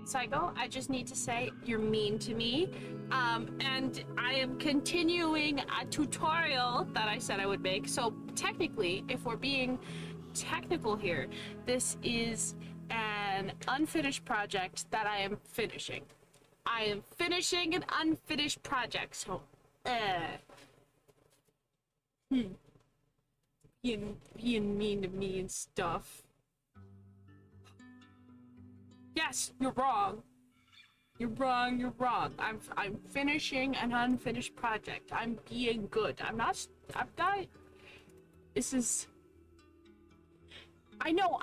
Saigo, I just need to say you're mean to me. And I am continuing a tutorial that I said I would make. So technically, if we're being technical here, this is an unfinished project that I am finishing. I am finishing an unfinished project, so being mean to me and stuff. Yes, you're wrong. You're wrong, you're wrong. I'm finishing an unfinished project. I'm being good. I'm not. This is... I know.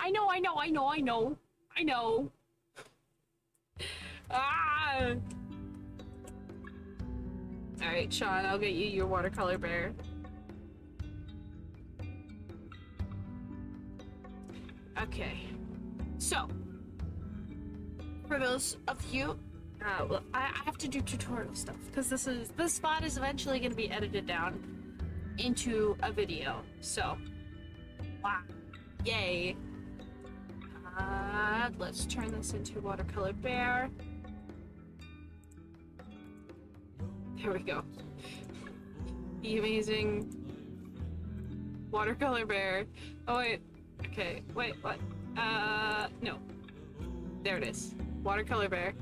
Ah! Alright, Sean, I'll get you your watercolor bear. Okay. So, for those of you, well, I have to do tutorial stuff because this spot is eventually going to be edited down into a video. So, wow, yay! Let's turn this into watercolor bear. There we go. The amazing watercolor bear. Oh wait. Okay. Wait. What? No. There it is. Watercolor bear.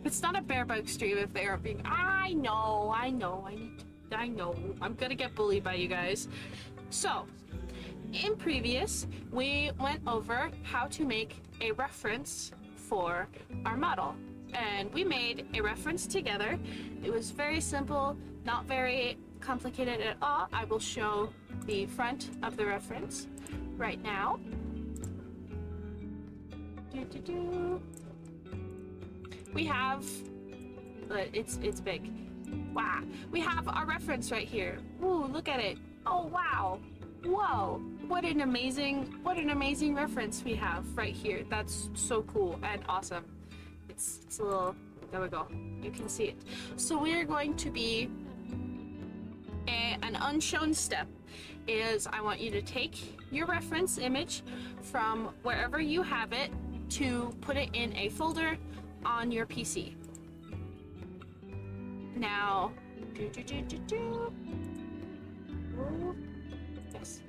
It's not a bear bug stream if they aren't being. I know. I'm gonna get bullied by you guys. So, in previous, we went over how to make a reference for our model. And we made a reference together. It was very simple, not very complicated at all. I will show the front of the reference right now. We have, it's big. Wow, we have our reference right here. Ooh, look at it. Oh wow, whoa! What an amazing reference we have right here. That's so cool and awesome. It's a little. There we go. You can see it. So we are going to be an unshown step. Is I want you to take your reference image from wherever you have it to put it in a folder on your PC. Now, yes.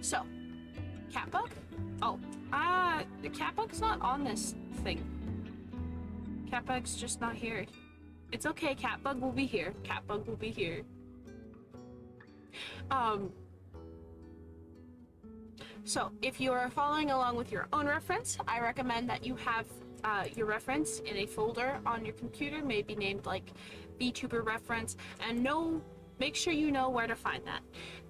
So, Catbug? Oh, the Catbug's not on this thing. Catbug's just not here. It's okay, Catbug will be here. Catbug will be here. So, if you are following along with your own reference, I recommend that you have your reference in a folder on your computer, maybe named like VTuber reference, and make sure you know where to find that.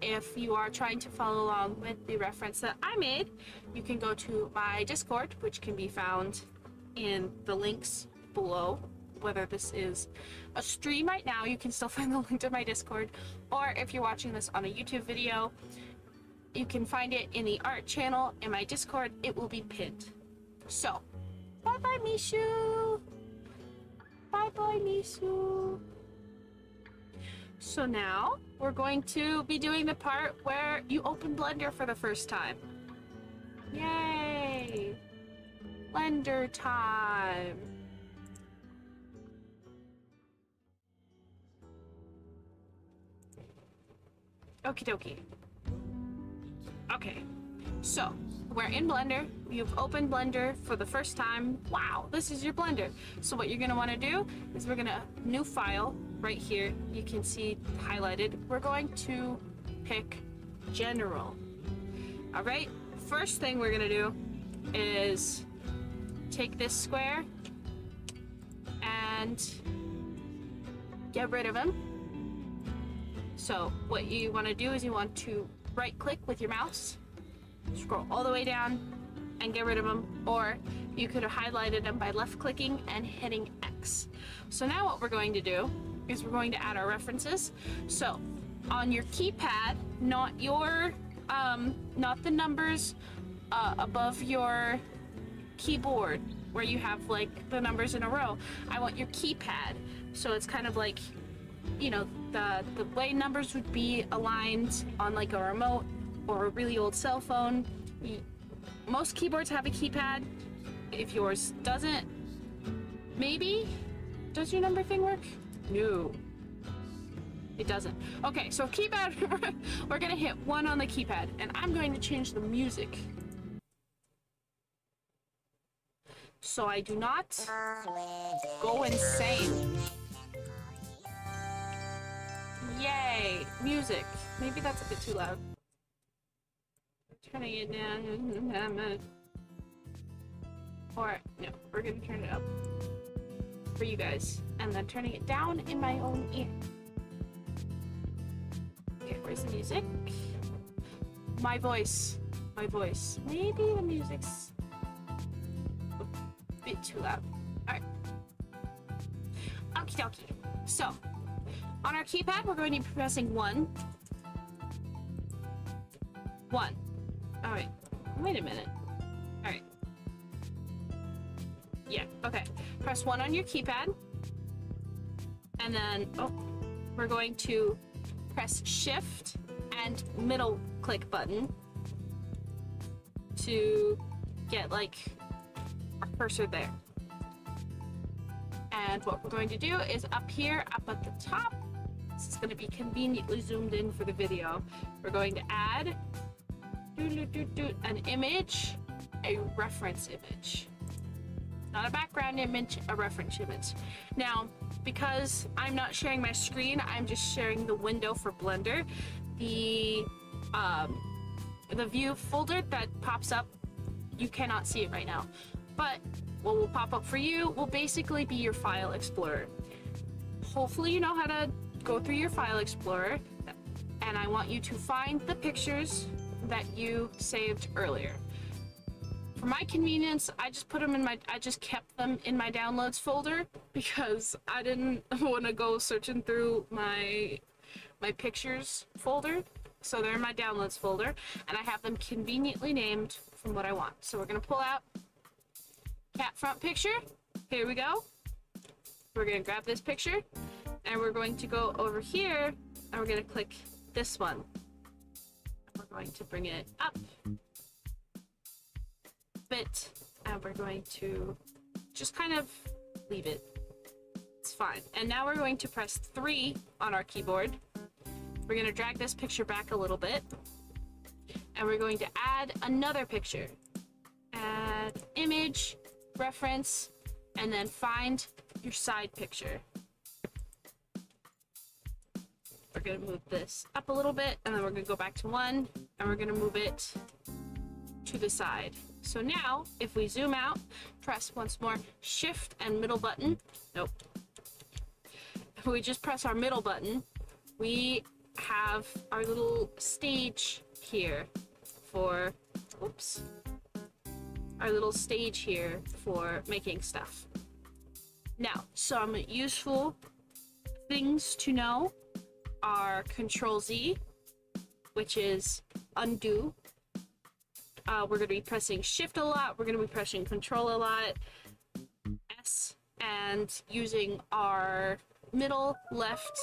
If you are trying to follow along with the reference that I made, you can go to my Discord, which can be found in the links below. Whether this is a stream right now, you can still find the link to my Discord, or if you're watching this on a YouTube video, you can find it in the art channel in my Discord. It will be pinned. So, bye-bye, Mishu! Bye-bye, Mishu! So now, we're going to be doing the part where you open Blender for the first time. Yay! Blender time! Okie dokie. Okay, so we're in Blender. You've opened Blender for the first time. Wow, this is your Blender. So what you're gonna wanna do is we're gonna, new file right here. You can see highlighted. We're going to pick General. All right, first thing we're gonna do is take this square and get rid of him. So what you wanna do is you want to right click with your mouse, scroll all the way down and get rid of them, or you could have highlighted them by left clicking and hitting X. So now what we're going to do is we're going to add our references. So on your keypad, not the numbers above your keyboard where you have like the numbers in a row. I want your keypad. So it's kind of like, you know, the way numbers would be aligned on like a remote. or a really old cell phone, most keyboards have a keypad. If yours doesn't, maybe? Does your number thing work? No. It doesn't. Okay, so keypad, we're gonna hit 1 on the keypad, and I'm going to change the music. So I do not go insane. Yay! Music. Maybe that's a bit too loud. Turning it down. Or, no, we're gonna turn it up for you guys. And then turning it down in my own ear. Okay, where's the music? My voice. My voice. Maybe the music's a bit too loud. Alright. Okie dokie. So, on our keypad, we're going to be pressing 1. 1. Alright. Wait a minute. Alright. Yeah, okay. Press 1 on your keypad. And then, we're going to press Shift and middle click button to get, like, our cursor there. And what we're going to do is up here, up at the top, this is going to be conveniently zoomed in for the video. We're going to add an image, a reference image. Not a background image, a reference image. Now, because I'm not sharing my screen, I'm just sharing the window for Blender. The view folder that pops up, you cannot see it right now. But what will pop up for you will basically be your file explorer. Hopefully you know how to go through your file explorer, and I want you to find the pictures that you saved earlier. For my convenience, I just put them in I just kept them in my downloads folder because I didn't want to go searching through my pictures folder. So they're in my downloads folder, and I have them conveniently named from what I want. So we're gonna pull out cat front picture. Here we go. We're gonna grab this picture, and we're going to go over here, and we're gonna click this one. We're going to bring it up bit, and we're going to just kind of leave it. It's fine. And now we're going to press 3 on our keyboard. We're going to drag this picture back a little bit, and we're going to add another picture. Add image, reference, and then find your side picture. We're going to move this up a little bit, and then we're going to go back to 1, and we're going to move it to the side. So now, if we zoom out, press once more Shift and middle button. Nope. If we just press our middle button, we have our little stage here for, oops, our little stage here for making stuff. Now, some useful things to know are Control Z, which is undo. We're going to be pressing Shift a lot, we're going to be pressing Control a lot, S, and using our middle, left,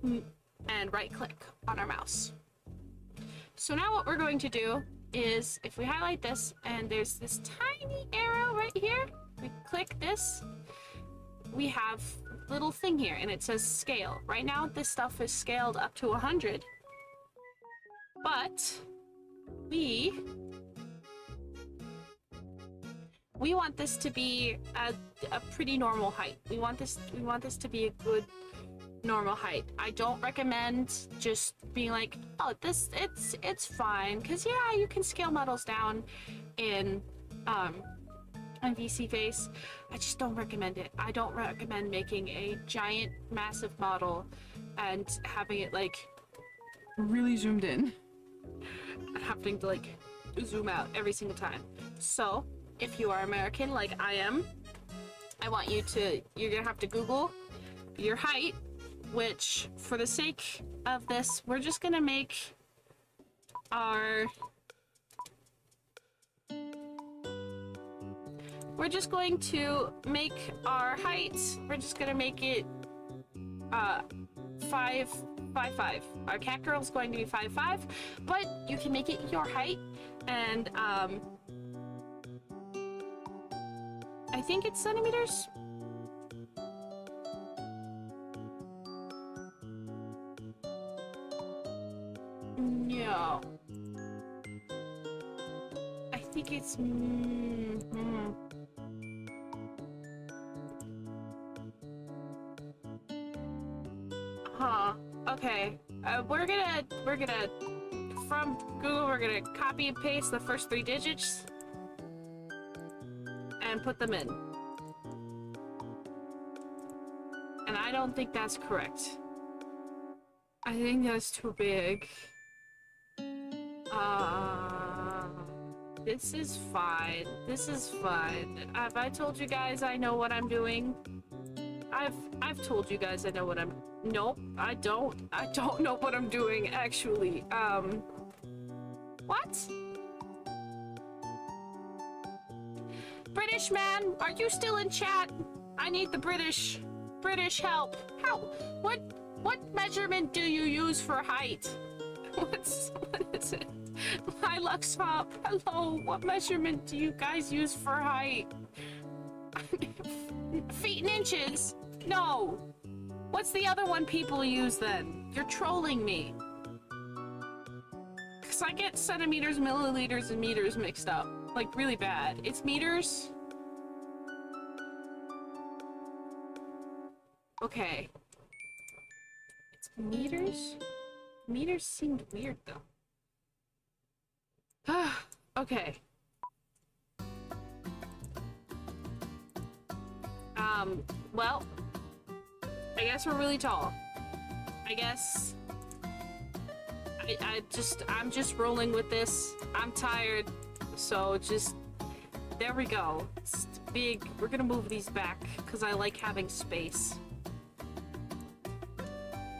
and right click on our mouse. So now what we're going to do is, if we highlight this, and there's this tiny arrow right here, we click this, we have a little thing here, and it says scale. Right now, this stuff is scaled up to 100, but we want this to be a pretty normal height. We want this to be a good normal height. I don't recommend just being like, oh, it's fine, because yeah, you can scale models down in VSeeFace. I just don't recommend it. I don't recommend making a giant, massive model and having it like really zoomed in and having to like zoom out every single time. So if you are American like I am, I want you're gonna have to Google your height, which for the sake of this, we're just gonna make our, height, we're just gonna make it 5 5'5". Our cat girl's going to be 5'5", but you can make it your height, and I think it's centimeters. No. I think it's... Huh. Okay. We're gonna... From Google, we're gonna copy and paste the first 3 digits and put them in. And I don't think that's correct. I think that's too big. This is fine. This is fine. Have I told you guys I know what I'm doing? I've told you guys I know what I'm... Nope, I don't. I don't know what I'm doing, actually. What? British man, are you still in chat? I need the British help. How? What measurement do you use for height? What is it? Hi, Luxhop. Hello. What measurement do you guys use for height? Feet and inches? No. What's the other one people use then? You're trolling me. Because I get centimeters, milliliters, and meters mixed up. Like, really bad. It's meters? Okay. It's meters? Meters seemed weird, though. Okay. Well, I guess we're really tall. I guess I'm just rolling with this. I'm tired, so just there we go. It's big. We're gonna move these back because I like having space.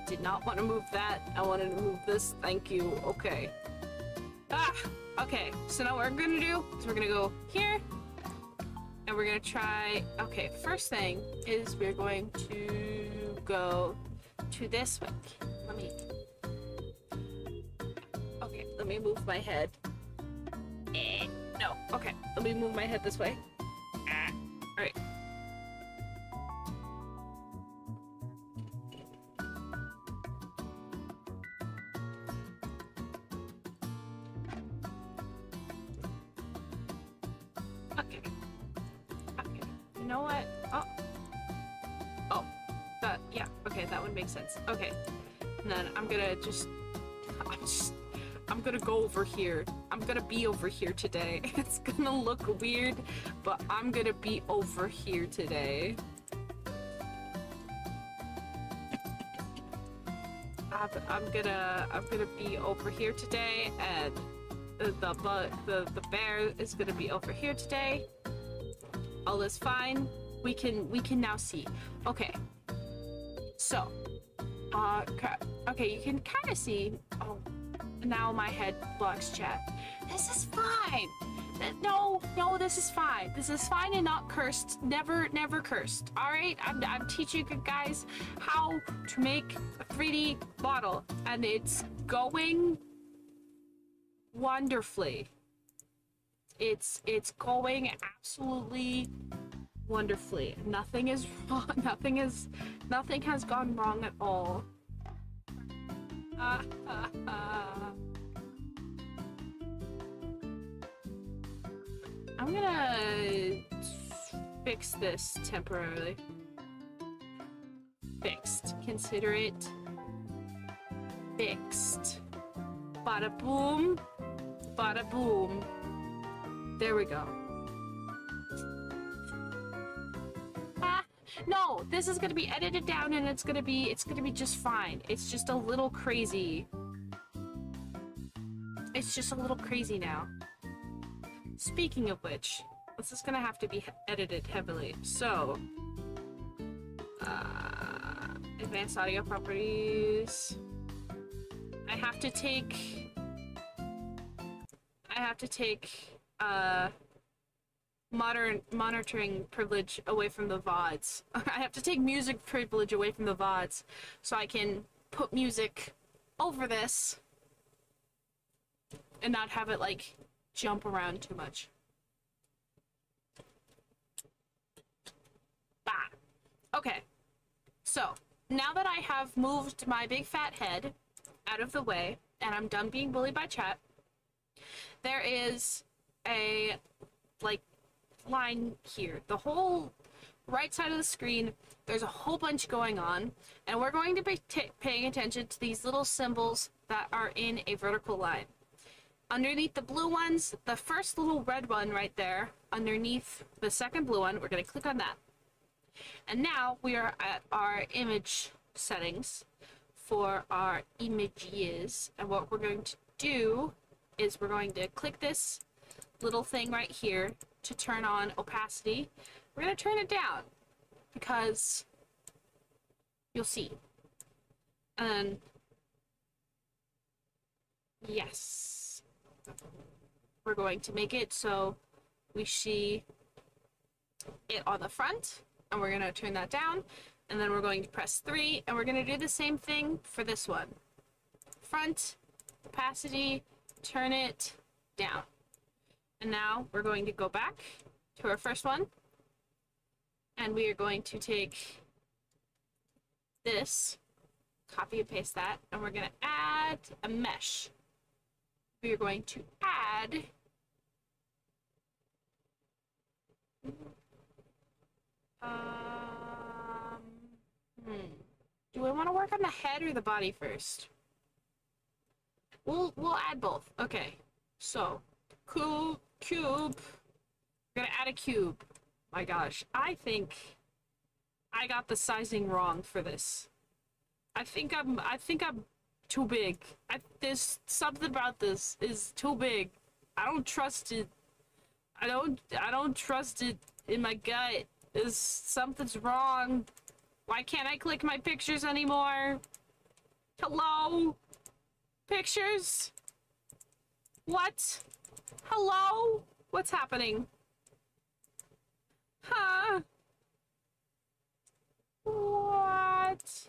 Did not want to move that. I wanted to move this. Thank you. Okay. Okay, so now what we're gonna do is we're gonna go here, and we're gonna try... Okay, first thing is we're going to go to this way. Okay, let me move my head. No, okay, let me move my head this way. Alright. You know what? Yeah, okay, that would make sense. Okay, and then I'm gonna I'm gonna go over here. I'm gonna be over here today. It's gonna look weird, but I'm gonna be over here today. I'm gonna be over here today, and the bear is gonna be over here today. All is fine. We can now see. Okay. So, okay, you can kind of see. Oh, now my head blocks chat. This is fine. No, this is fine. This is fine and not cursed. Never cursed. All right. I'm teaching you guys how to make a 3D model, and it's going wonderfully. It's going absolutely wonderfully. Nothing is wrong. Nothing has gone wrong at all. I'm gonna fix this temporarily. Fixed. Consider it fixed. Bada boom. Bada boom. There we go. No, this is gonna be edited down, and it's gonna be just fine. It's just a little crazy. It's just a little crazy now. Speaking of which, this is gonna have to be edited heavily. So, advanced audio properties. I have to take monitoring privilege away from the VODs. I have to take music privilege away from the VODs so I can put music over this and not have it like jump around too much. Bah. Okay. So, now that I have moved my big fat head out of the way and I'm done being bullied by chat, there is a like line here. The whole right side of the screen, there's a whole bunch going on, and we're going to be paying attention to these little symbols that are in a vertical line. Underneath the blue ones, the first little red one right there, underneath the second blue one, we're going to click on that. And now we are at our image settings for our images, and what we're going to do is we're going to click this little thing right here to turn on opacity. We're going to turn it down because you'll see. And yes, we're going to make it so we see it on the front, and we're going to turn that down, and then we're going to press 3, and we're going to do the same thing for this one. Front, opacity, turn it down. And now we're going to go back to our first one, and we are going to take this, copy and paste that, and we're going to add a mesh. We are going to add do I want to work on the head or the body first? We'll add both. Okay. So, cube. We're gonna add a cube. My gosh, I think I got the sizing wrong for this. I think I'm too big. There's something about this is too big. I don't trust it. I don't trust it in my gut. Something's wrong. Why can't I click my pictures anymore? Hello? Pictures? What? Hello? What's happening? Huh? What?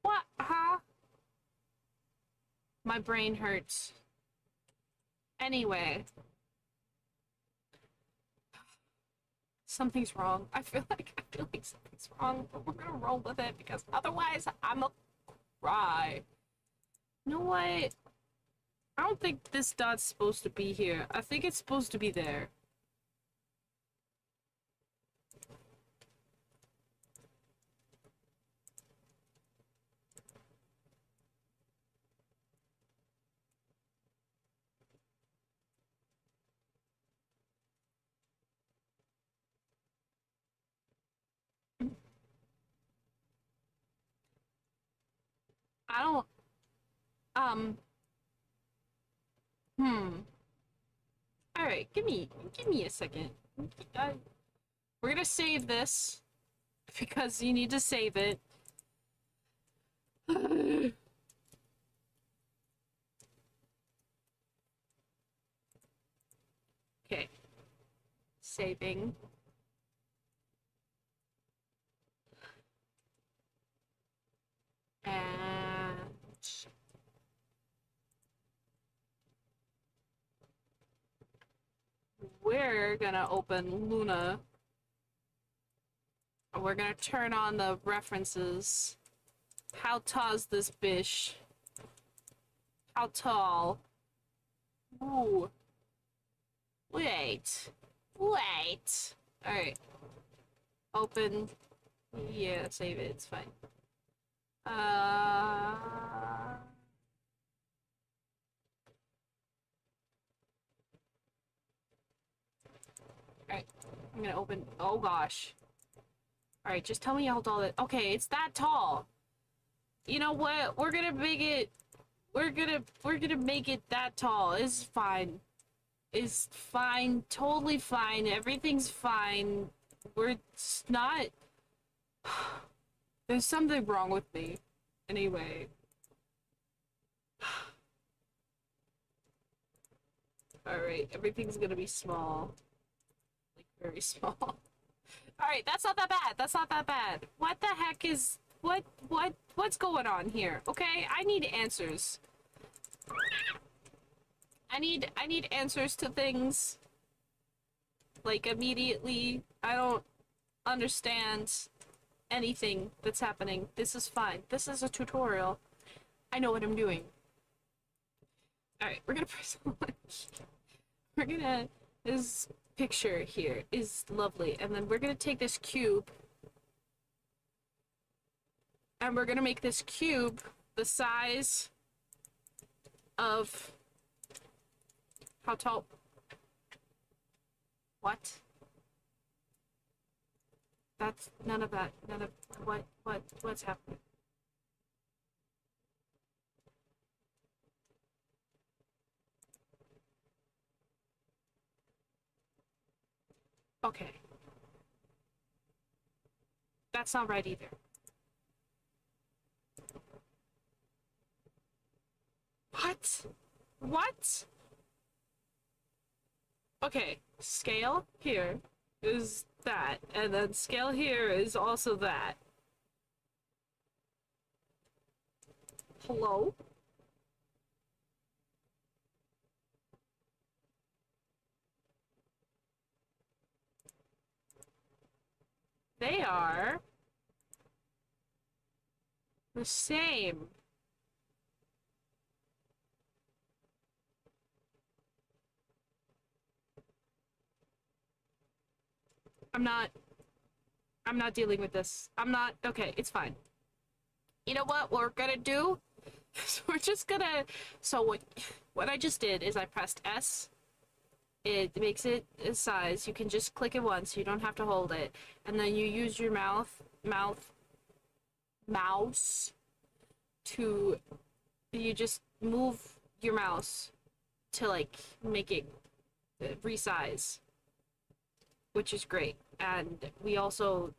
What? Huh? My brain hurts. Anyway. Something's wrong. I feel like something's wrong, but we're gonna roll with it because otherwise I'm a cry. You know what? I don't think this dot's supposed to be here. I think it's supposed to be there. I don't, Alright, give me a second. We're gonna save this, because you need to save it. Okay. Saving. And we're gonna open Luna. We're gonna turn on the references. How tall is this bish? How tall? Ooh. Wait. Alright. Open. Yeah, save it. It's fine. Alright, I'm gonna open. Oh gosh. Alright, just tell me how tall it. Okay, it's that tall. You know what? We're gonna make it. We're gonna make it that tall. It's fine. It's fine. Totally fine. Everything's fine. We're not. There's something wrong with me. Anyway. Alright, everything's gonna be small. Like, very small. Alright, that's not that bad. That's not that bad. What the heck is... What's going on here? Okay, I need answers. I need answers to things. Like, immediately. I don't understand anything that's happening. This is fine. This is a tutorial. I know what I'm doing. Alright, we're gonna press launch. We're gonna... This picture here is lovely. And then we're gonna take this cube. And we're gonna make this cube the size of... How tall? What? That's none of that. None of... What's happening? Okay. That's not right either. What? What? Okay, scale here is that, and then scale here is also that. Hello? They are the same. I'm not dealing with this. Okay, it's fine. You know what we're gonna do? So we're just gonna, what I just did is I pressed S. It makes it a size. You can just click it once, you don't have to hold it. And then you use your mouse to, you just move your mouse to like make it resize, which is great. And we also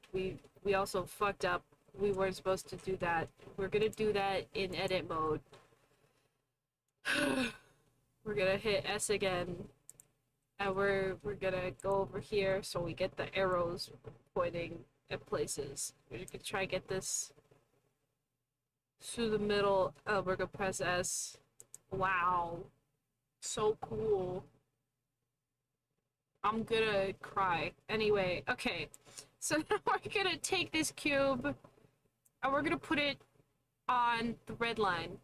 fucked up. We weren't supposed to do that. We're gonna do that in edit mode. We're gonna hit S again, and we're gonna go over here so we get the arrows pointing at places. We're gonna try to get this through the middle. Oh, we're gonna press S. Wow, so cool. I'm gonna cry. Anyway, okay. So now we're gonna take this cube and we're gonna put it on the red line.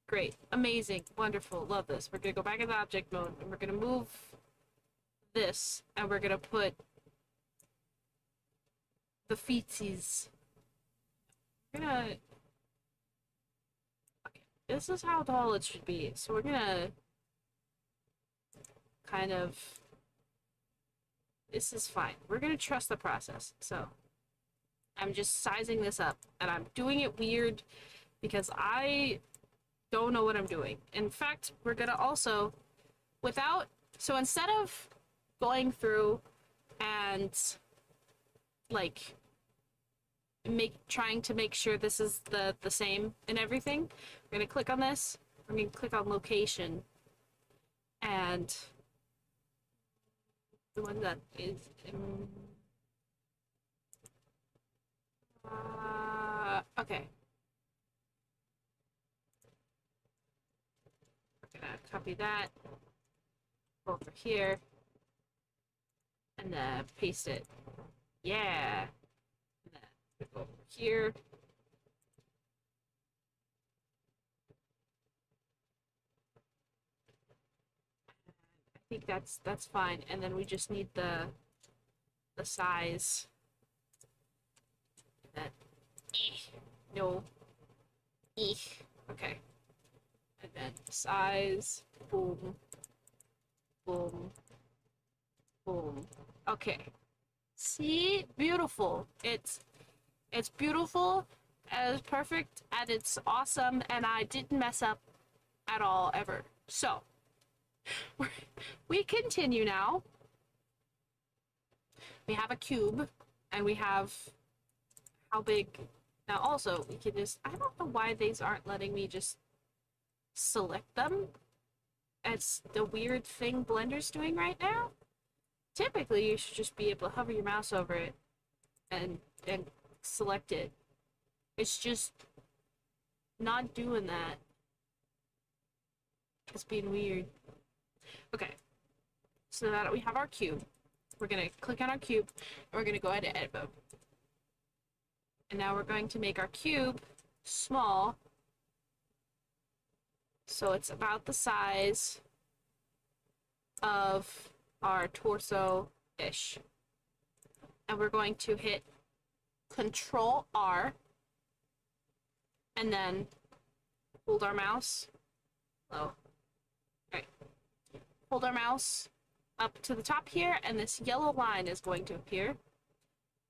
Great. Amazing. Wonderful. Love this. We're gonna go back into object mode and we're gonna move this and we're gonna put the feetsies. We're gonna... Okay. This is how tall it should be. So we're gonna kind of... This is fine. We're gonna trust the process. So I'm just sizing this up and I'm doing it weird because I don't know what I'm doing. In fact, we're gonna also, so instead of going through and like trying to make sure this is the same and everything, we're gonna click on this, we're gonna click on location, and the one that is okay. We're gonna copy that, go over here, and then paste it. Yeah. And then go over here. I think that's fine, and then we just need the size. That no. Okay. And then size. Boom. Boom. Boom. Okay. See? Beautiful. It's beautiful, and it's perfect, and it's awesome, and I didn't mess up at all ever. So we continue now. We have a cube, and we have how big. Now also, we can just, I don't know why these aren't letting me just select them. It's the weird thing Blender's doing right now. Typically, you should just be able to hover your mouse over it and select it. It's just not doing that. It's being weird. Okay, so now that we have our cube, we're gonna click on our cube, and we're gonna go ahead and edit mode. And now we're going to make our cube small, so it's about the size of our torso-ish. And we're going to hit Control R, and then hold our mouse. Oh, right. Hold our mouse up to the top here, and this yellow line is going to appear.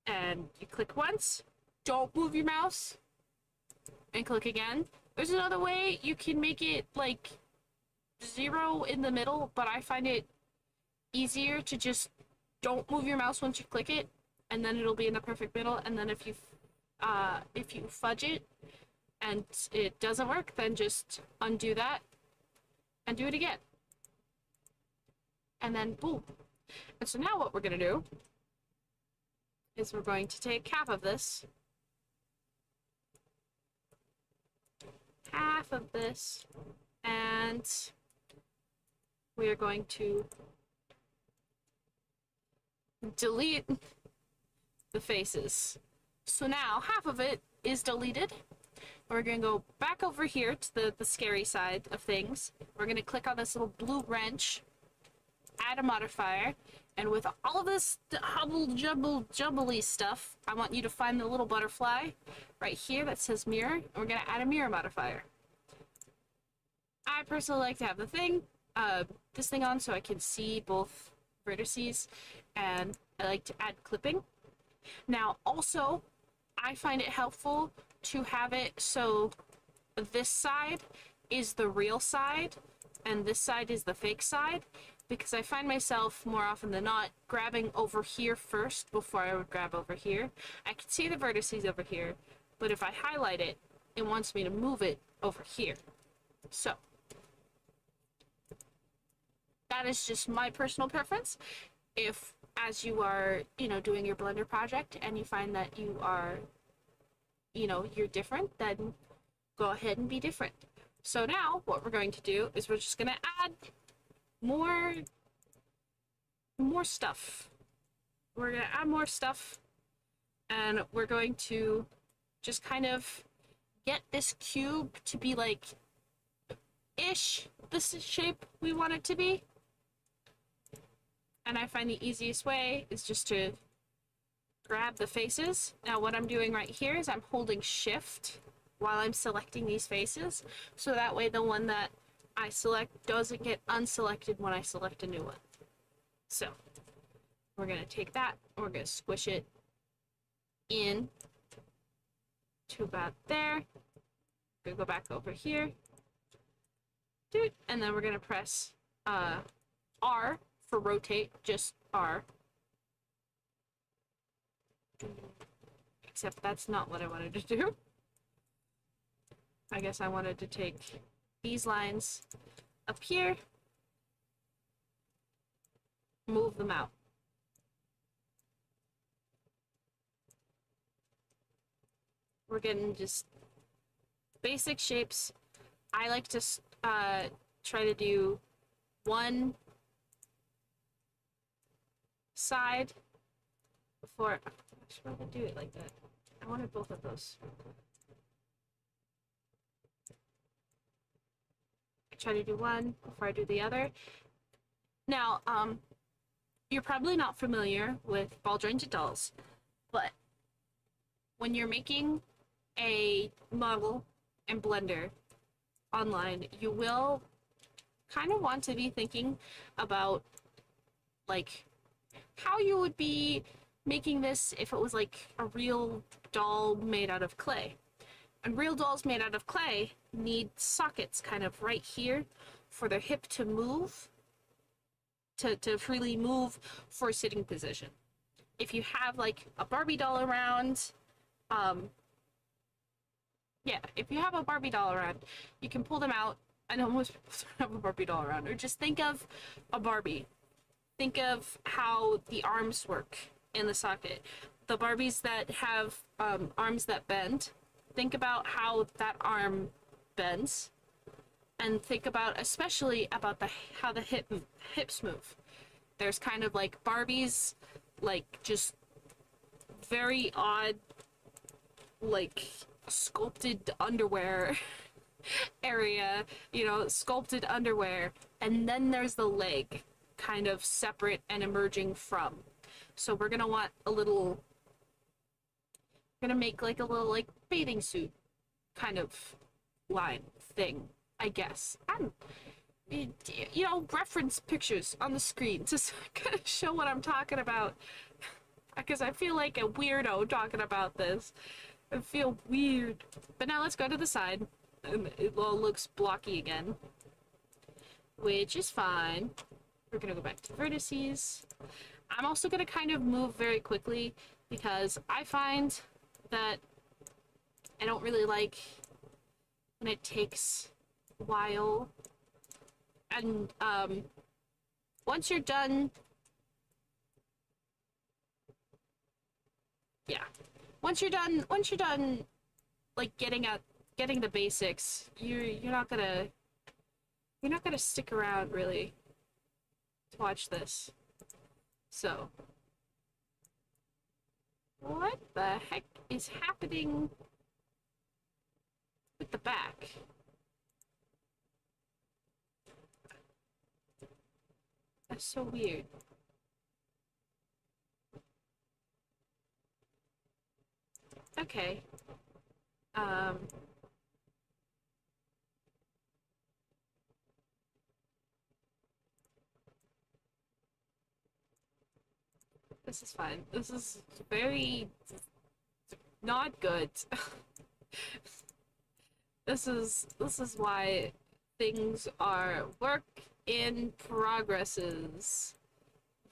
And you click once. Don't move your mouse. And click again. There's another way you can make it like 0 in the middle, but I find it easier to just don't move your mouse once you click it, and then it'll be in the perfect middle. And then if you fudge it and it doesn't work, then just undo that and do it again. And then boom. And so now what we're gonna do is we're going to take half of this, and we are going to delete the faces. So now half of it is deleted. We're gonna go back over here to the scary side of things. We're gonna click on this little blue wrench, add a modifier, and with all of this jubbly stuff, I want you to find the little butterfly right here that says mirror, and we're gonna add a mirror modifier. I personally like to have this thing on so I can see both vertices, and I like to add clipping. Now, also, I find it helpful to have it so this side is the real side, and this side is the fake side, because I find myself, more often than not, grabbing over here first before I would grab over here. I can see the vertices over here, but if I highlight it, it wants me to move it over here. So, that is just my personal preference. If, as you are, doing your Blender project and you find that you are, you're different, then go ahead and be different. So now, what we're going to do is we're just going to add more stuff. We're going to add more stuff, and we're going to just kind of get this cube to be like ish this shape we want it to be. And I find the easiest way is just to grab the faces. Now what I'm doing right here is I'm holding shift while I'm selecting these faces, so that way the one that I select doesn't get unselected when I select a new one. So we're gonna take that, and we're gonna squish it in to about there. We're gonna go back over here, and then we're gonna press R for rotate, just R. Except that's not what I wanted to do. I guess I wanted to take these lines up here, move them out. We're getting just basic shapes. I like to try to do one side before. I should probably do it like that. I wanted both of those. I try to do one before I do the other. Now, you're probably not familiar with ball jointed dolls, but when you're making a model in Blender online, you will kind of want to be thinking about like how you would be making this if it was like a real doll made out of clay. And real dolls made out of clay need sockets kind of right here for their hip to move, to freely move for a sitting position. If you have like a Barbie doll around, if you have a Barbie doll around, you can pull them out I know most people don't have a Barbie doll around, or just think of a Barbie. Think of how the arms work in the socket. The Barbies that have arms that bend, think about how that arm bends, and think about especially about how the hips move. There's kind of like Barbies, like just very odd, like sculpted underwear area, you know, sculpted underwear, and then there's the leg, kind of separate and emerging from. So we're gonna want a little, gonna make like a little like bathing suit kind of line thing, I guess. I'm, you know, reference pictures on the screen to kind of show what I'm talking about, because I feel like a weirdo talking about this. I feel weird. But now let's go to the side. And it all looks blocky again, which is fine. We're gonna go back to vertices. I'm also gonna kind of move very quickly because I find that I don't really like when it takes a while. And once you're done, yeah, once you're done, like getting the basics, you're not gonna stick around really to watch this. So what the heck is happening with the back? That's so weird. Okay. This is fine. This is very not good. This is why things are work in progresses.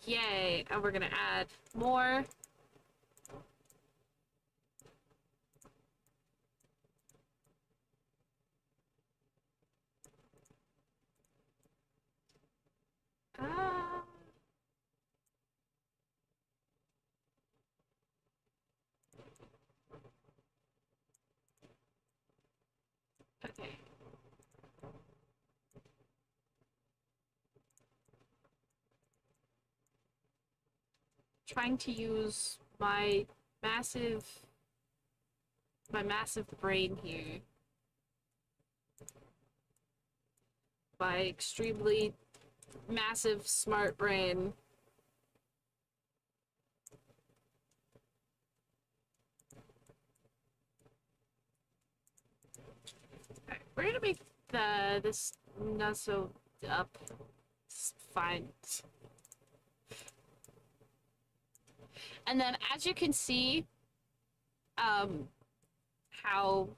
Yay, and we're gonna add more. Okay. Trying to use my massive brain here. My extremely massive smart brain. Alright, we're gonna make this not so up. It's fine. And then as you can see, how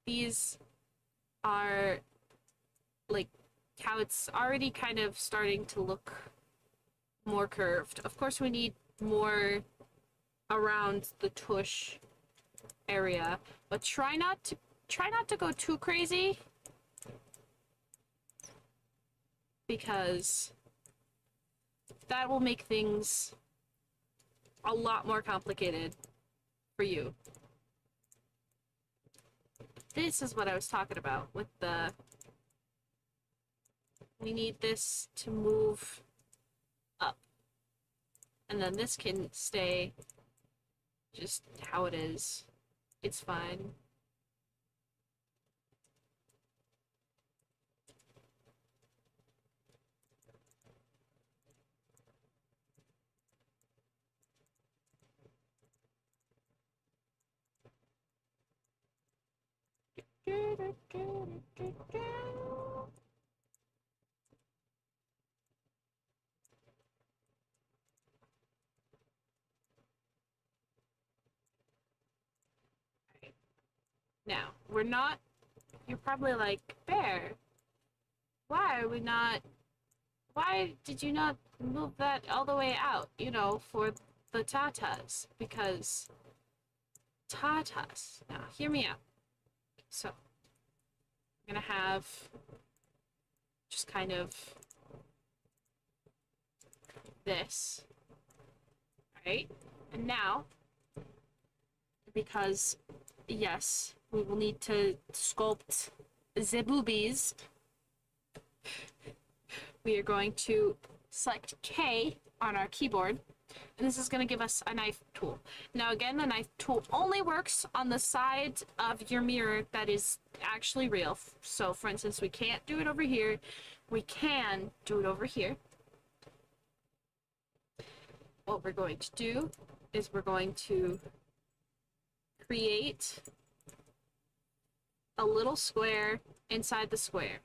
these are like how it's already kind of starting to look more curved. Of course, we need more around the tush area, but try not to go too crazy, because that will make things a lot more complicated for you. This is what I was talking about with the... We need this to move up. And then this can stay just how it is. It's fine. Now, we're not... You're probably like, Bear, why are we not... Why did you not move that all the way out, you know, for the tatas? Because... Tatas. Now, hear me out. So, I'm gonna have just kind of this. Alright, and now, because, yes, we will need to sculpt the boobies, we are going to select K on our keyboard, and this is going to give us a knife tool. Now again, the knife tool only works on the side of your mirror that is actually real. So for instance, we can't do it over here. We can do it over here. What we're going to do is we're going to create a little square inside the square.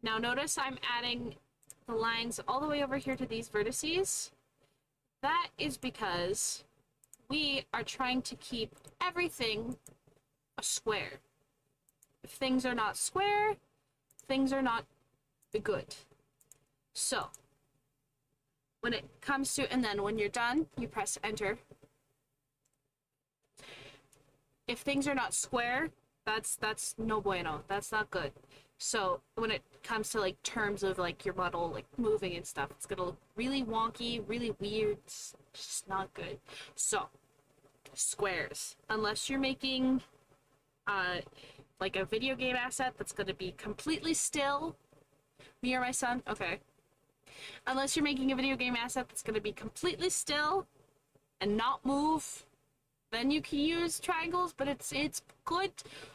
Now notice I'm adding the lines all the way over here to these vertices. That is because we are trying to keep everything a square. If things are not square, things are not good. So, when it comes to, and then when you're done, you press enter. If things are not square, that's no bueno. That's not good. So when it comes to like terms of like your model like moving and stuff, it's gonna look really wonky, really weird. It's just not good. So squares, unless you're making like a video game asset that's gonna be completely still. Me or my son? Okay. Unless you're making a video game asset that's gonna be completely still and not move, then you can use triangles, but it's good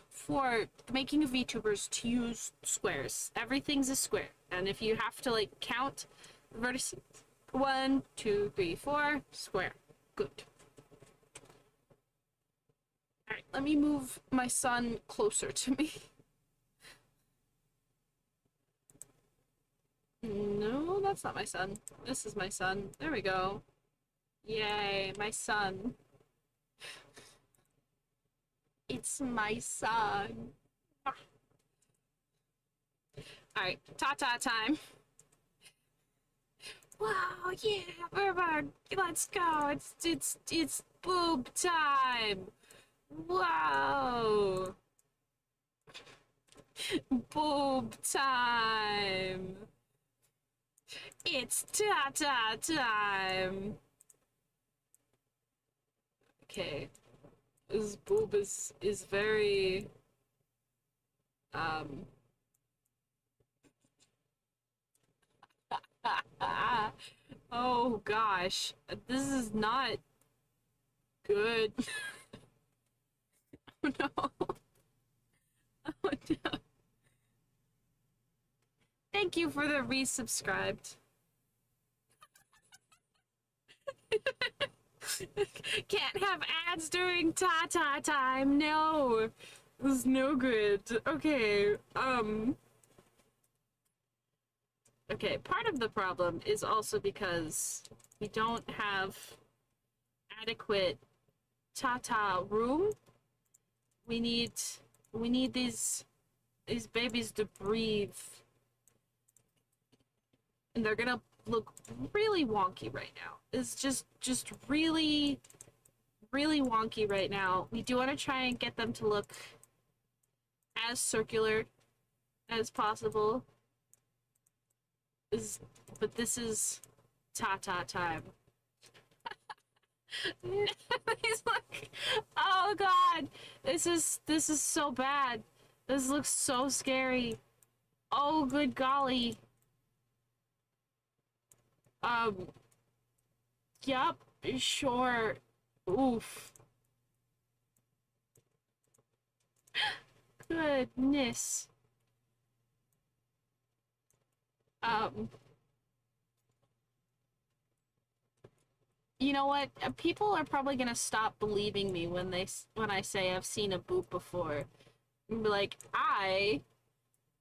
for making VTubers to use squares. Everything's a square. And if you have to like count the vertices, 1, 2, 3, 4, square. Good. Alright, let me move my son closer to me. No, that's not my son. This is my son. There we go. Yay, my son. It's my son. Alright, ta-ta time. Wow, yeah, Burberg, let's go. It's boob time. Wow. Boob time. It's ta-ta time. Okay. This boob is very oh gosh, this is not good. Oh no. Oh no. Thank you for the resubscribed. Can't have ads during ta-ta time. No. This is no good. Okay, okay, part of the problem is also because we don't have adequate ta-ta room. We need these babies to breathe. And they're gonna look really wonky right now. It's just really wonky right now. We do want to try and get them to look as circular as possible. But this is ta-ta time. He's like, oh god, this is so bad. This looks so scary. Oh good golly. Yup, sure. Oof. Goodness. You know what? People are probably gonna stop believing me when I say I've seen a boob before. And be like, I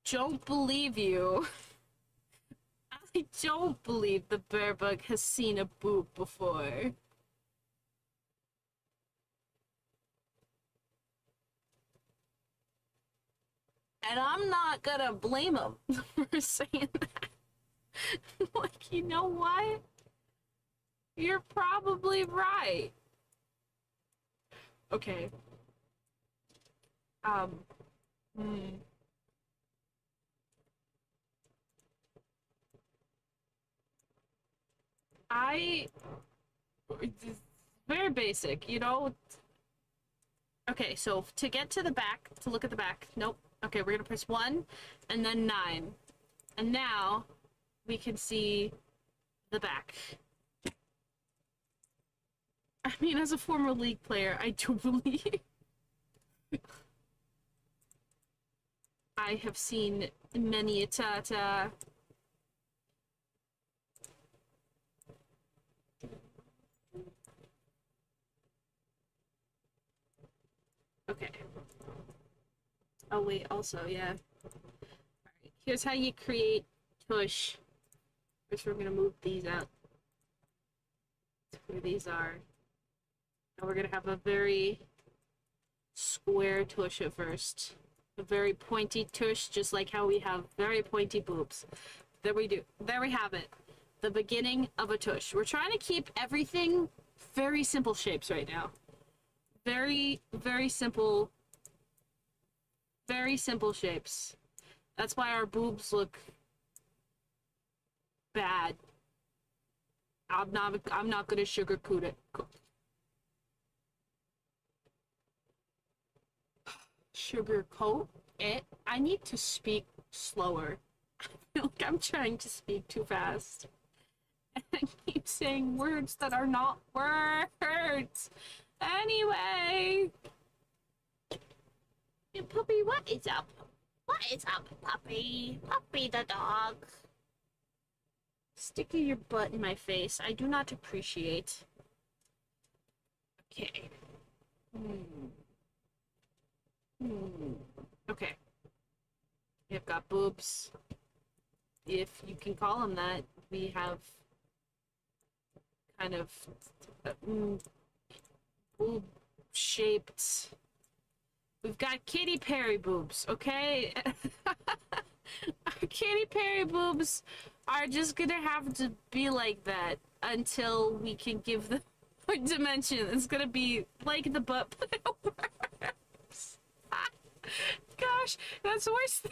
don't believe you. I don't believe the Bearbug has seen a boob before. And I'm not gonna blame him for saying that. Like, you know what? You're probably right. Okay. I it's very basic, you know. Okay, so to get to the back, to look at the back, nope. Okay, we're gonna press 1 and then 9. And now we can see the back. I mean, as a former League player, I do believe I have seen many a tata. Okay. Oh wait, also, yeah. Alright, here's how you create tush. First we're gonna move these out. That's where these are. And we're gonna have a very square tush at first. A very pointy tush, just like how we have very pointy boobs. There we do. There we have it. The beginning of a tush. We're trying to keep everything very simple shapes right now. Very, very simple shapes. That's why our boobs look bad. I'm not gonna sugarcoat it. Sugarcoat it? I need to speak slower. I feel like I'm trying to speak too fast. And I keep saying words that are not words. Anyway. Hey, puppy, what is up? What is up, puppy? Puppy the dog. Sticking your butt in my face, I do not appreciate. Okay. Okay. We've got boobs. If you can call them that, we have kind of boob-shaped. We've got Katy Perry boobs, okay? Our Katy Perry boobs are just gonna have to be like that until we can give them a dimension. It's gonna be like the butt works. Gosh, that's worse.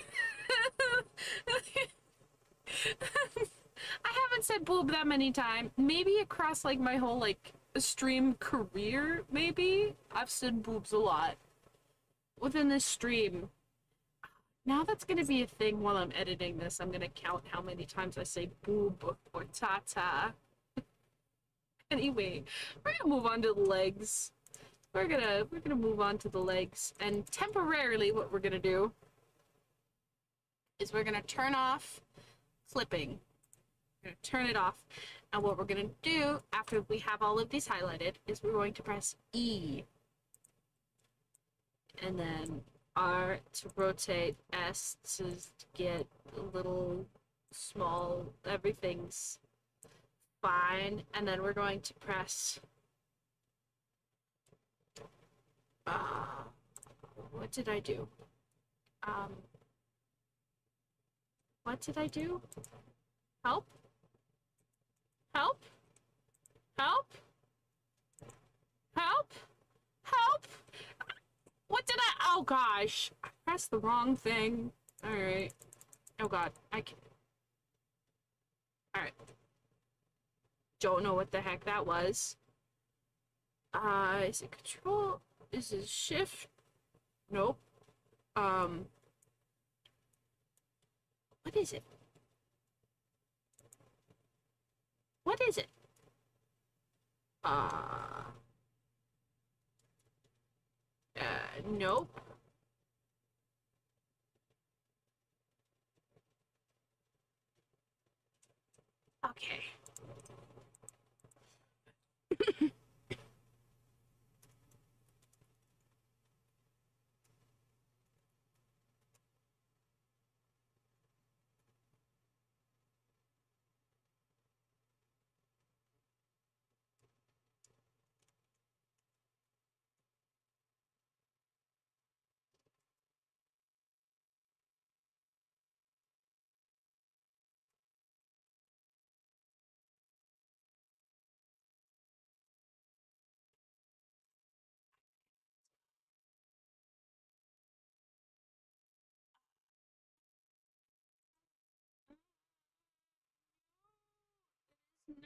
I haven't said boob that many times. Maybe across like my whole like stream career, maybe I've said boobs a lot within this stream. Now that's gonna be a thing while I'm editing this. I'm gonna count how many times I say boob or tata. Anyway, we're gonna move on to the legs. We're gonna move on to the legs, and temporarily what we're gonna do is we're gonna turn off clipping. We're gonna turn it off, and what we're gonna do after we have all of these highlighted is we're going to press E, and then R to rotate, S to get a little small, everything's fine, and then we're going to press what did I do? What did I do? Help? Help? Help? Help? Help? What did I? Oh gosh, I pressed the wrong thing. All right. Oh god, I can. All right. Don't know what the heck that was. Is it control? Is it shift? Nope. What is it? What is it? Nope. Okay.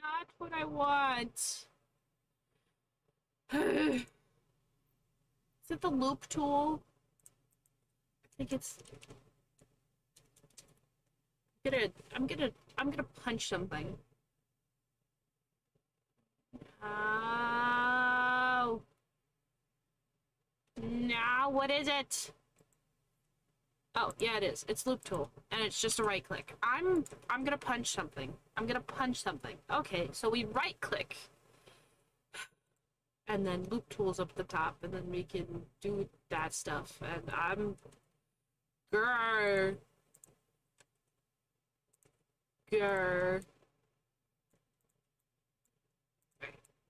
not what I want. Is it the loop tool? I think it's... I'm gonna punch something. Oh. No, what is it? Oh, yeah, it is. It's loop tool, and it's just a right click. I'm gonna punch something. I'm gonna punch something. Okay, so we right click, and then loop tools up the top, and then we can do that stuff. And I'm, grr, grr.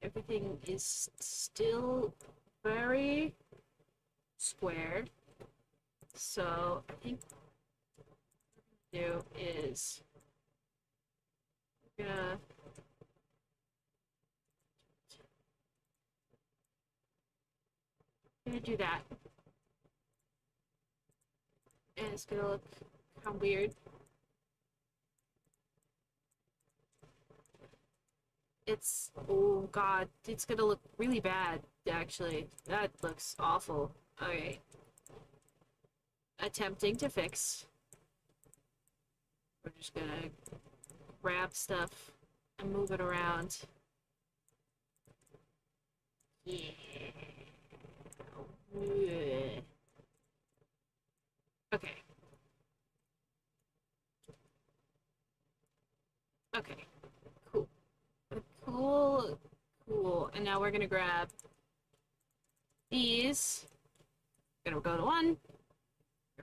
Everything is still very square. So I think what we're gonna do is we're gonna do that. And it's gonna look kind of weird. It's, oh god, it's gonna look really bad, actually. That looks awful. Okay. Attempting to fix. We're just gonna grab stuff and move it around. Yeah. Okay. Okay. Cool. Cool. Cool. And now we're gonna grab these. Gonna go to one.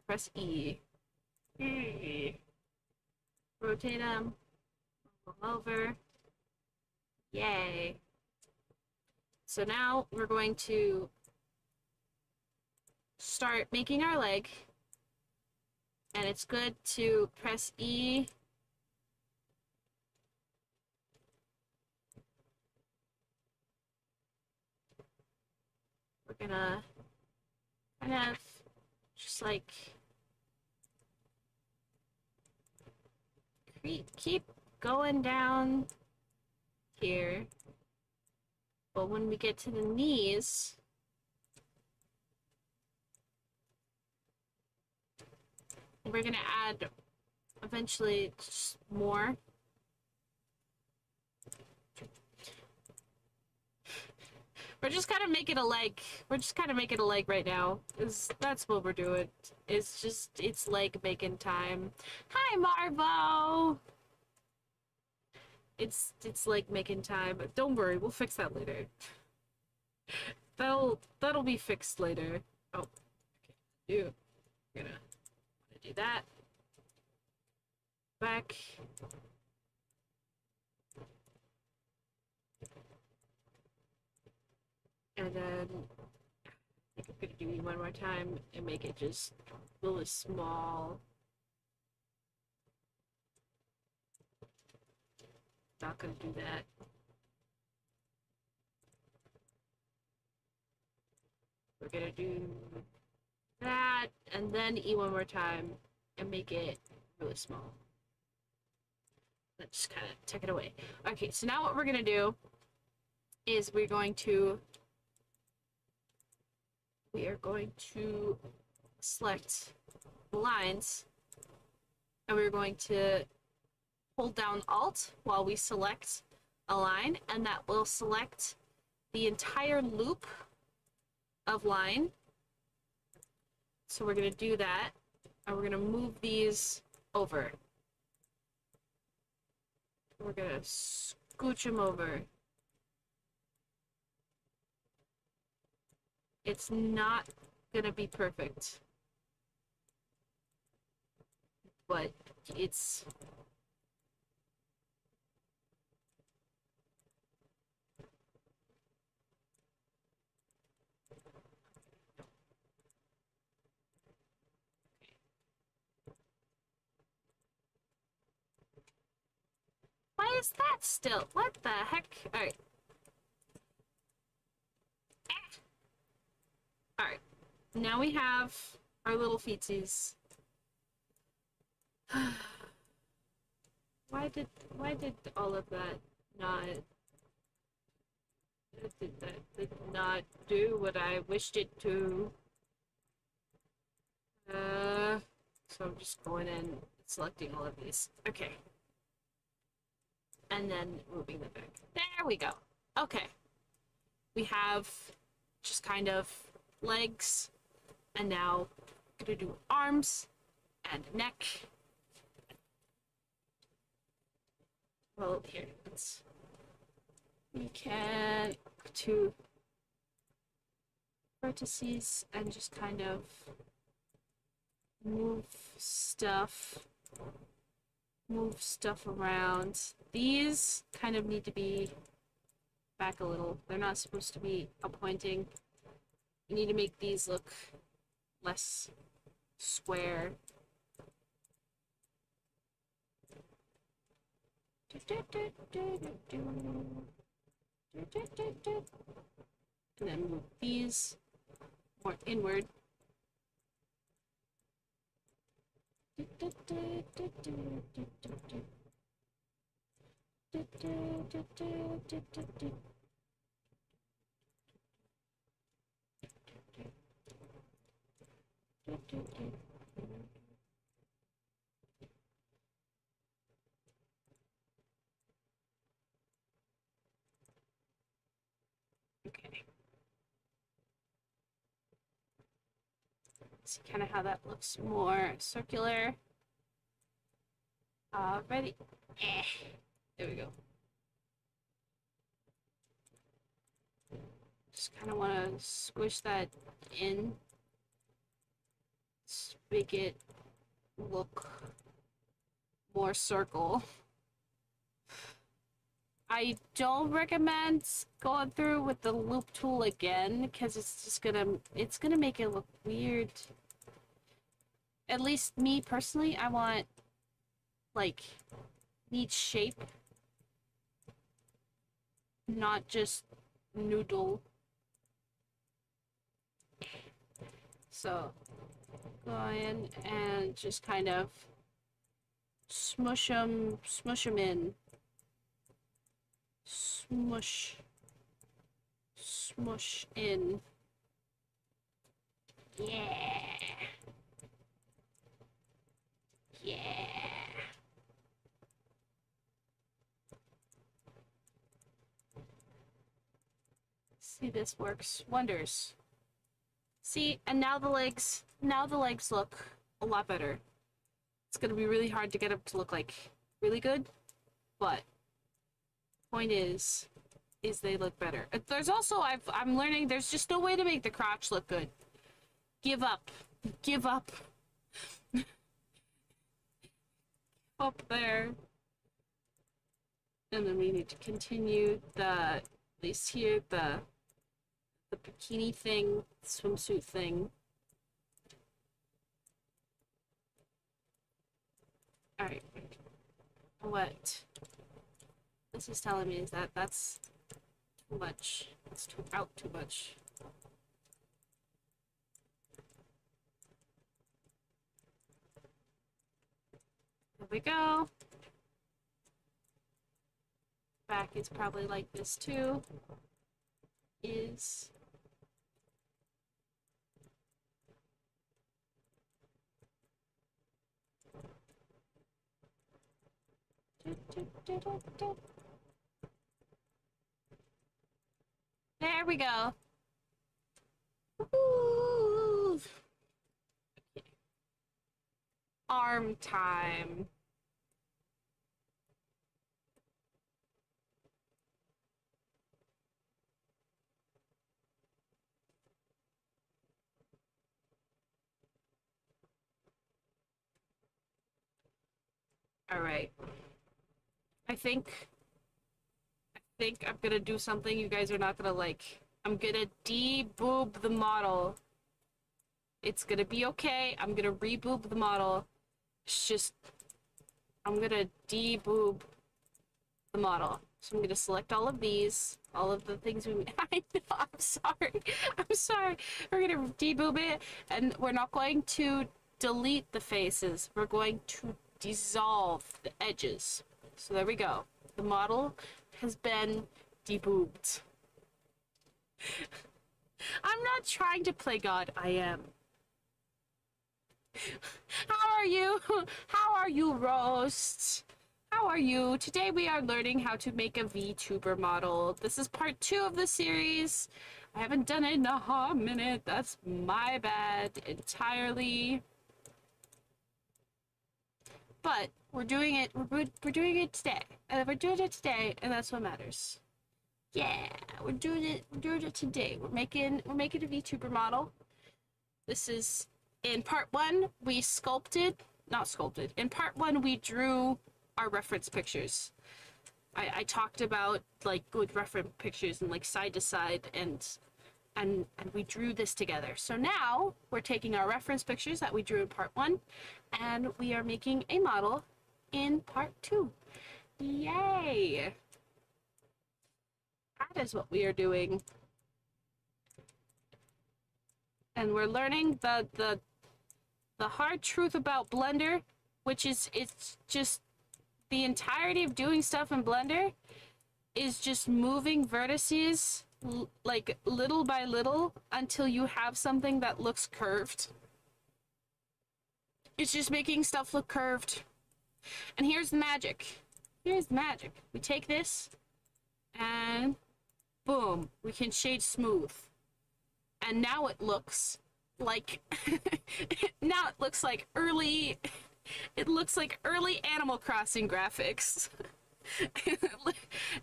Press E. E. Rotate them. Move them over. Yay. So now we're going to start making our leg. And it's good to press E. We're gonna kind of just like keep going down here. But when we get to the knees, we're gonna add eventually just more. We're just kind of making a leg. We're just kind of making a leg right now. That's what we're doing. It's leg making time. Hi, Marvo! It's leg making time. Don't worry, we'll fix that later. That'll be fixed later. Oh, okay. We're gonna do that. Back. And then I think I'm gonna do it one more time and make it just really small. Not gonna do that. We're gonna do that and then E one more time and make it really small. Let's just kind of take it away. Okay, so now what we're gonna do is we are going to select the lines, and we're going to hold down Alt while we select a line, and that will select the entire loop of line. So we're going to do that, and we're going to move these over. We're going to scooch them over. It's not gonna be perfect, but it's why is that still? What the heck? Alright. Alright. Now we have our little feetsies. Why did all of that not that did not do what I wished it to. So I'm just going in and selecting all of these. Okay. And then moving them back. There we go. Okay. We have just kind of legs, and now I'm gonna do arms and neck. Well, here, we can to vertices and just kind of move stuff around. These kind of need to be back a little. They're not supposed to be appointing. You need to make these look less square. And then move these more inward. Okay. See kind of how that looks more circular. Ready? There we go. Just kind of want to squish that in. Let's make it look more circle. I don't recommend going through with the loop tool again because it's gonna make it look weird. At least me personally, I want like neat shape, not just noodle. So go in and just kind of smush them in. Smush in. Yeah. Yeah. See, this works wonders. See, and now the legs look a lot better. It's gonna be really hard to get them to look like really good, but point is they look better. There's also, I'm learning there's just no way to make the crotch look good. Give up. Give up. Up there. And then we need to continue at least here, the bikini thing, swimsuit thing. Alright. What this is telling me is that that's too much. It's out too much. There we go. Back is probably like this too. Is there we go. Ooh. Arm time. All right. I think I'm gonna do something you guys are not gonna like. I'm gonna de-boob the model. It's gonna be okay. I'm gonna re-boob the model. It's just, I'm gonna de-boob the model. So I'm gonna select all of these, all of the things we I know, I'm sorry. I'm sorry. We're gonna de-boob it, and we're not going to delete the faces. We're going to dissolve the edges. So there we go. The model has been deboobed. I'm not trying to play God, I am. How are you? How are you, Roast? How are you? Today we are learning how to make a VTuber model. This is part 2 of the series. I haven't done it in a hot minute. That's my bad entirely. But we're doing it. We're doing it today. We're doing it today, and that's what matters. Yeah, we're doing it. We're doing it today. We're making a VTuber model. This is in part 1. We not sculpted. In part 1, we drew our reference pictures. I talked about like good reference pictures and like side to side, and we drew this together. So now we're taking our reference pictures that we drew in part 1, and we are making a model in part 2. Yay! That is what we are doing. And we're learning the hard truth about Blender, which is it's just the entirety of doing stuff in Blender is just moving vertices like little by little until you have something that looks curved. It's just making stuff look curved. And here's the magic. Here's the magic. We take this and boom, we can shade smooth. And now it looks like now it looks like early Animal Crossing graphics.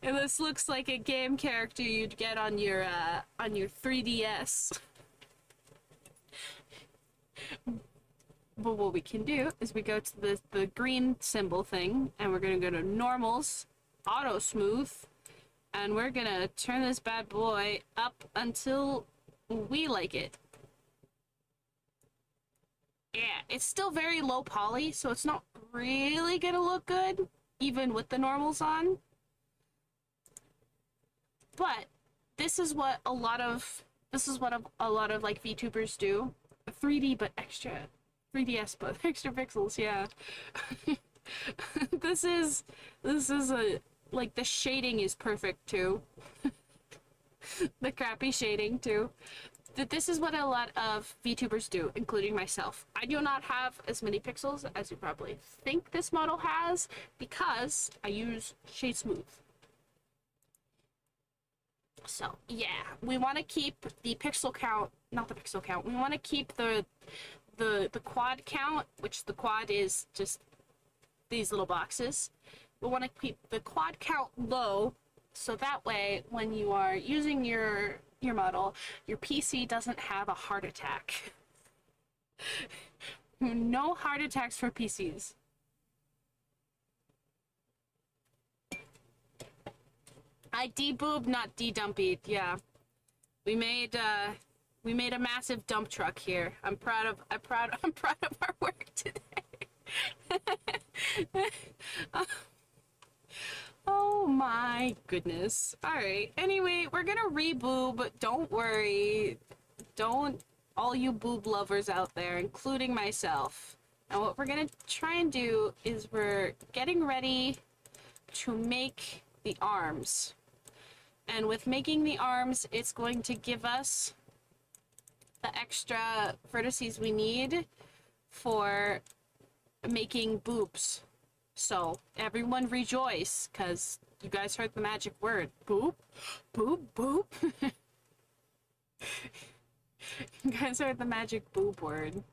And this looks like a game character you'd get on your 3DS. But what we can do is we go to the green symbol thing, and we're gonna go to normals, auto smooth, and we're gonna turn this bad boy up until we like it. Yeah, it's still very low poly, so it's not really gonna look good, even with the normals on. But this is what a lot of like VTubers do. 3D but extra 3DS but extra pixels, yeah. This is a like the shading is perfect too. The crappy shading too. This is what a lot of VTubers do, including myself. I do not have as many pixels as you probably think this model has because I use Shade Smooth. So yeah, we want to keep the pixel count, not the pixel count. We want to keep the quad count, which the quad is just these little boxes. We want to keep the quad count low, so that way when you are using your model, your PC doesn't have a heart attack. No heart attacks for PCs. I deboob, not de-dumpied, yeah. We made a massive dump truck here. I'm proud of our work today. Oh my goodness. Alright, anyway, we're gonna reboob. Don't worry. Don't, all you boob lovers out there, including myself. Now what we're gonna try and do is we're getting ready to make the arms. And with making the arms, it's going to give us the extra vertices we need for making boobs. So, everyone rejoice, because you guys heard the magic word. Boop, boop, boop. You guys heard the magic boob word.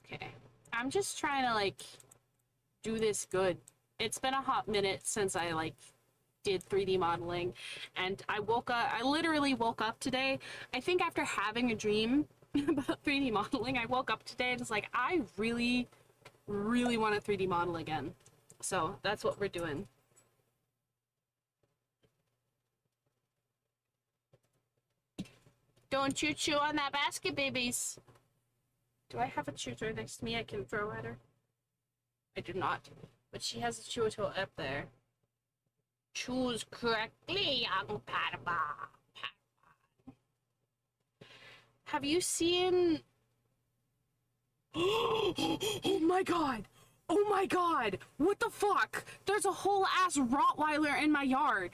Okay. I'm just trying to, like, do this good. It's been a hot minute since I like did 3D modeling, and I literally woke up today. I think after having a dream about 3D modeling, I woke up today and was like, I really, really want to 3D model again. So that's what we're doing. Don't you chew on that basket, babies. Do I have a chew toy next to me I can throw at her? I do not. But she has a chew toy up there. Choose correctly, young Padma. have you seen... Oh my god! Oh my god! What the fuck? There's a whole ass Rottweiler in my yard.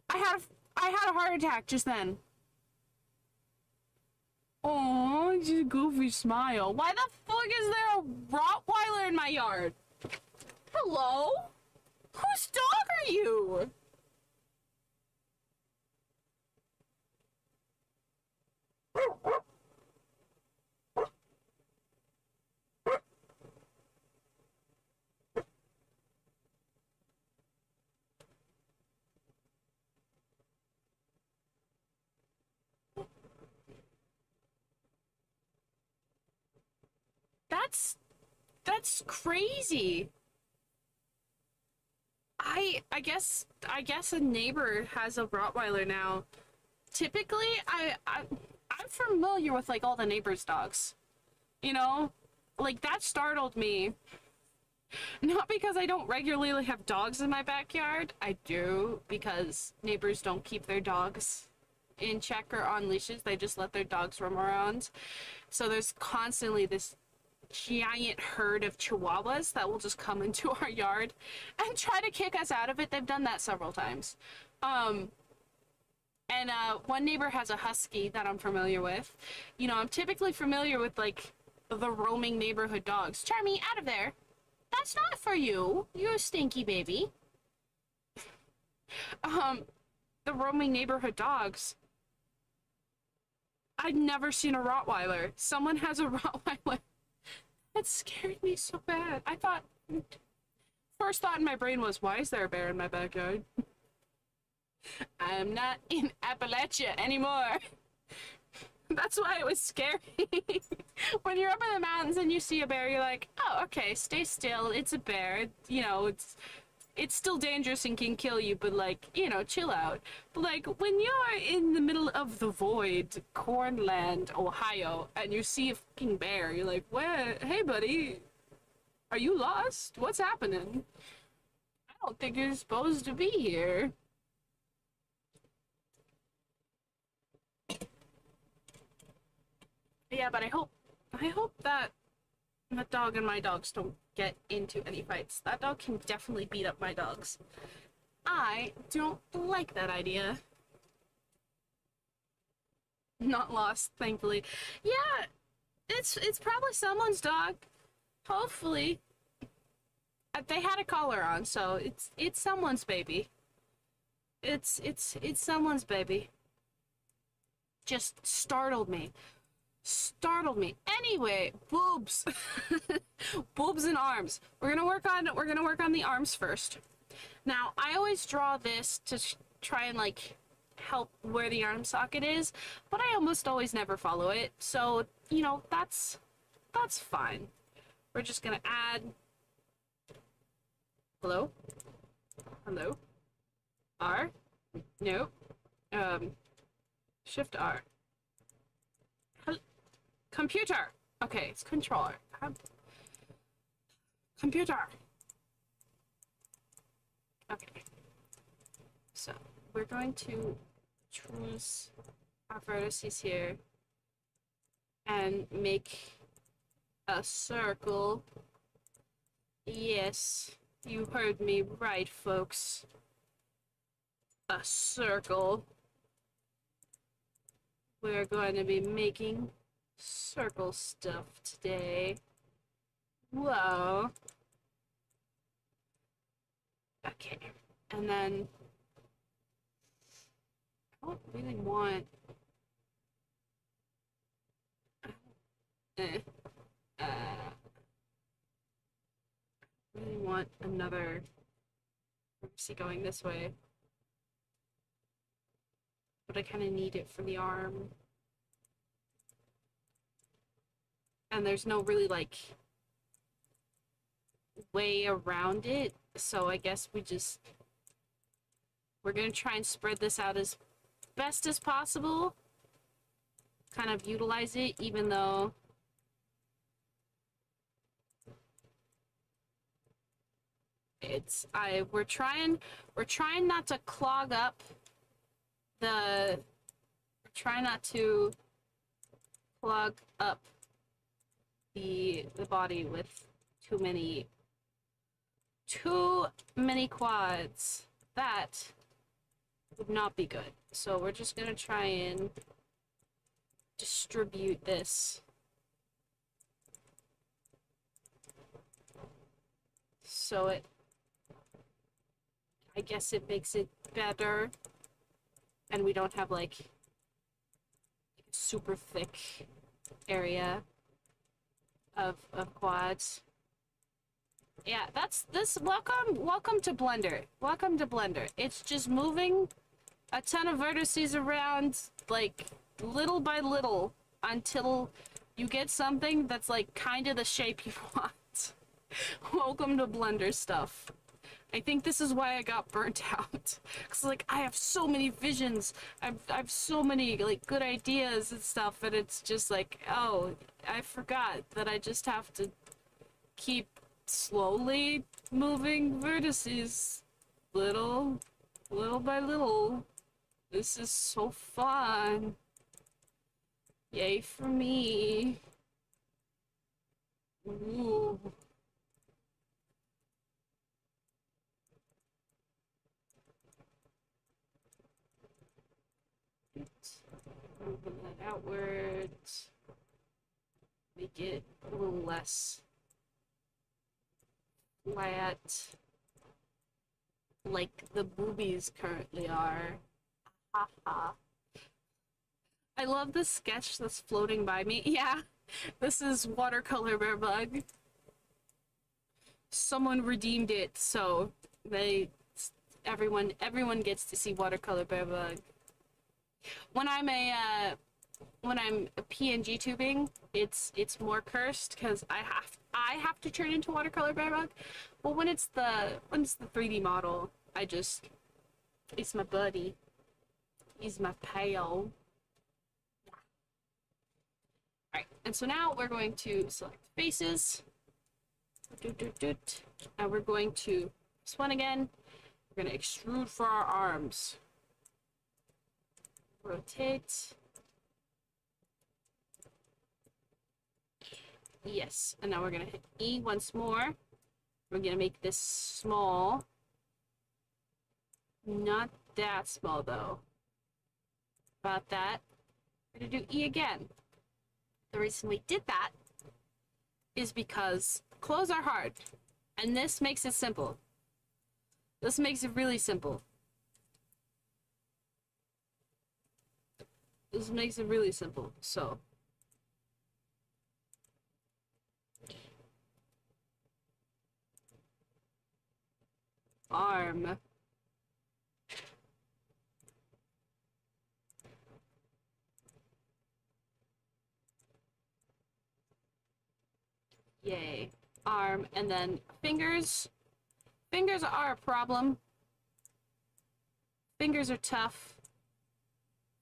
I had a heart attack just then. Oh, just a goofy smile. Why the fuck is there a Rottweiler in my yard? Hello? Whose dog are you? That's crazy. I guess a neighbor has a Rottweiler now. Typically, I'm familiar with like all the neighbors' dogs. You know? Like that startled me. Not because I don't regularly have dogs in my backyard. I do, because neighbors don't keep their dogs in check or on leashes. They just let their dogs roam around. So there's constantly this giant herd of chihuahuas that will just come into our yard and try to kick us out of it. They've done that several times. One neighbor has a husky that I'm familiar with. You know, I'm typically familiar with like the roaming neighborhood dogs. Charmy, out of there. That's not for you. You're a stinky baby. The roaming neighborhood dogs. I'd never seen a Rottweiler. Someone has a Rottweiler. That scared me so bad. I thought... First thought in my brain was, why is there a bear in my backyard? I'm not in Appalachia anymore. That's why it was scary. When you're up in the mountains and you see a bear, you're like, oh, okay, stay still. It's a bear. You know, it's still dangerous and can kill you, but like, you know, chill out. But like, when you're in the middle of the void, Cornland, Ohio, and you see a fucking bear, you're like, where? Hey, buddy, are you lost? What's happening? I don't think you're supposed to be here. Yeah, but I hope that that dog and my dogs don't get into any fights. That dog can definitely beat up my dogs. I don't like that idea. Not lost, thankfully. Yeah, it's probably someone's dog. Hopefully. They had a collar on, so it's someone's baby. It's someone's baby. Just startled me. Anyway, boobs. Boobs and arms. We're gonna work on the arms first. Now, I always draw this to try and like help where the arm socket is, but I almost always never follow it. So, you know, that's fine. We're just gonna add... Hello? Hello? R? No. Shift R. Computer! Okay, it's controller. Computer! Okay. So, we're going to choose our vertices here and make a circle. Yes, you heard me right, folks. A circle. We're going to be making circle stuff today. Whoa. Okay, and then I don't really want really want another see going this way, but I kind of need it for the arm. And there's no really, like, way around it, so I guess we're gonna try and spread this out as best as possible. Kind of utilize it, even though we're trying not to clog up the try not to clog up the body with too many quads. That would not be good. So we're just gonna try and distribute this. So I guess it makes it better. And we don't have like super thick area of quads. Yeah, that's this. Welcome to Blender. Welcome to Blender. It's just moving a ton of vertices around, like, little by little, until you get something that's, like, kind of the shape you want. Welcome to Blender stuff. I think this is why I got burnt out. Cause, like, I have so many visions. I've so many, like, good ideas and stuff, and it's just like, oh, I forgot that I just have to keep slowly moving vertices little by little. This is so fun. Yay for me. Ooh. Move that outwards. Make it a little less flat, like the boobies currently are. Haha. I love the sketch that's floating by me. Yeah, this is Watercolor Bear Bug. Someone redeemed it, so everyone gets to see Watercolor Bear Bug. When I'm a PNG tubing, it's more cursed because I have to turn into Watercolor Bear Bug. But when it's the 3D model, it's my buddy. He's my pal. Alright, and so now we're going to select faces. And we're going to this one again. We're going to extrude for our arms. Rotate. Yes, and now we're going to hit E once more. We're going to make this small. Not that small, though. About that. We're going to do E again. The reason we did that is because clothes are hard, and this makes it simple. This makes it really simple. This makes it really simple, so. Arm. Yay. Arm, and then fingers. Fingers are a problem. Fingers are tough.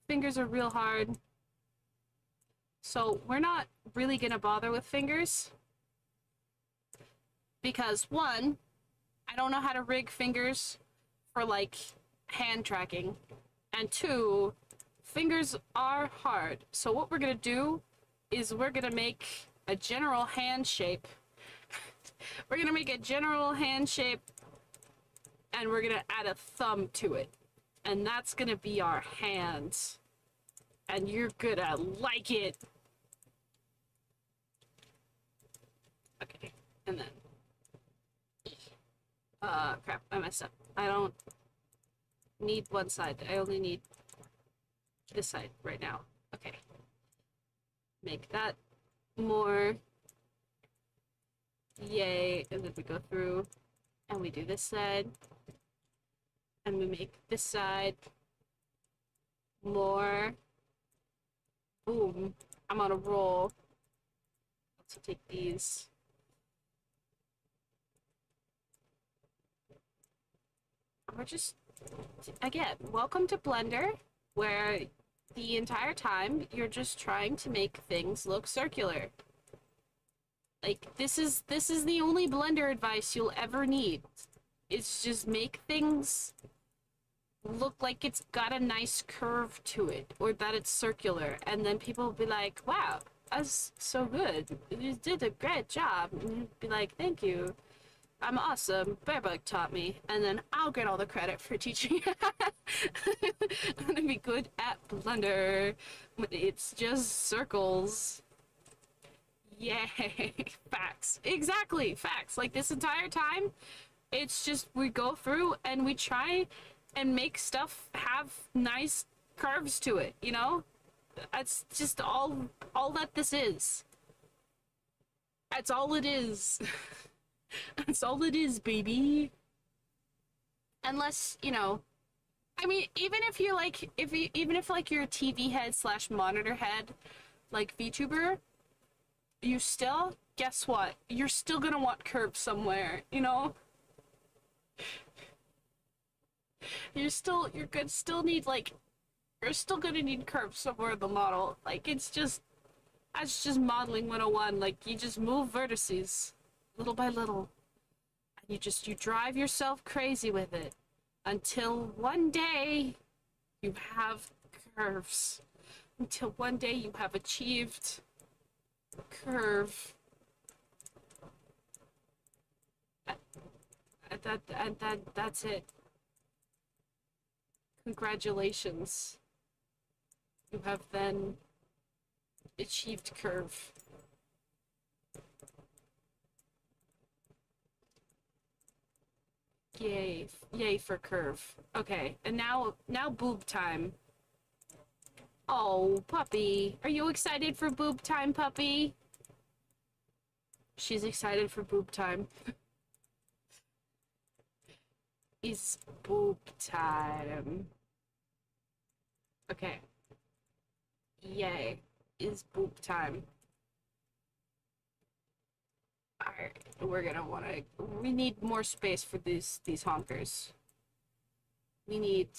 Fingers are real hard. So we're not really gonna bother with fingers. Because one, I don't know how to rig fingers for like hand tracking. And two, fingers are hard. So what we're gonna do is we're gonna make a general hand shape. We're gonna make a general hand shape and we're gonna add a thumb to it. And that's gonna be our hands. And you're gonna like it. Okay, and then crap, I messed up. I don't need one side. I only need this side right now. Okay. Make that more. Yay. And then we go through and we do this side. And we make this side more. Boom. I'm on a roll. Let's take these. We're just, again, welcome to Blender, where the entire time you're just trying to make things look circular. Like, this is the only Blender advice you'll ever need. It's just make things look like it's got a nice curve to it, or that it's circular, and then people will be like, wow, that's so good, you did a great job, and you'd be like, thank you, I'm awesome, Bearbug taught me, and then I'll get all the credit for teaching. I'm gonna be good at Blender when it's just circles. Yay. Facts. Exactly, facts. Like, this entire time, it's just we go through and we try and make stuff have nice curves to it, you know? That's just all that this is. That's all it is. That's all it is, baby. Unless, you know, I mean, even if you're like, even if like you're a TV head slash monitor head, like VTuber, you still, guess what? You're still gonna want curves somewhere, you know? You're gonna still need like, you're still gonna need curves somewhere in the model. Like, it's just, that's just modeling 101. Like, you just move vertices little by little. And you drive yourself crazy with it until one day you have curves. Until one day you have achieved curve. That's it. Congratulations. You have then achieved curve. Yay. Yay for curve. Okay, and now boob time. Oh, puppy. Are you excited for boob time, puppy? She's excited for boob time. It's boob time. Okay. Yay. It's boob time. Alright, we're gonna wanna... We need more space for these honkers. We need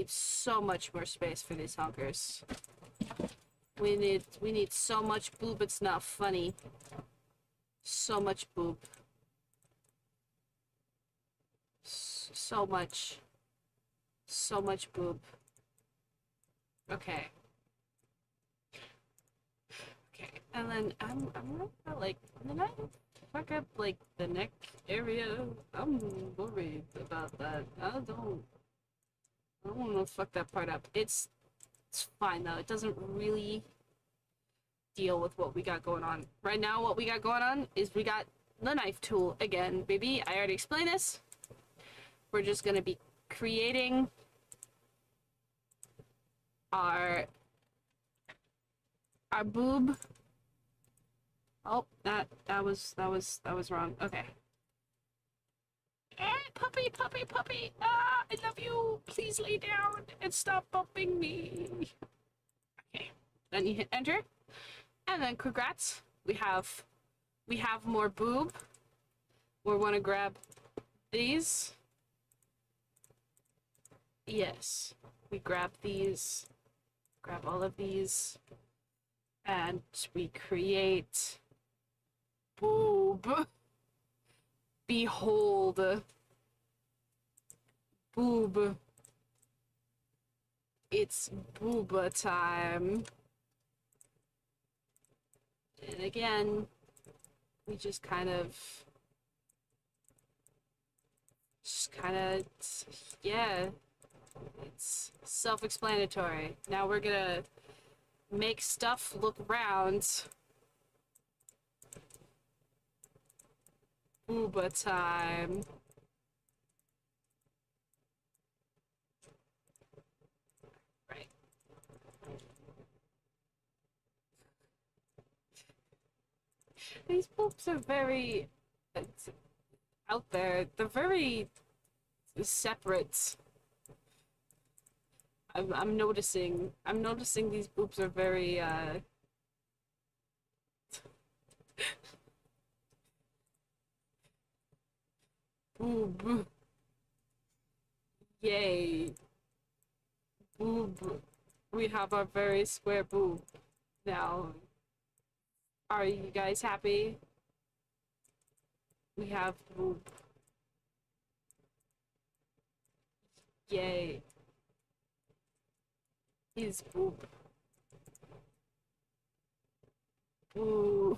so much more space for these honkers. We need so much boob, it's not funny. So much boob. So much. So much boob. Okay. Okay, and then I'm gonna like, did I fuck up like the neck area? I'm worried about that. I don't want to fuck that part up. It's fine though. It doesn't really deal with what we got going on. Right now, what we got going on is we got the knife tool again, baby. I already explained this. We're just gonna be creating our boob. Oh, that was wrong. Okay. Puppy, puppy, puppy. Ah, I love you. Please lay down and stop bumping me. Okay. Then you hit enter. And then congrats. We have more boob. We want to grab these. Yes. We grab these. Grab all of these. And we create boob. Behold. Boob. It's booba time. And again, we just kind of, yeah, it's self-explanatory. Now we're gonna make stuff look round. Booba time. Right. These boobs are very out there. They're very separate. I'm noticing these boobs are very boob. Yay. Boob. We have our very square boob. Now, are you guys happy? We have boob. Yay. His boob. Ooh.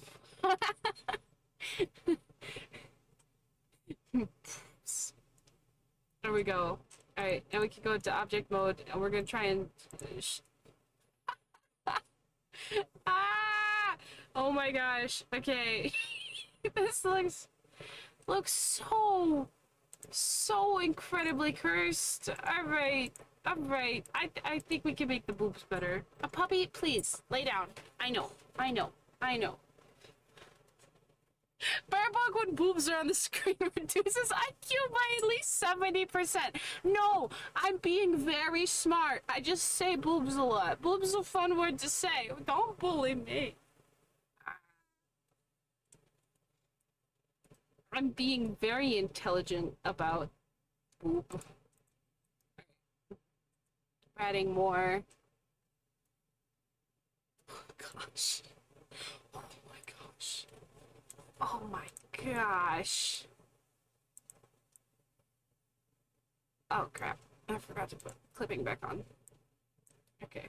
There we go. Alright, now we can go into object mode, and we're gonna try and... Ah! Oh my gosh. Okay. This looks so incredibly cursed. Alright. Alright. I think we can make the boobs better. A puppy, please, lay down. I know. I know. I know. Firebug when boobs are on the screen reduces IQ by at least 70%. No, I'm being very smart. I just say boobs a lot. Boobs is a fun word to say. Don't bully me. I'm being very intelligent about boob. Adding more. Oh gosh. Oh my gosh. Oh my gosh. Oh crap. I forgot to put clipping back on. Okay.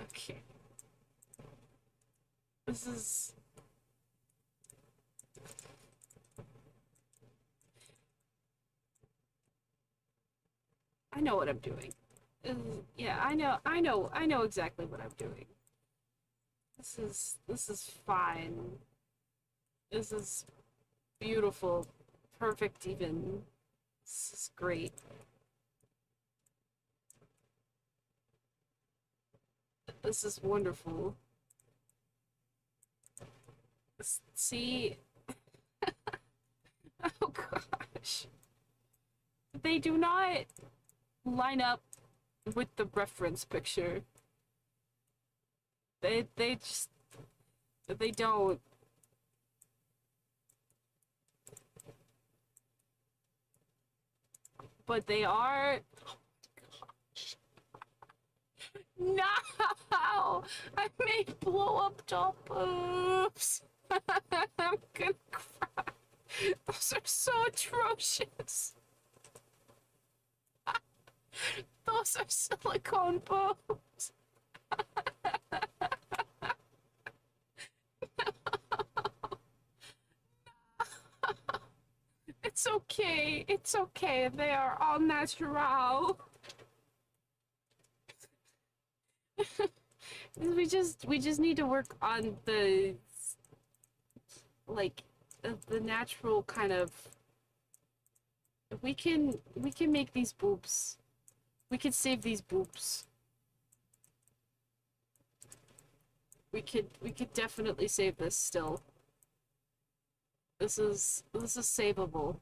Okay. This is... I know what I'm doing. Yeah, I know exactly what I'm doing. This is fine. This is beautiful. Perfect even. This is great. This is wonderful. See? Oh gosh. They do not line up with the reference picture. They just... They don't. But they are... No! I made blow up doll boobs! I'm gonna cry. Those are so atrocious. Those are silicone boobs. It's okay. It's okay. They are all natural. we just need to work on the like the natural kind of... We can make these boobs. We can save these boobs. We could definitely save this still. This is savable.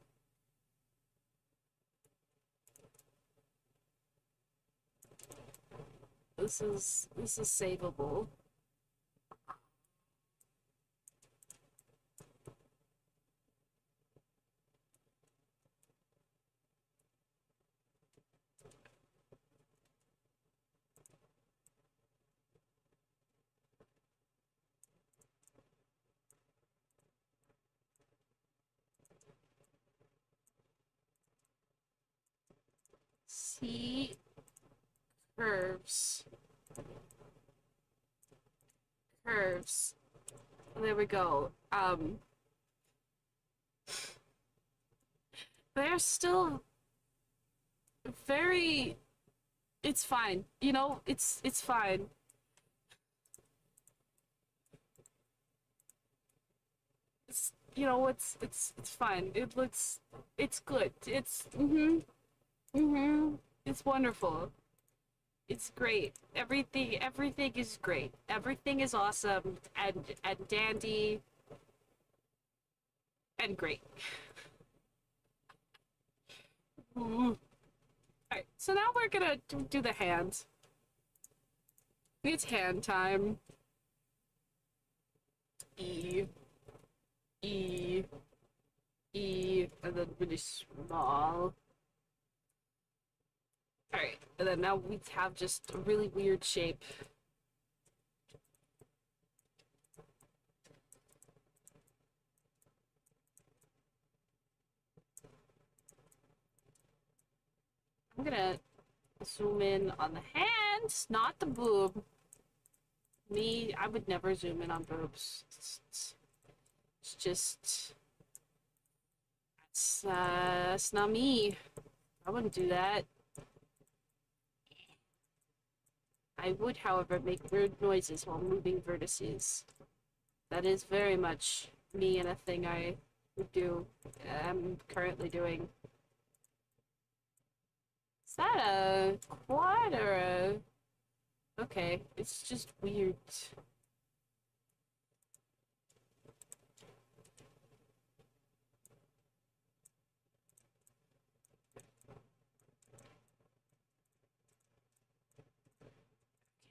This is savable. See? Curves. Curves. There we go. They're still very... It's fine. You know, it's fine. It's, you know, it's fine. It looks... It's good. It's... It's wonderful. It's great. Everything is great. Everything is awesome and dandy and great. Alright, so now we're gonna do the hands. It's hand time. E, E, E, and then really small. Alright, and then now we have just a really weird shape. I'm gonna zoom in on the hands, not the boob. Me, I would never zoom in on boobs. It's just... It's not me. I wouldn't do that. I would, however, make weird noises while moving vertices. That is very much me and a thing I would do. I'm currently doing. Is that a quad or a... Okay, it's just weird.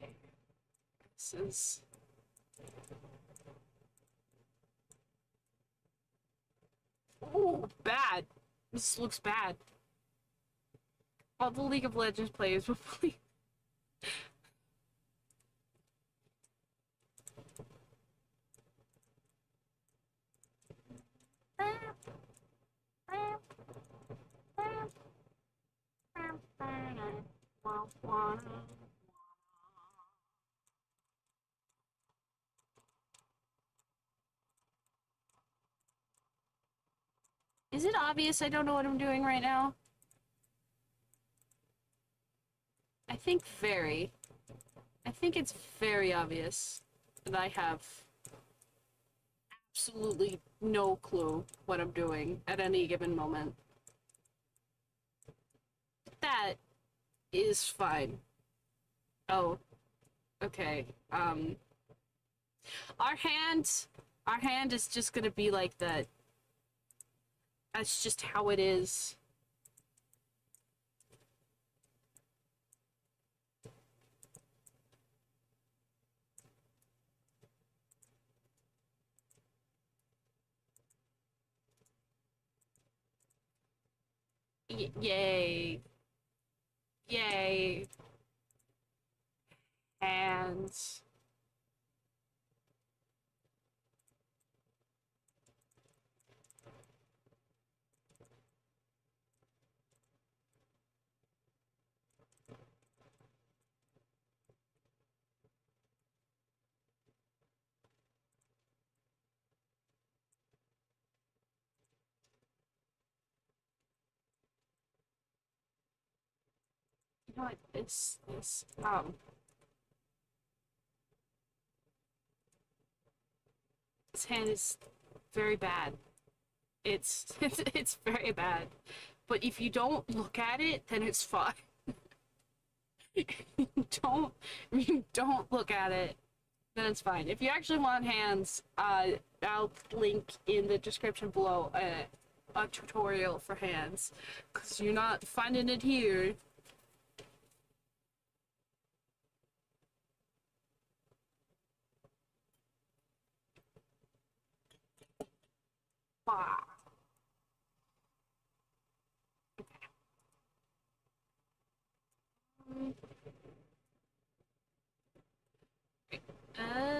Okay, this is... Oh, bad. This looks bad. All the League of Legends players will believe. Is it obvious I don't know what I'm doing right now? I think very. I think it's very obvious that I have absolutely no clue what I'm doing at any given moment. That is fine. Oh, okay. Our hand is just gonna be like that. That's just how it is. Yay. Yay. Hands. You know what? This hand is very bad. It's very bad. But if you don't look at it, then it's fine. don't don't look at it, then it's fine. If you actually want hands, I'll link in the description below a tutorial for hands, because you're not finding it here. Bah. Uh,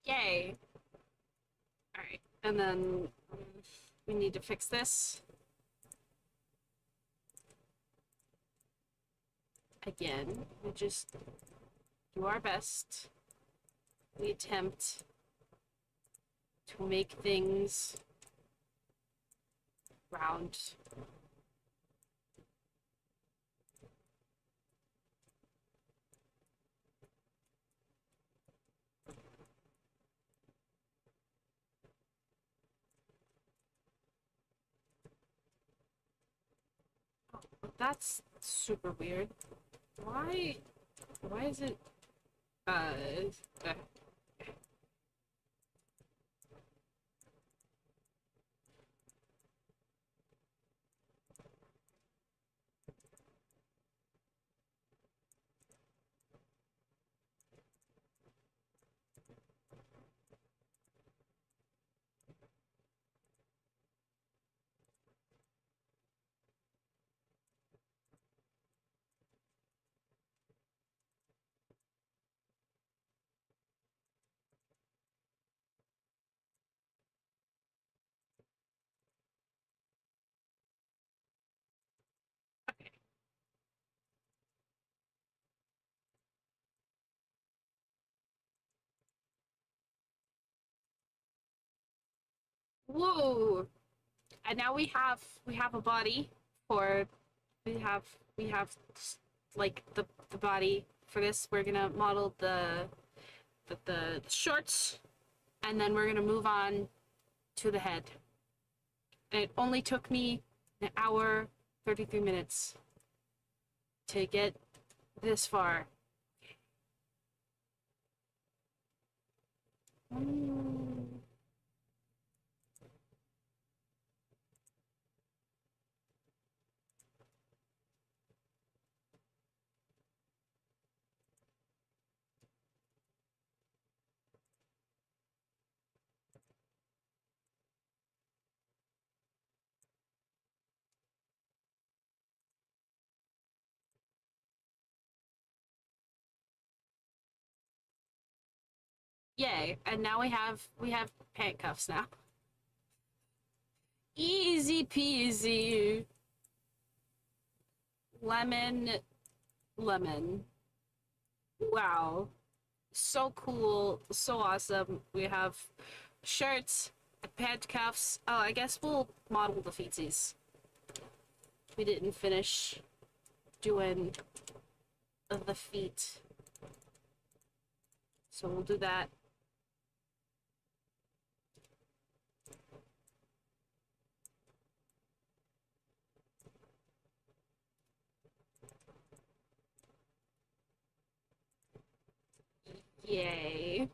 Yay. Alright, and then we need to fix this. Again, we just do our best. We attempt to make things round. That's super weird. Why is it, uh, uh Whoa! And now we have a body for we have we have like the body for this. We're gonna model the shorts, and then we're gonna move on to the head. And it only took me an hour 33 minutes to get this far. Yay! And now we have pant cuffs now. Easy peasy. Lemon, lemon. Wow. So cool, so awesome. We have shirts, pant cuffs. Oh, I guess we'll model the feetsies. We didn't finish doing the feet. So we'll do that. Yay.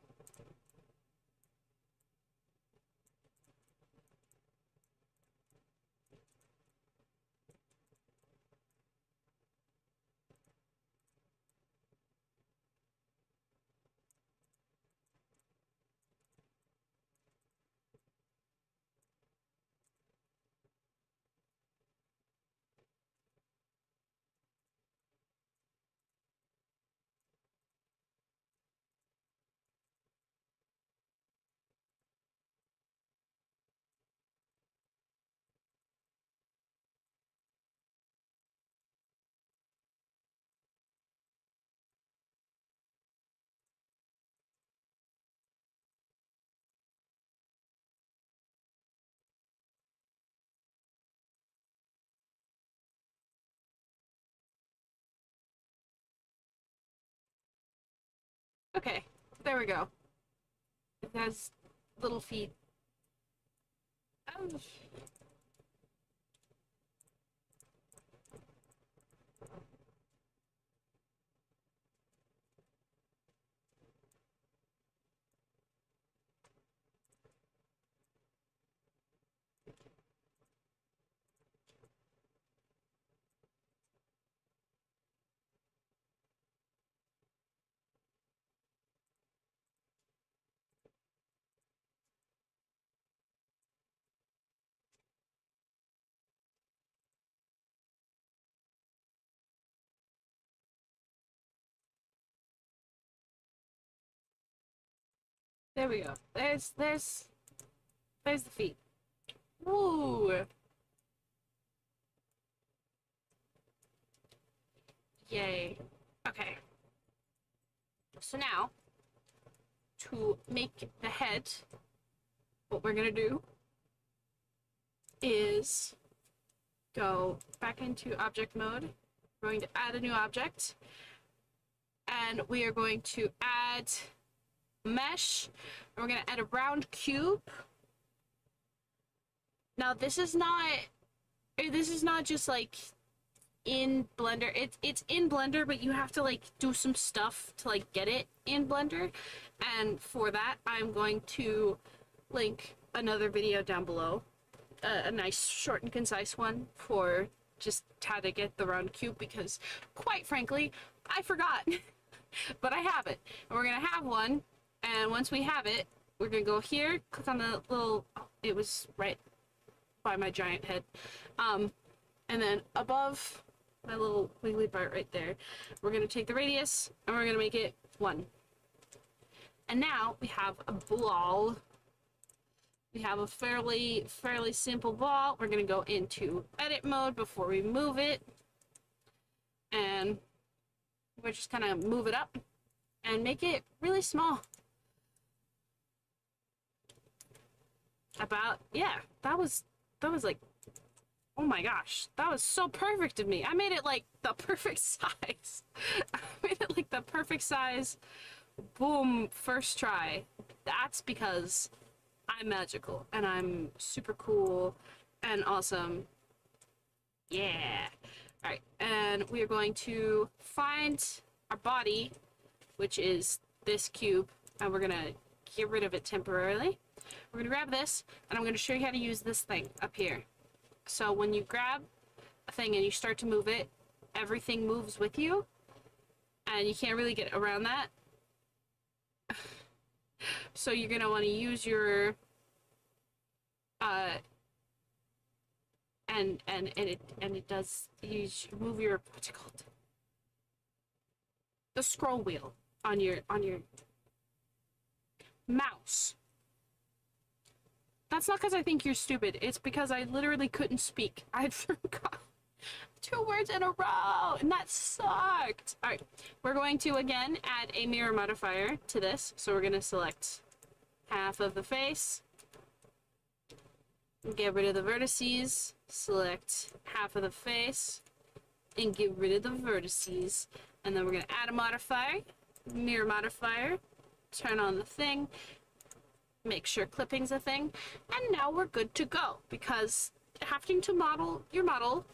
Okay, there we go. It has little feet. Oh. There we go. There's the feet. Woo! Yay. Okay. So now, to make the head, what we're gonna do is go back into object mode. We're going to add a new object, and we are going to add mesh, and we're going to add a round cube. Now this is not just like in Blender. It's in Blender, but you have to like do some stuff to like get it in Blender, and for that I'm going to link another video down below, a nice short and concise one for just how to get the round cube, because quite frankly I forgot. But I have it, and we're gonna have one, and once we have it we're gonna go here, click on the little, it was right by my giant head, and then above my little wiggly part right there, we're gonna take the radius and we're gonna make it 1. And now we have a ball. We have a fairly simple ball. We're gonna go into edit mode before we move it, and we're just gonna move it up and make it really small. about, yeah, that was like, oh my gosh, that was so perfect of me. I made it like the perfect size. I made it like the perfect size. Boom, first try. That's because I'm magical and I'm super cool and awesome. Yeah. Alright, and we are going to find our body, which is this cube, and we're gonna get rid of it temporarily. We're gonna grab this, and I'm gonna show you how to use this thing up here. So when you grab a thing and you start to move it, everything moves with you, and you can't really get around that. So you're gonna want to use your and it does, you move your, what's it called, the scroll wheel on your mouse. That's not because I think you're stupid. It's because I literally couldn't speak. I forgot 2 words in a row, and that sucked. All right, we're going to again add a mirror modifier to this. So we're gonna select half of the face, get rid of the vertices, select half of the face, and get rid of the vertices. And then we're gonna add a modifier, mirror modifier, turn on the thing, make sure clipping's a thing, and now we're good to go, because having to model your model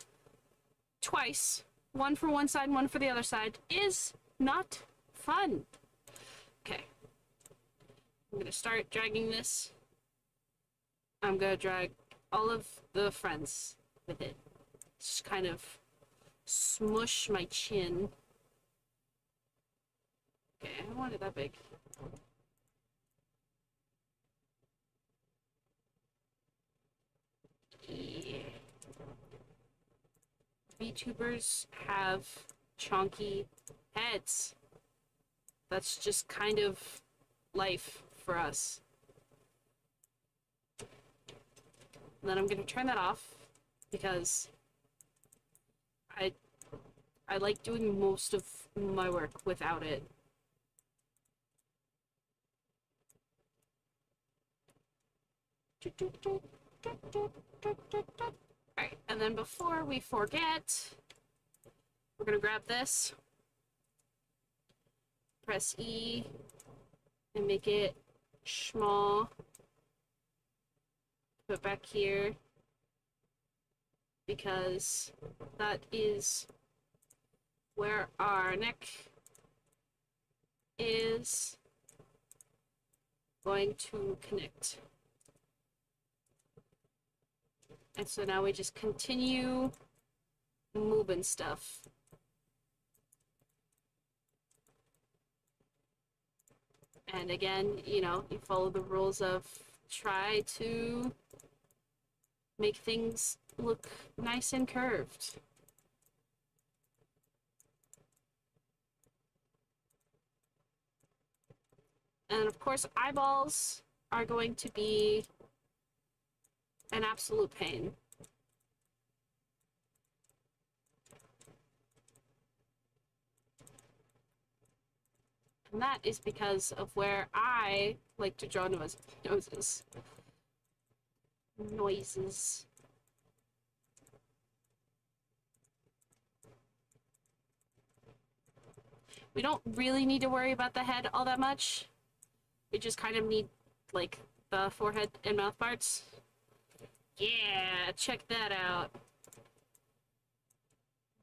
twice, one for one side and one for the other side, is not fun. Okay. I'm gonna start dragging this. I'm gonna drag all of the friends with it. Just kind of smush my chin. Okay, I don't want it that big. Yeah. VTubers have chonky heads. That's just kind of life for us. And then I'm gonna turn that off because I like doing most of my work without it. Alright, and then before we forget, we're gonna grab this, press E, and make it small. Put it back here, because that is where our neck is going to connect. And so now we just continue moving stuff. And again, you know, you follow the rules of try to make things look nice and curved. And of course, eyeballs are going to be an absolute pain. And that is because of where I like to draw noses. Noises. We don't really need to worry about the head all that much. We just kind of need, like, the forehead and mouth parts. Yeah, check that out.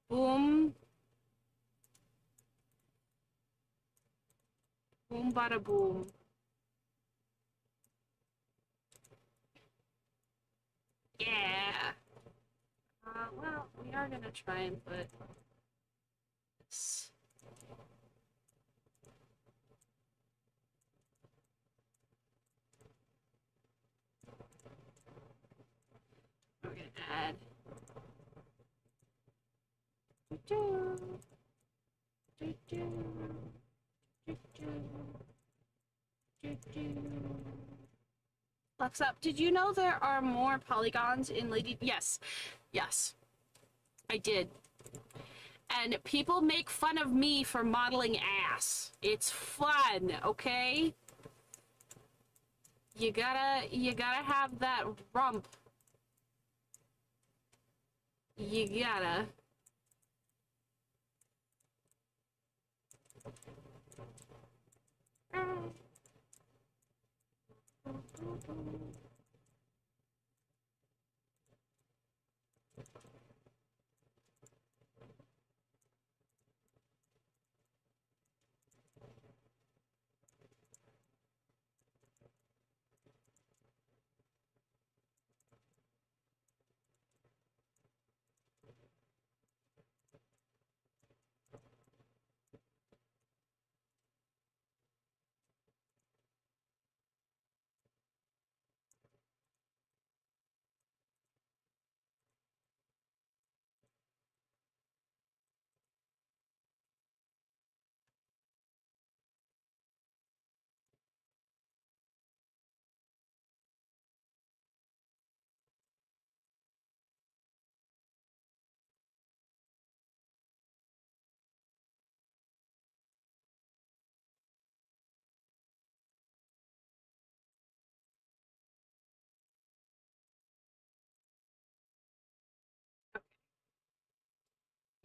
Boom. Boom bada boom. Yeah. Well, we are gonna try and put this. We're gonna add. What's up? Did you know there are more polygons in Lady? Yes. Yes. I did. And people make fun of me for modeling ass. It's fun, okay? You gotta have that rump. You gotta.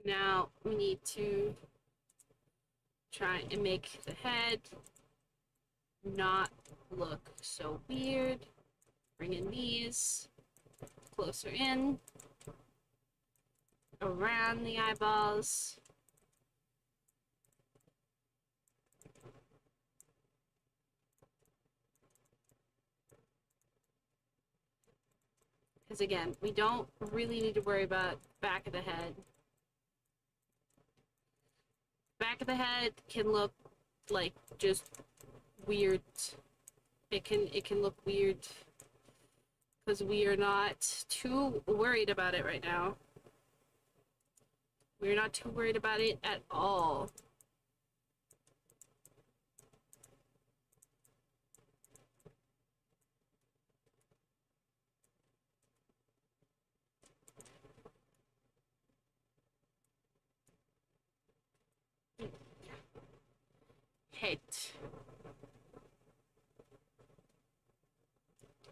Now we need to try and make the head not look so weird. Bring in these closer in, around the eyeballs. Because again, we don't really need to worry about back of the head. Back of the head can look like just weird. It can look weird because we are not too worried about it right now. We're not too worried about it at all. Head.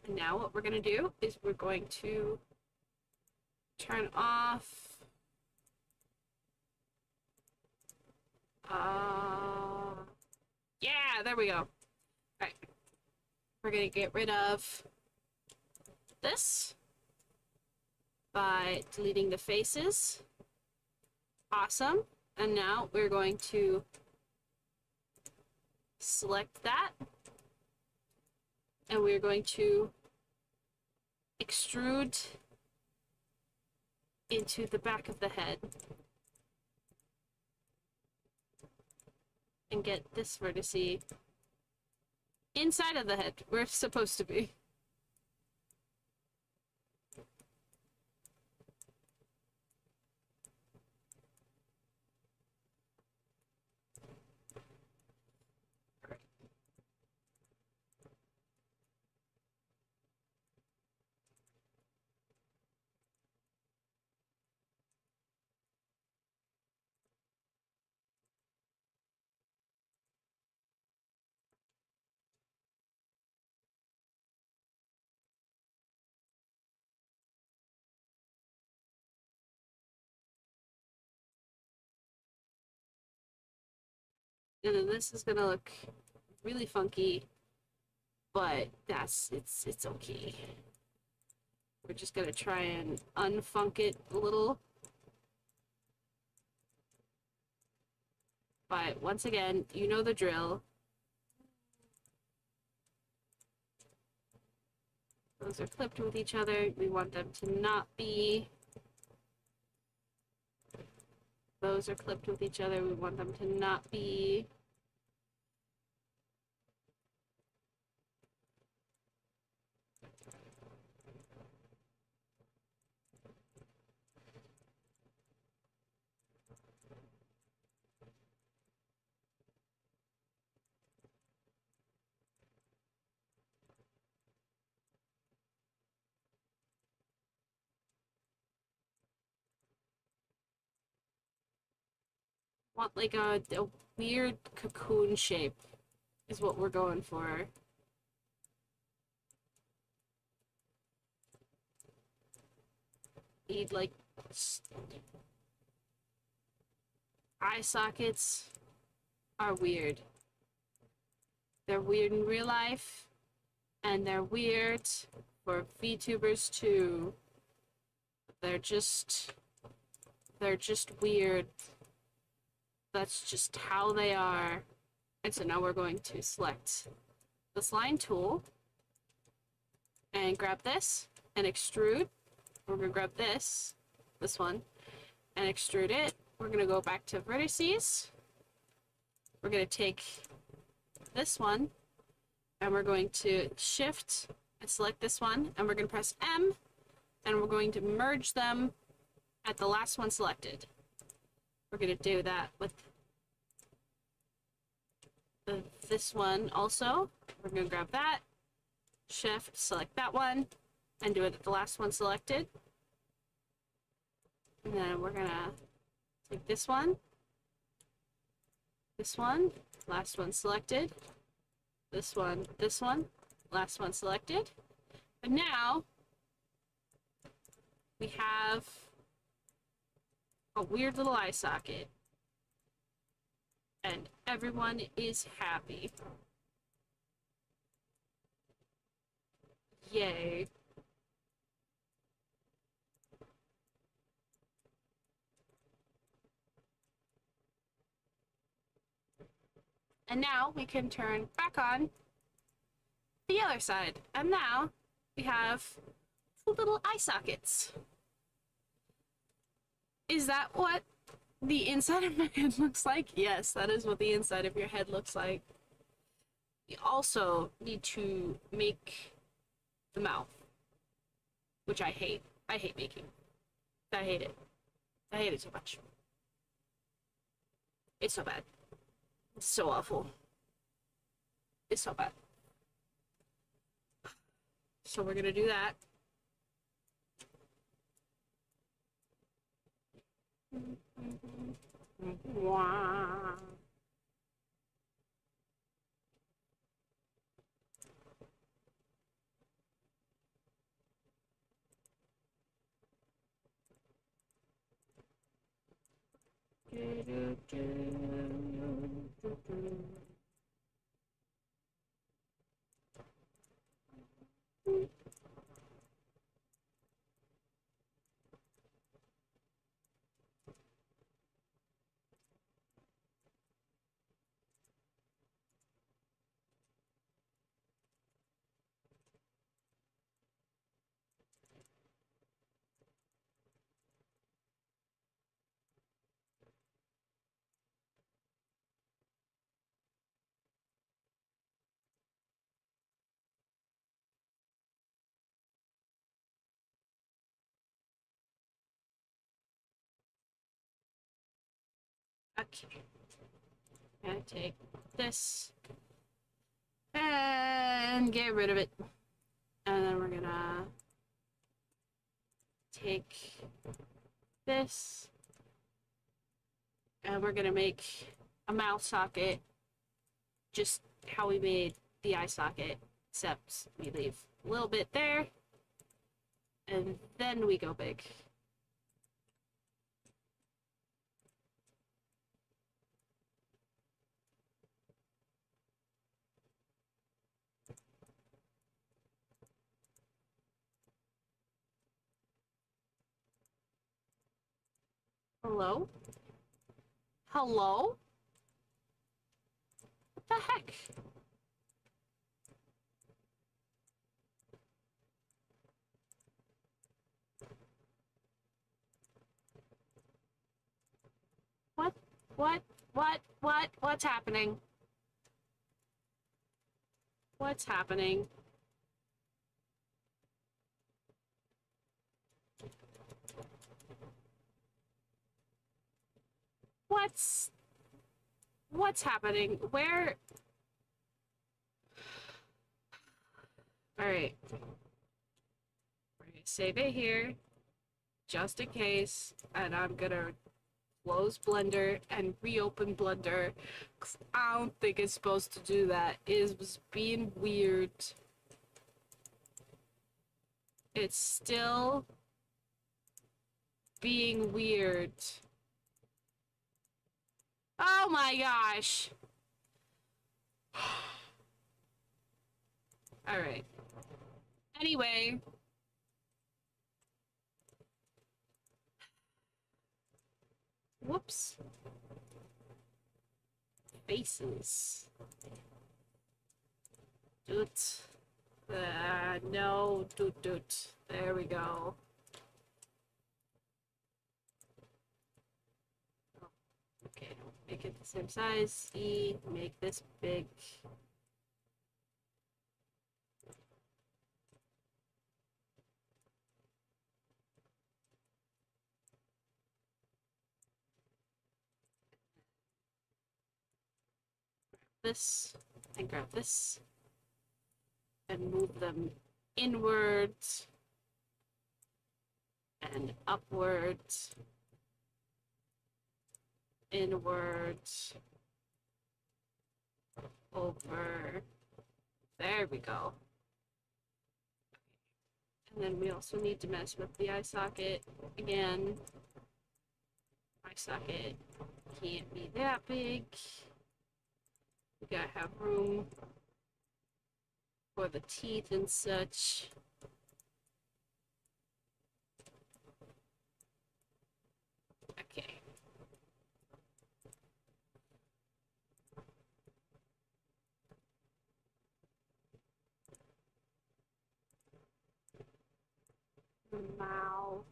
And now what we're gonna do is we're going to turn off yeah, there we go. Alright. We're gonna get rid of this by deleting the faces. Awesome. And now we're going to select that. And we're going to extrude into the back of the head. And get this vertice inside of the head, where it's supposed to be. And then this is gonna look really funky, but it's okay. We're just gonna try and unfunk it a little. But once again, you know the drill. Those are clipped with each other. We want them to not be. Those are clipped with each other. We want them to not be. Want like a weird cocoon shape is what we're going for. need like eye sockets are weird. They're weird in real life, and they're weird for VTubers too. They're just weird. That's just how they are. And so now we're going to select this line tool and grab this and extrude. We're gonna grab this one, and extrude it. We're gonna go back to vertices. We're gonna take this one and we're going to shift and select this one, and we're gonna press M, and we're going to merge them at the last one selected. We're gonna do that with this one also. We're gonna grab that, shift, select that one, and do it at the last one selected. And then we're gonna take this one, last one selected, this one, last one selected. But now we have a weird little eye socket, and everyone is happy. Yay. And now we can turn back on the other side. And now we have two little eye sockets. Is that what the inside of my head looks like? Yes, that is what the inside of your head looks like. We also need to make the mouth, which I hate. I hate making. I hate it. I hate it so much. It's so bad. It's so awful. It's so bad. So we're gonna do that. Wow. Okay. I'm gonna take this and get rid of it. And then we're gonna take this and we're gonna make a mouth socket just how we made the eye socket, except we leave a little bit there and then we go big. Hello? Hello? What the heck? What's happening? What's happening? What's happening? Where? Alright. We're gonna save it here, just in case, and I'm gonna close Blender and reopen Blender, because I don't think it's supposed to do that. It was being weird. It's still being weird. Oh my gosh. Alright. Anyway. Whoops. Faces. Doot. No. Doot doot. There we go. Okay, make it the same size. E, make this big. This, and grab this, and move them inwards, and upwards, inwards, over. There we go. And then we also need to mess with the eye socket again. Eye socket can't be that big. We gotta have room for the teeth and such. Okay. Mouth.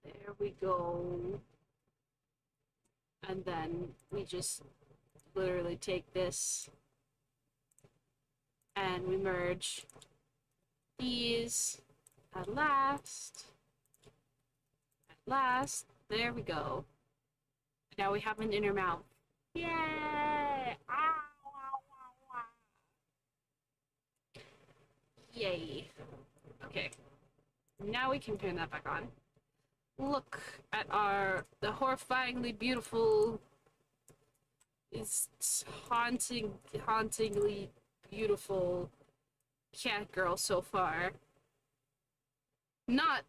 There we go. And then we just literally take this and we merge these at last. At last. There we go. Now we have an inner mouth. Yay! Ow, ow, ow, ow. Yay. Okay. Now we can turn that back on. Look at the horrifyingly beautiful, hauntingly beautiful cat girl so far. Not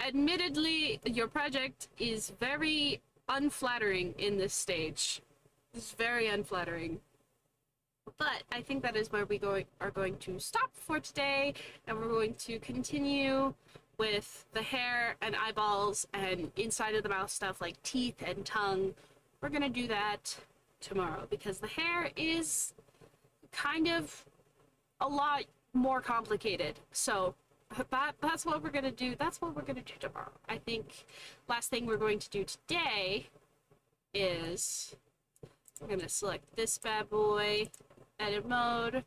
admittedly, your project is very unflattering in this stage. It's very unflattering. But I think that is where we are going to stop for today, and we're going to continue with the hair and eyeballs and inside of the mouth stuff like teeth and tongue. We're gonna do that tomorrow because the hair is kind of a lot more complicated. So that's what we're gonna do. That's what we're gonna do tomorrow. I think last thing we're going to do today is we're gonna select this bad boy, edit mode.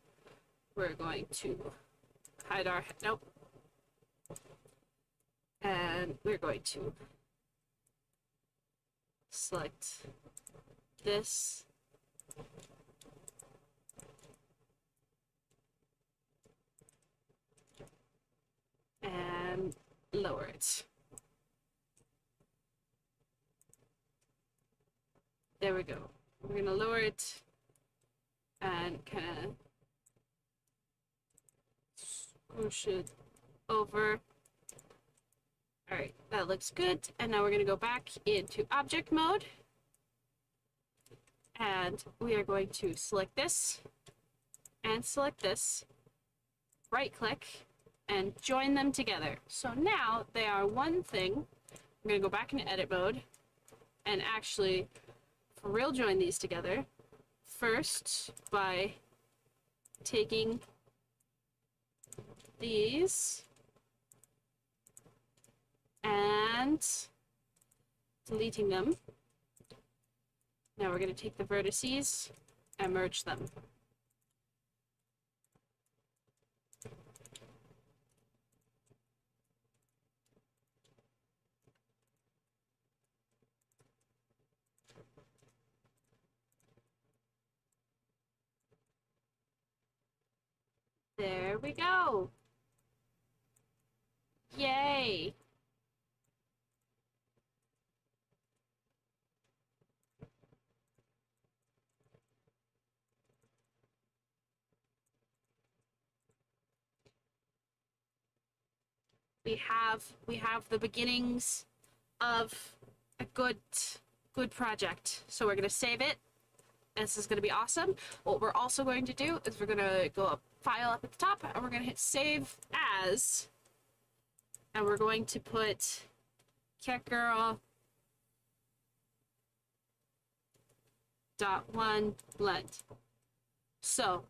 We're going to hide our nope. And we're going to select this. And lower it. There we go. We're gonna lower it and kind of swoosh it over. Alright, that looks good. And now we're going to go back into object mode. And we are going to select this and select this. Right click and join them together. So now they are one thing. I'm going to go back into edit mode and actually for real join these together. First by taking these and deleting them. Now we're going to take the vertices and merge them. There we go. Yay. we have the beginnings of a good project. So we're gonna save it. This is gonna be awesome. What we're also going to do is we're gonna go up, file up at the top, and we're gonna hit save as, and we're going to put catgirl.1 blend. So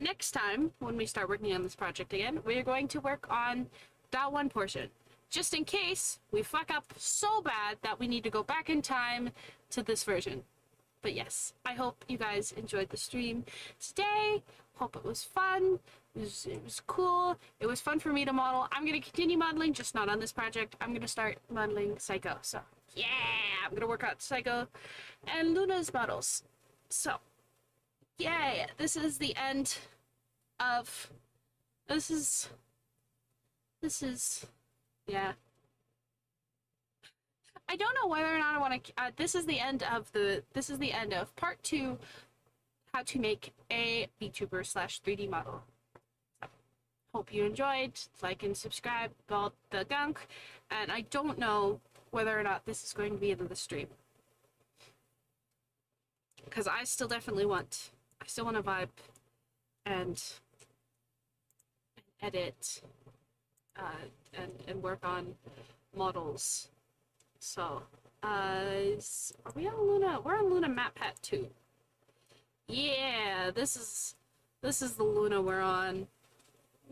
next time when we start working on this project again, we are going to work on .1 portion, just in case we fuck up so bad that we need to go back in time to this version. But yes, I hope you guys enjoyed the stream today. Hope it was fun. It was cool. It was fun for me to model. I'm going to continue modeling, just not on this project. I'm going to start modeling Psycho. So yeah, I'm going to work out Psycho and Luna's models. So yeah, this is the end of, this is, yeah. I don't know whether or not I want to, this is the end of part 2, how to make a VTuber / 3D model. Hope you enjoyed, like and subscribe, all the gunk, and I don't know whether or not this is going to be in the stream. Because I still want to vibe and edit and work on models. So, are we on Luna? We're on Luna MatPat 2. Yeah, this is the Luna we're on.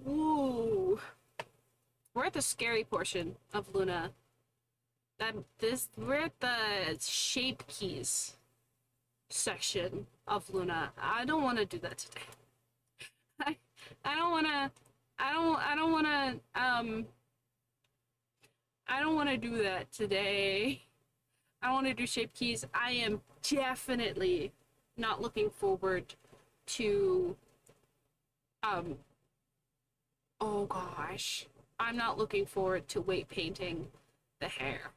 Woo! We're at the scary portion of Luna. We're at the shape keys section of Luna. I don't want to do that today. I don't want to do that today. I want to do shape keys. I am definitely not looking forward to, oh gosh. I'm not looking forward to weight painting the hair.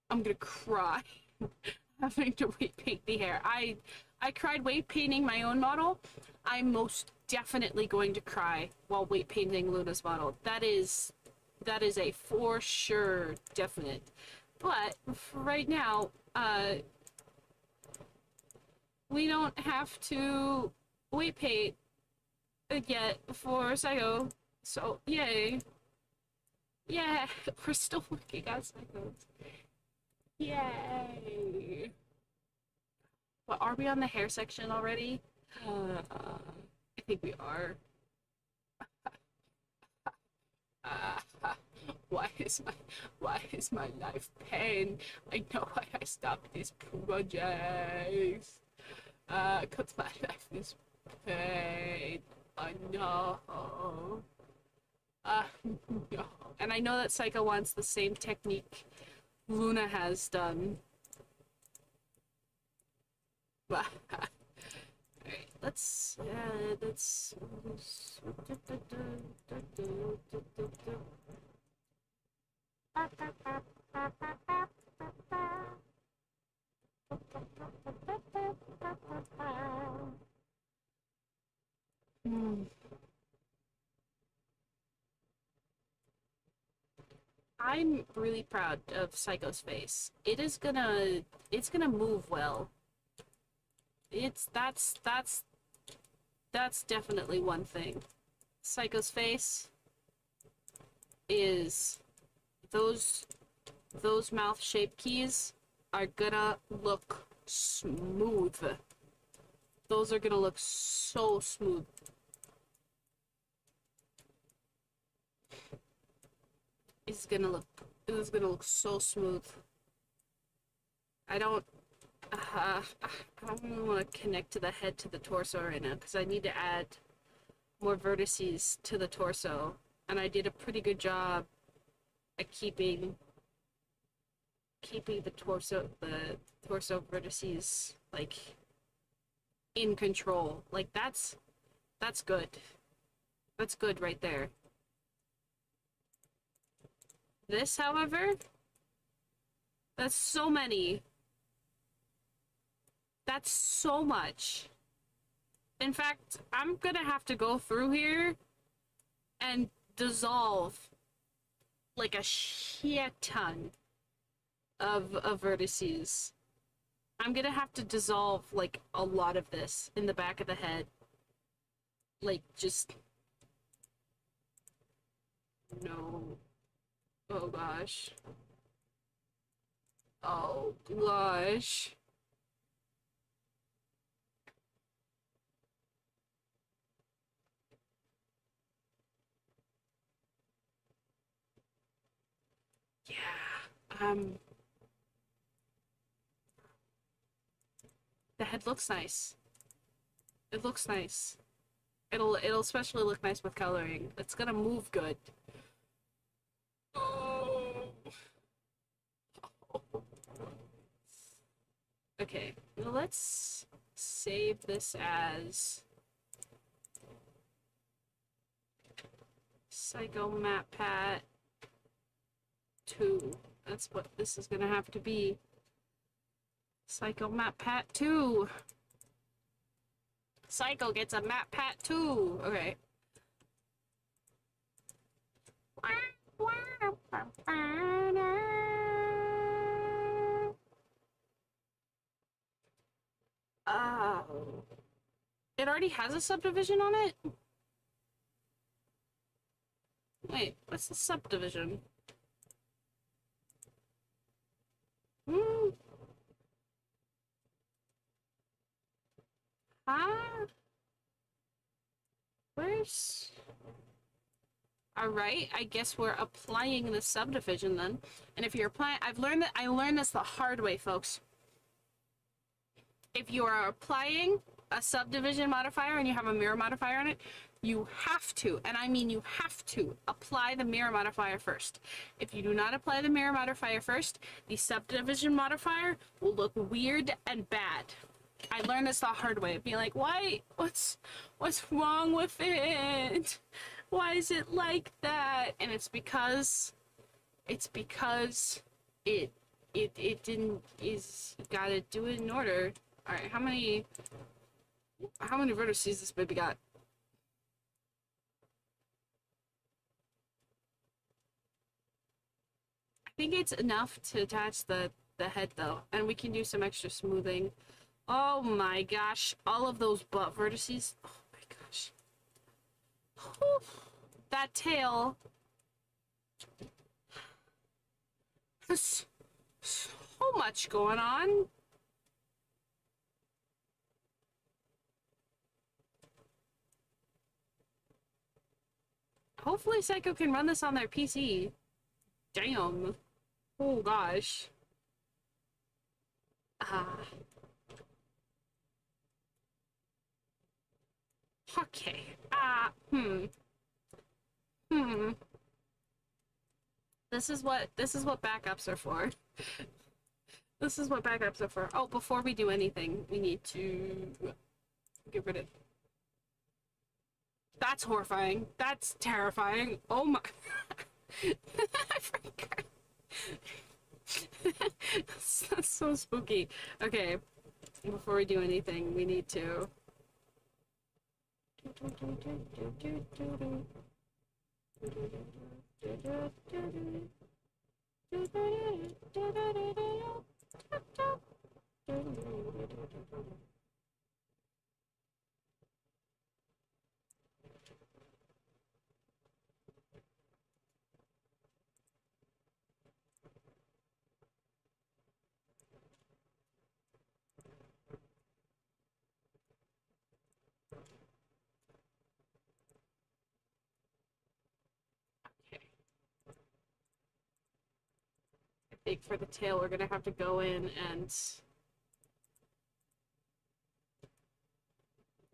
I'm gonna cry having to weight paint the hair. I cried weight painting my own model. I'm most definitely going to cry while weight painting Luna's model. That is a for sure definite. But for right now, we don't have to weight paint yet for Psycho. So yay. Yeah, we're still working on Psychos. Yay. But are we on the hair section already? I think we are. Why is my life pain? I know why I stopped these projects. 'Cause my life is pain. I know. No. And I know that Psycho wants the same technique Luna has done. But alright, let's I'm really proud of Psycho's face. It's gonna move well. That's definitely one thing. Psycho's face is those mouth shape keys are gonna look smooth. Those are gonna look so smooth. It's gonna look so smooth. I don't really want to connect to the head to the torso right now because I need to add more vertices to the torso, and I did a pretty good job at keeping the torso vertices like in control. Like that's good. That's good right there. This, however, that's so many. That's so much. In fact, I'm gonna have to go through here and dissolve like a shit ton of vertices. I'm gonna have to dissolve like a lot of this in the back of the head. Like just no. Oh gosh. Oh gosh. Yeah. The head looks nice. It looks nice. It'll especially look nice with coloring. It's gonna move good. Oh. Okay, well, let's save this as Psycho MatPat 2. That's what this is gonna have to be. Psycho MatPat 2. Psycho gets a MatPat 2. Okay. Oh. It already has a subdivision on it? Wait, what's the subdivision? Hmm. Huh? Where's... Alright, I guess we're applying the subdivision then. And if you're applying... I learned this the hard way, folks. If you are applying a subdivision modifier and you have a mirror modifier on it, you have to, and I mean you have to, apply the mirror modifier first. If you do not apply the mirror modifier first, the subdivision modifier will look weird and bad. I learned this the hard way. Be like, why? What's wrong with it? Why is it like that? And it's because it didn't, you gotta do it in order. Alright, how many vertices this baby got? I think it's enough to attach the head though, and we can do some extra smoothing. Oh my gosh, all of those butt vertices. Oh my gosh. Whew. That tail. There's so much going on. Hopefully Psycho can run this on their PC. Damn. Oh gosh. Okay. This is what backups are for. This is what backups are for. Oh, before we do anything, we need to get rid of... That's horrifying. That's terrifying. Oh my... I forgot. That's so spooky. Okay, before we do anything, we need to... I think for the tail, we're gonna have to go in and...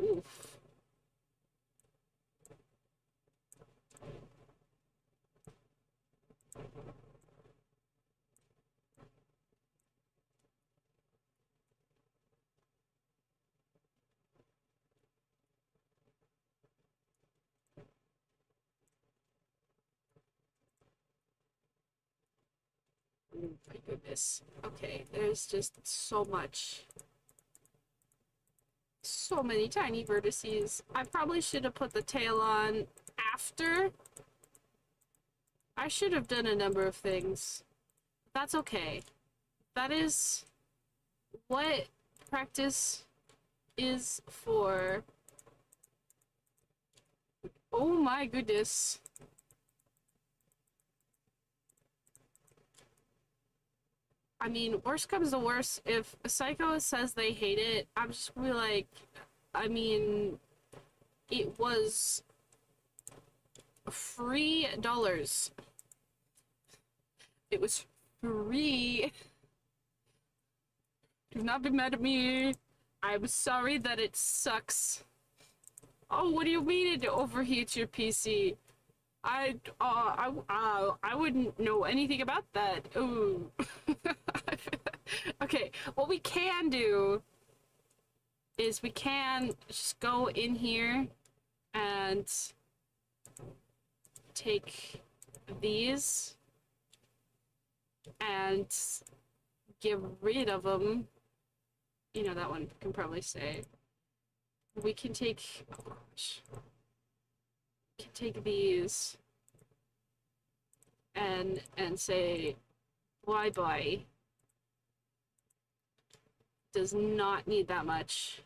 Oof. Oh my goodness. Okay, there's just so much. So many tiny vertices. I probably should have put the tail on after. I should have done a number of things. That's okay. That is what practice is for. Oh my goodness. I mean, worst comes to worst, if a psycho says they hate it, I'm just gonna be like, I mean, it was $3. It was free. Do not be mad at me. I'm sorry that it sucks. Oh, what do you mean it overheats your PC? I wouldn't know anything about that. Ooh. Okay, what we can do is we can just go in here and take these and get rid of them. You know, that one can probably stay. We can take, oh gosh. We can take these and say bye-bye. Does not need that much.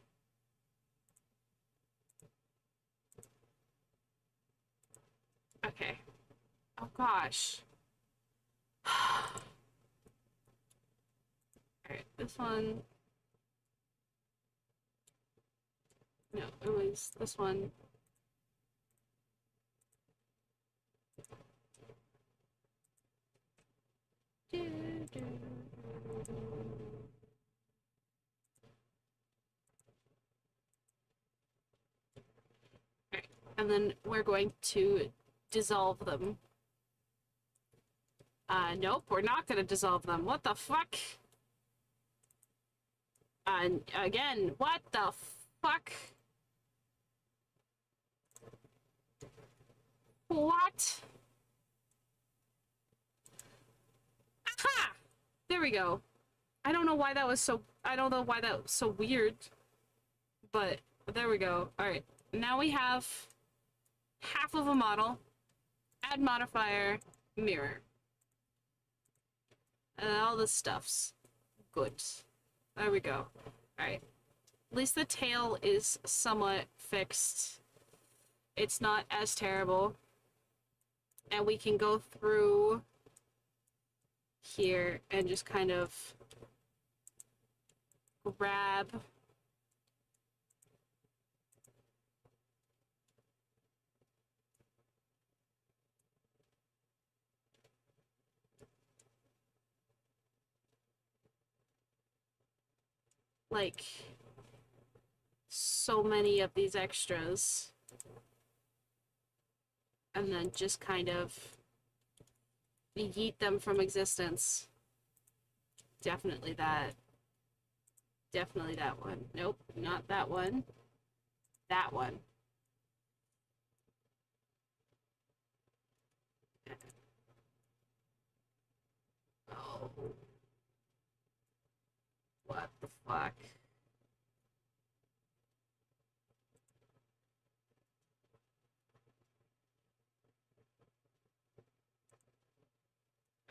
Okay. Oh gosh. Alright, this one. No, it was this one. Alright, and then we're going to dissolve them. Nope, we're not gonna dissolve them. What the fuck? And again, what the fuck? What? Aha! There we go. I don't know why that was so weird. But there we go. Alright. Now we have half of a model. Add modifier, mirror. And all the stuffs. Good. There we go. Alright. At least the tail is somewhat fixed. It's not as terrible. And we can go through here and just kind of grab like so many of these extras and then just kind of yeet them from existence. Definitely that. Definitely that one. Nope, not that one. That one. Oh. What the fuck?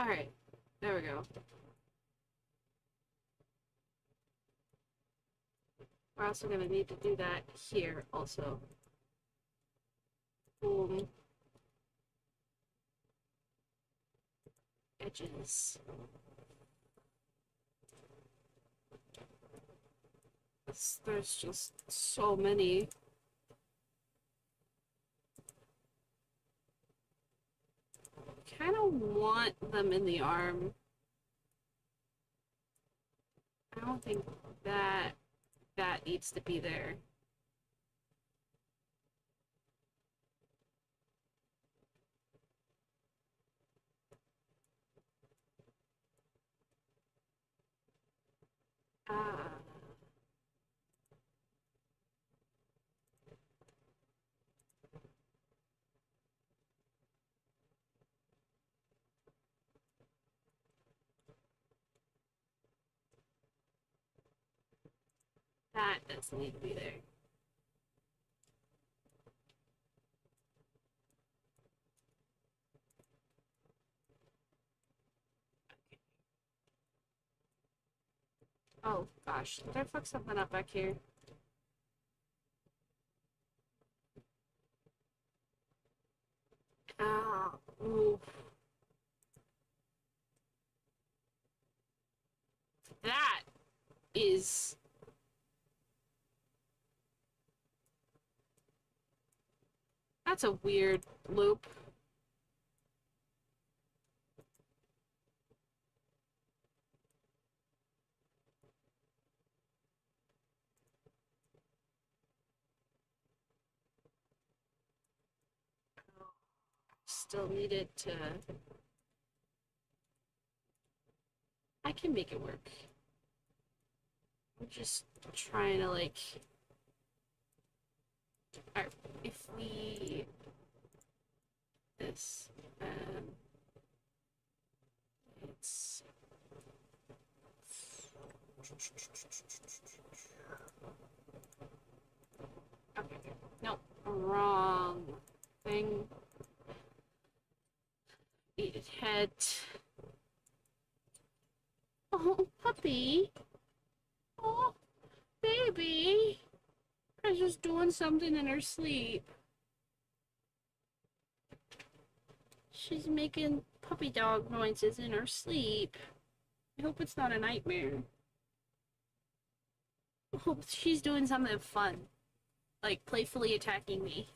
Alright, there we go. We're also gonna need to do that here also. Boom. Edges. There's just so many. Kind of want them in the arm. I don't think that needs to be there. Ah. That doesn't need to be there. Oh gosh, did I fuck something up back here? Ah, ooh. That is... That's a weird loop. Still needed to... I can make it work. I'm just trying to, like... Alright, if we... This, it's... Okay, no, wrong thing. Needed head. Oh, puppy. Oh, baby. I was just doing something in her sleep. She's making puppy dog noises in her sleep. I hope it's not a nightmare. I hope she's doing something fun. Like playfully attacking me.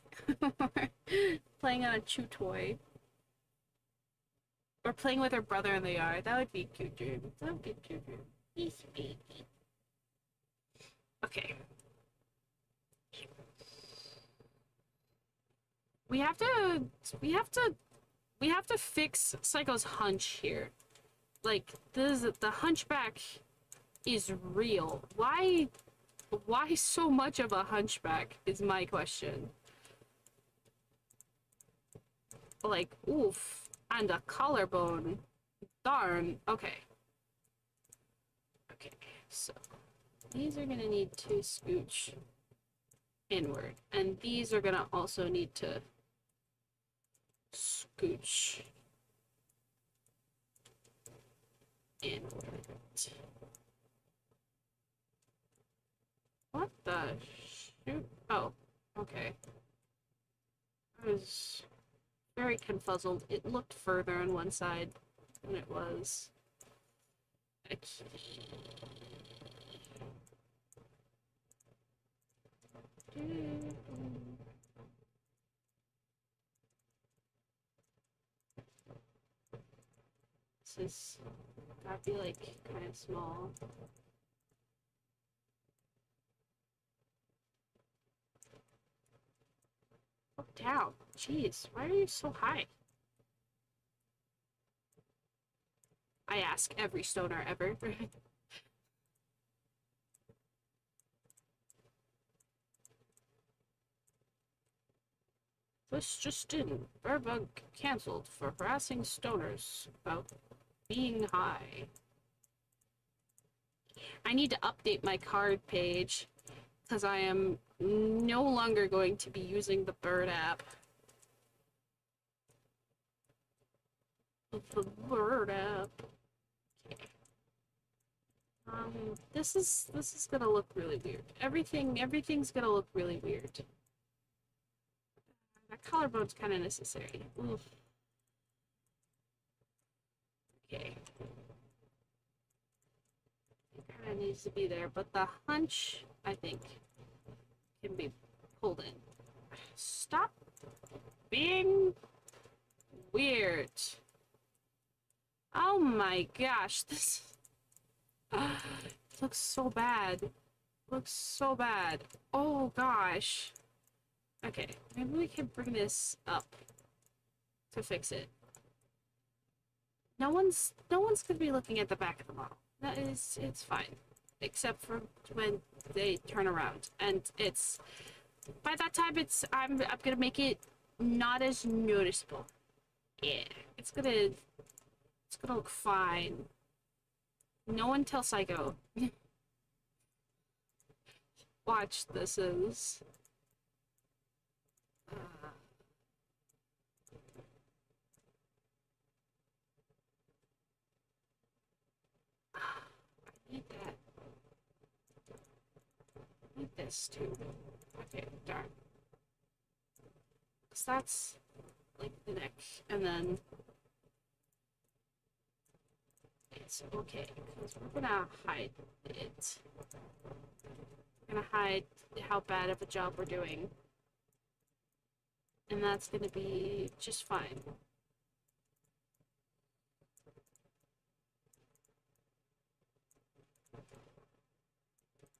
Playing on a chew toy. Or playing with her brother in the yard. That would be a cute dream. That would be a cute dream. He's baby. Okay. We have to we have to fix Psycho's hunch here. Like, the hunchback is real. Why so much of a hunchback is my question. Like, oof. And a collarbone. Darn. Okay. Okay, so these are gonna need to scooch inward. And these are gonna also need to scooch inward. What the shoot? Oh, okay. I was very confuzzled. It looked further on one side than it was. This is gotta be like kind of small. Look down. Jeez, why are you so high? I ask every stoner ever. This just in. Bearbug cancelled for harassing stoners about being high. I need to update my card page because I am no longer going to be using the Bird app. The Bird app. Okay. This is gonna look really weird. Everything's gonna look really weird. That collarbone's kind of necessary. Oof. Okay. It kind of needs to be there, but the hunch, I think, can be pulled in. Stop being weird. Oh my gosh, this looks so bad. Looks so bad. Oh gosh. Okay, maybe we can bring this up to fix it. No one's gonna be looking at the back of the model. It's fine. Except for when they turn around. And it's by that time I'm gonna make it not as noticeable. Yeah. It's gonna look fine. No one tell Psycho. Watch, this is I need that. this too. Okay, darn. Because that's like the neck, and then it's okay, because we're gonna hide it. We're gonna hide how bad of a job we're doing. And that's gonna be just fine.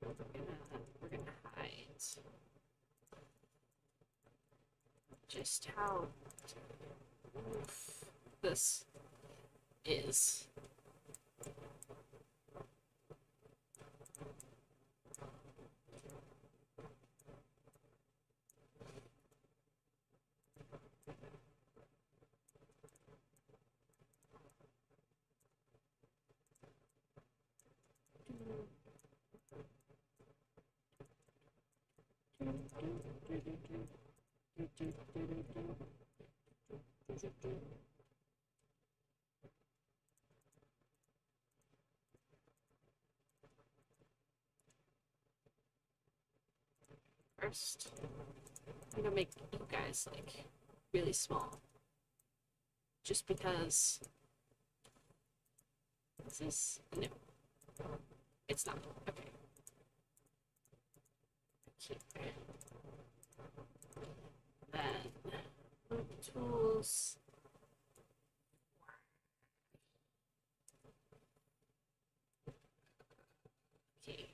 We're gonna hide just how oof this is. First, I'm gonna make you guys like really small. Just because this is no. It's not. Okay. Here. Then tools. Okay.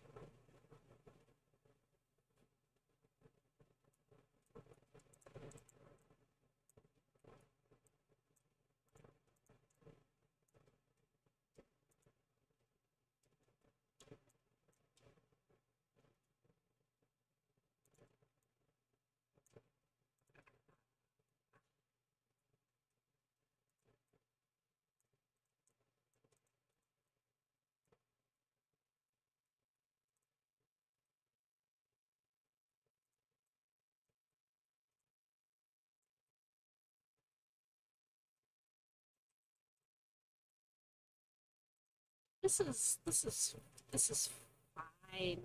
This is fine.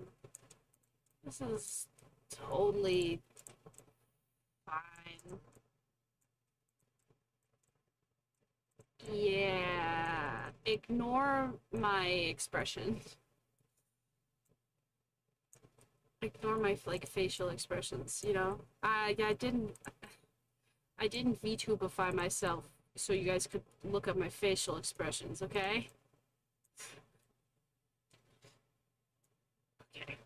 This is totally fine. Yeah, ignore my expression. Ignore my like facial expressions, you know? I didn't VTubify myself so you guys could look at my facial expressions, okay? Okay.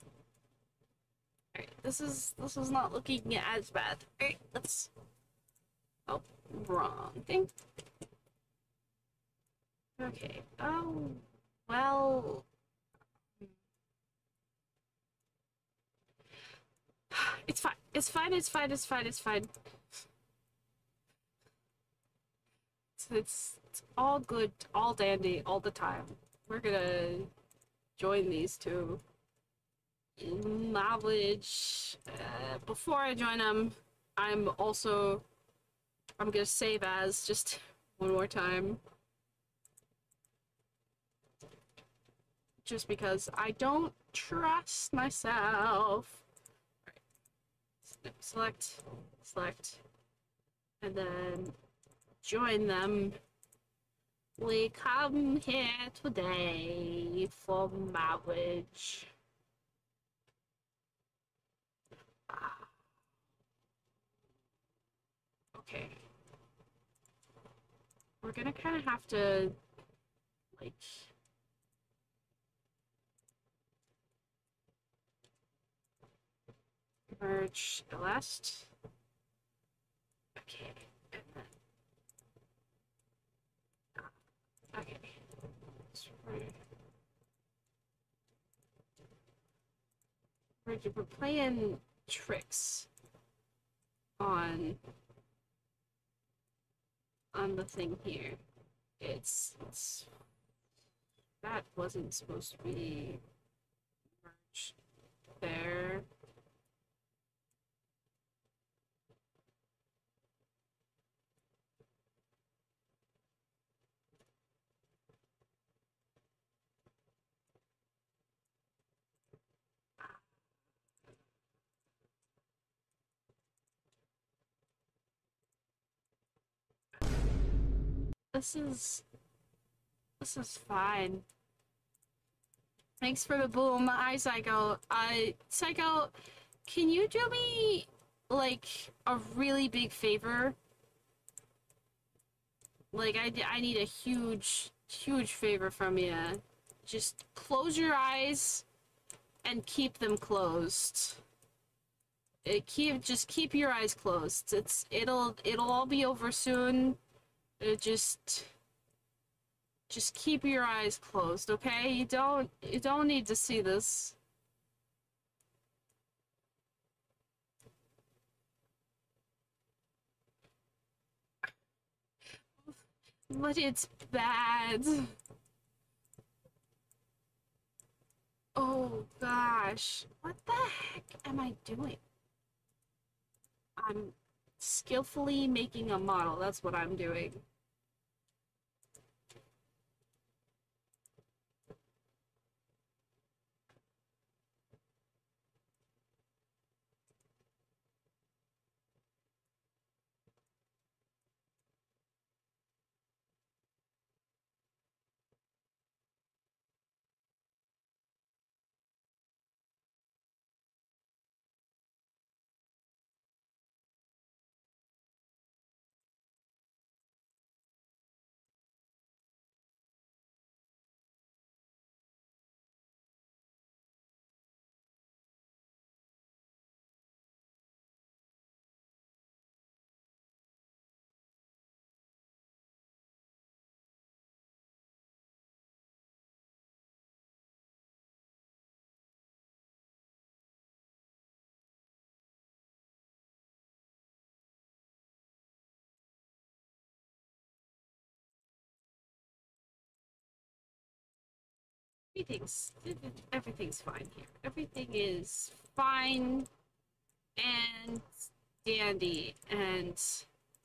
Alright, this is not looking as bad. Alright, let's oh, wrong thing. Okay. Oh well, it's fine. It's fine, it's fine, it's fine, it's fine. It's all good, all dandy, all the time. We're gonna join these two in knowledge. Before I join them, I'm gonna save as just one more time. Just because I don't trust myself. Alright. Select, and then join them. We come here today for marriage. Okay. We're gonna kind of have to, like... merge the last. Okay. Okay. We're playing tricks on the thing here. It's that wasn't supposed to be merged there. This is fine. Thanks for the boom. Hi, Psycho. Psycho, can you do me like a really big favor? Like I need a huge favor from you. Just close your eyes and keep them closed. Just keep your eyes closed. It'll all be over soon. Just keep your eyes closed, okay? You don't need to see this. But it's bad. Oh gosh. What the heck am I doing? I'm skillfully making a model. That's what I'm doing. Everything's everything's fine here. Everything is fine and dandy and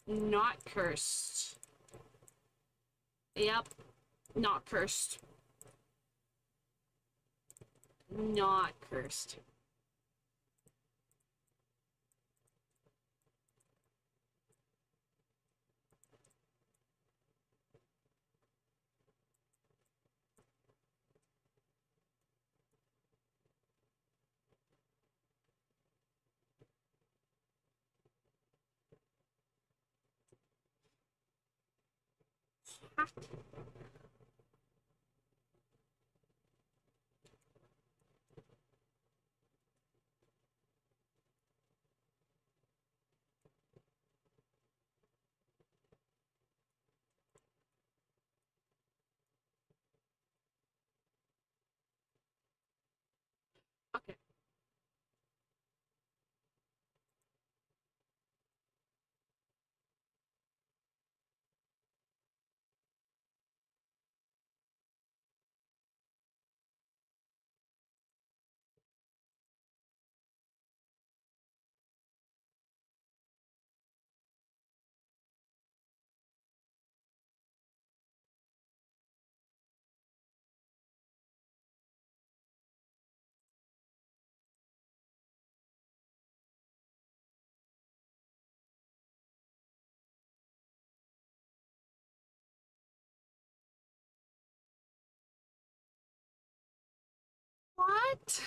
not cursed. Yep, not cursed. Not cursed. Okay. What?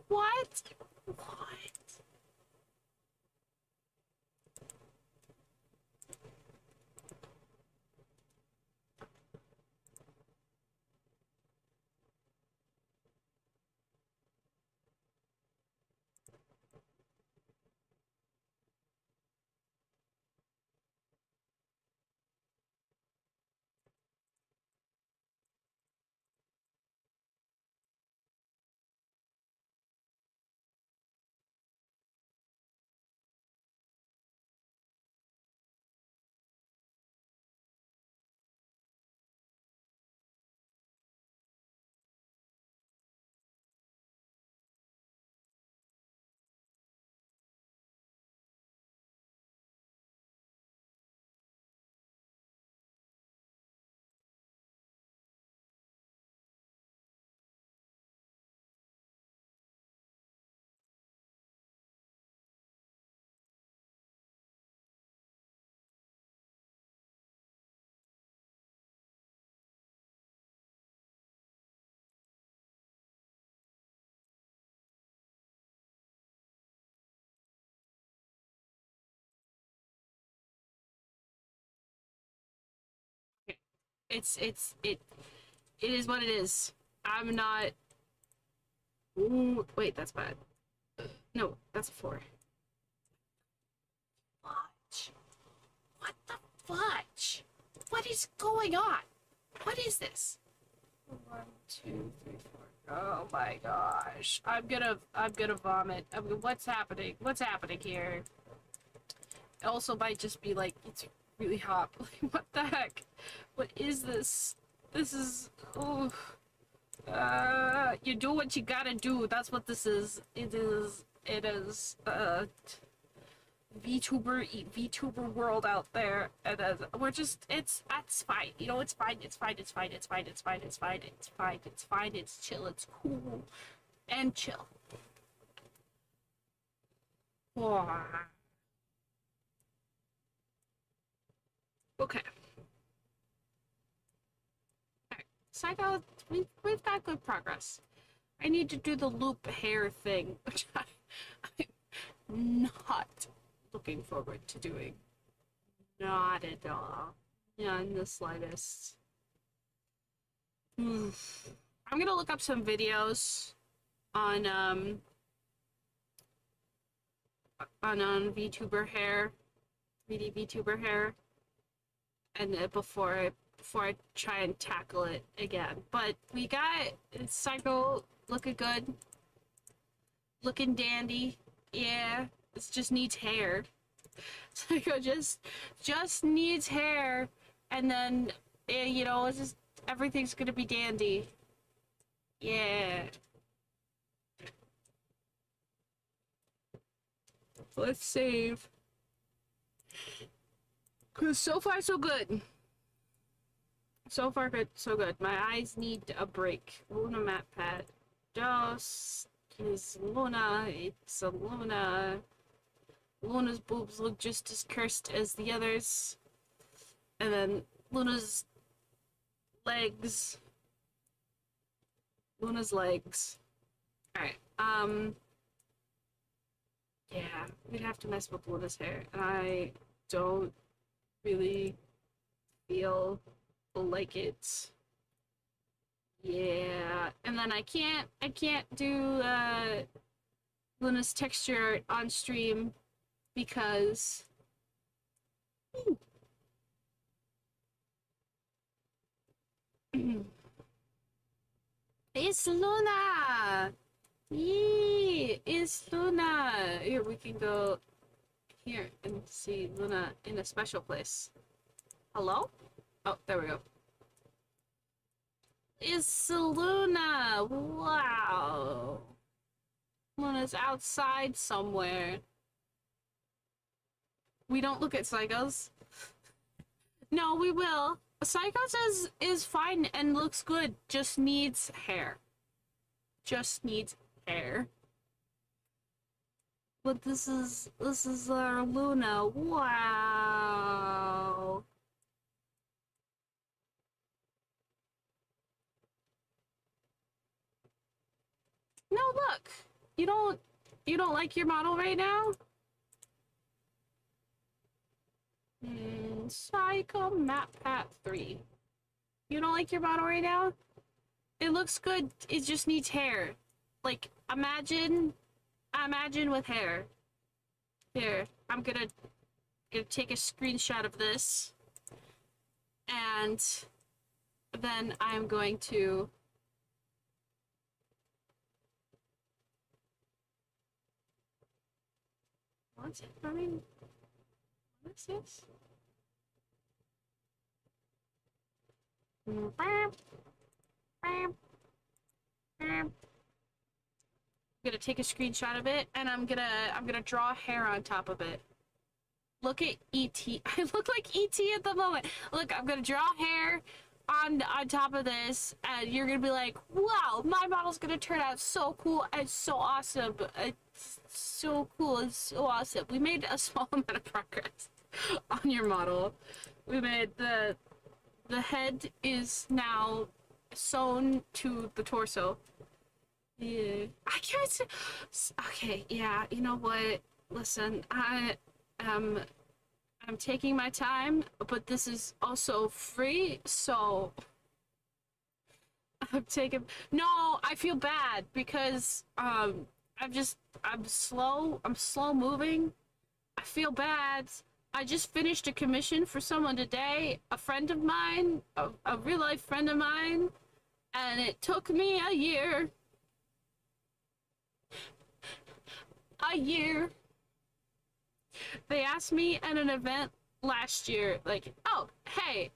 What? What? It is what it is. I'm not. Ooh, wait, that's bad. No, that's a 4. Fudge. What the fudge? What is going on? What is this? 1, 2, 3, 4. Oh my gosh. I'm gonna vomit. What's happening? What's happening here? It also might just be like, it's really hot. Like, what the heck? What is this? This is, oh. You do what you gotta do. That's what this is. It is, VTuber world out there, and we're just, it's fine, you know, it's fine, it's fine, it's fine, it's fine, it's fine, it's fine, it's fine, it's fine, it's chill, it's cool, and chill. Okay. Alright, Psycho, we've got good progress. I need to do the loop hair thing, which I'm not looking forward to doing. Not at all. Not in the slightest. I'm gonna look up some videos on VTuber hair, VTuber hair, and before I try and tackle it again. But we got Psycho looking good, looking dandy. Yeah, it just needs hair. Psycho just needs hair, and then you know, it's just everything's gonna be dandy. Yeah. Let's save. Cause so far so good. So far good, so good. My eyes need a break. Luna matte pad. Dos is Luna. It's a Luna. Luna's boobs look just as cursed as the others. And then Luna's legs. Luna's legs. Alright, yeah, we'd have to mess with Luna's hair. And I don't really feel like it. Yeah, and then I can't do Luna's texture art on stream because it's Luna. Yee, it's Luna. Here, we can go here and see Luna in a special place. Hello? Oh, there we go. It's Luna! Wow! Luna's outside somewhere. We don't look at Psychos. No, we will. Psychos is fine and looks good. Just needs hair. Just needs hair. But this is our Luna. Wow. No, look. You don't like your model right now? Psycho Map Pat 3. You don't like your model right now? It looks good. It just needs hair. Like, imagine with hair. Here, I'm gonna take a screenshot of this, and then I'm going to what's it? I mean, what is this? I'm gonna take a screenshot of it, and I'm gonna draw hair on top of it. Look at E.T. I look like E.T. at the moment. Look, I'm gonna draw hair on top of this, and you're gonna be like, wow, my model's gonna turn out so cool and so awesome. It's so cool and so awesome. We made a small amount of progress on your model. We made the head is now sewn to the torso. Yeah, I can't say. Okay, yeah, you know what? Listen, I'm I'm taking my time, but this is also free, so I'm taking. No, I feel bad because I'm slow. I'm slow moving. I feel bad. I just finished a commission for someone today, a friend of mine, a real life friend of mine, and it took me a year. A year. They asked me at an event last year, like, oh, hey,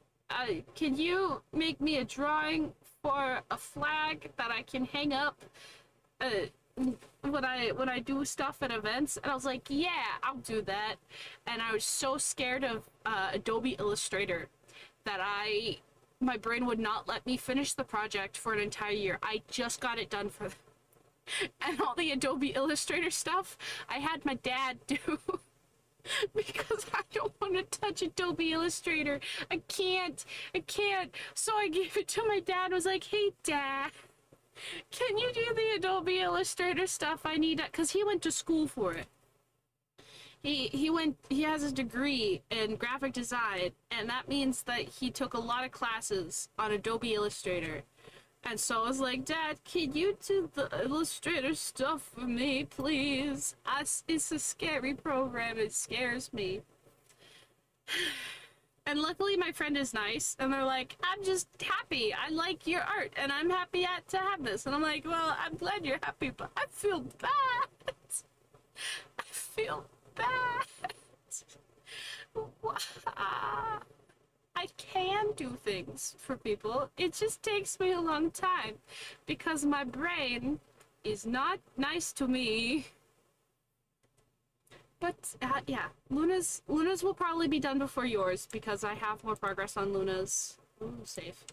can you make me a drawing for a flag that I can hang up when I do stuff at events? And I was like, yeah, I'll do that. And I was so scared of Adobe Illustrator that my brain would not let me finish the project for an entire year. I just got it done for and all the Adobe Illustrator stuff I had my dad do. Because I don't want to touch Adobe Illustrator. I can't. So I gave it to my dad and was like, hey, Dad, can you do the Adobe Illustrator stuff I need? Because he went to school for it. He has a degree in graphic design, and that means that he took a lot of classes on Adobe Illustrator. And so I was like, Dad, can you do the Illustrator stuff for me, please? It's a scary program. It scares me. And luckily my friend is nice, and they're like, I'm just happy. I like your art, and I'm happy to have this. And I'm like, well, I'm glad you're happy, but I feel bad. I feel bad. I can do things for people. It just takes me a long time because my brain is not nice to me. But yeah, Luna's will probably be done before yours because I have more progress on Luna's. Ooh, safe.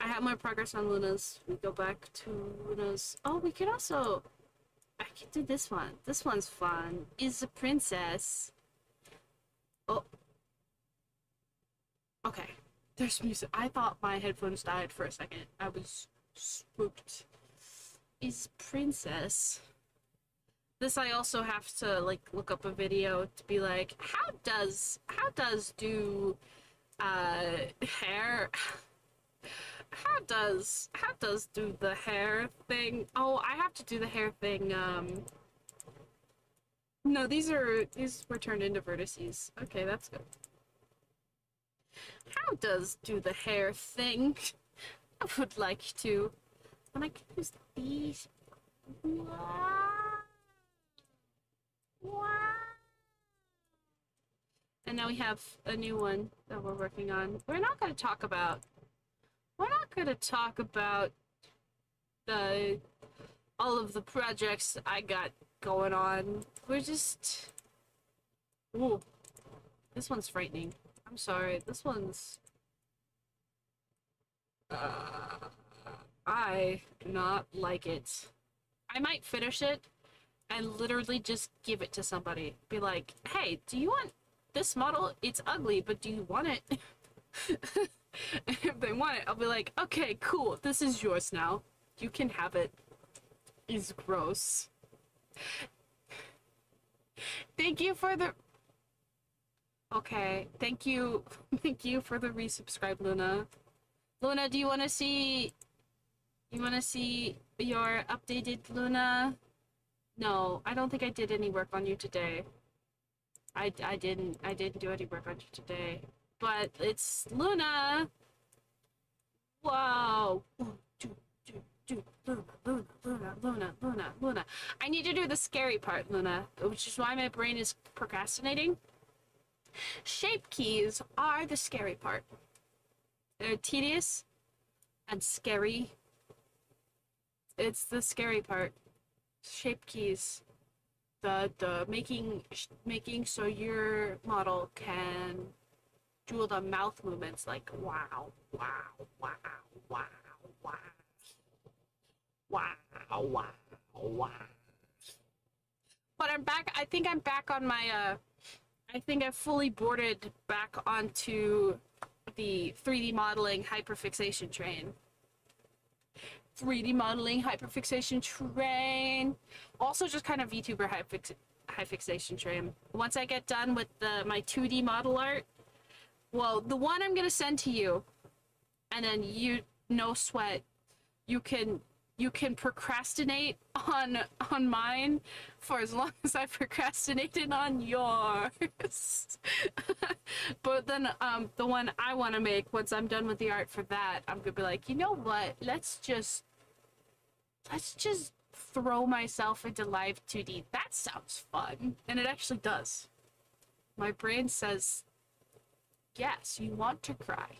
I have more progress on Luna's. We go back to Luna's. Oh, we could also. I could do this one. This one's fun. Is a princess. Oh. Okay, there's music. I thought my headphones died for a second. I was spooked. Is princess. This I also have to like look up a video to be like, how does do hair how does do the hair thing? Oh, I have to do the hair thing. No, these were turned into vertices. Okay, that's good. How does do the hair thing? I would like to. And I can use these. Wow. And now we have a new one that we're working on. We're not going to talk about the all of the projects I got going on. We're just. Ooh, this one's frightening. I'm sorry. This one's. I do not like it. I might finish it and literally just give it to somebody. Be like, hey, do you want this model? It's ugly, but do you want it? If they want it, I'll be like, okay, cool. This is yours now. You can have it. It's gross. Thank you for the... Okay, thank you. Thank you for the resubscribe, Luna. Luna, do you want to see... You want to see your updated Luna? No, I don't think I did any work on you today. I didn't do any work on you today. But it's Luna! Whoa! Luna. I need to do the scary part, Luna, which is why my brain is procrastinating. Shape keys are the scary part. They're tedious and scary. It's the scary part. Shape keys. The making so your model can do the mouth movements like wow, wow, wow, wow, wow, wow, wow, wow. But I'm back. I think I'm back on my I think I've fully boarded back onto the 3D modeling hyperfixation train. 3D modeling hyperfixation train. Also just kind of VTuber high fixation trim. Once I get done with my 2D model art, well, the one I'm gonna send to you, and then you, no sweat, you can procrastinate on mine for as long as I procrastinated on yours. But then the one I want to make, once I'm done with the art for that, I'm gonna be like, you know what? Let's just throw myself into live 2D. That sounds fun, and it actually does. My brain says, yes, you want to cry.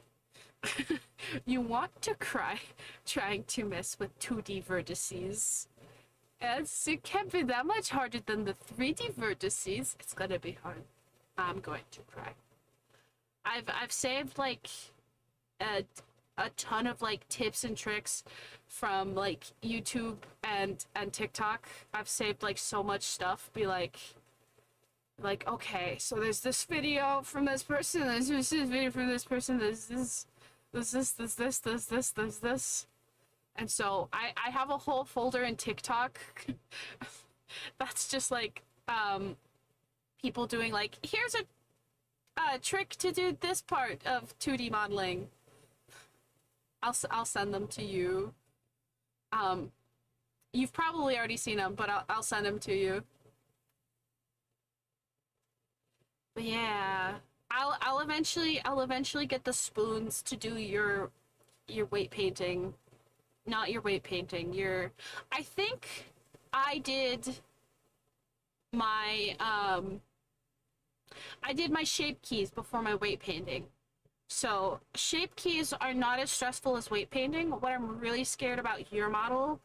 You want to cry trying to mess with 2D vertices. As it can't be that much harder than the 3D vertices. It's gonna be hard. I'm going to cry. I've saved like a ton of like tips and tricks from like YouTube and TikTok. I've saved like so much stuff. Be like, okay, so there's this video from this person, there's this video from this person, there's this. And so I have a whole folder in TikTok that's just like people doing like, here's a trick to do this part of 2D modeling. I'll send them to you. You've probably already seen them, but I'll send them to you. But yeah, I'll eventually get the spoons to do your weight painting. Not your weight painting, I think I did my shape keys before my weight painting. So shape keys are not as stressful as weight painting. What I'm really scared about your model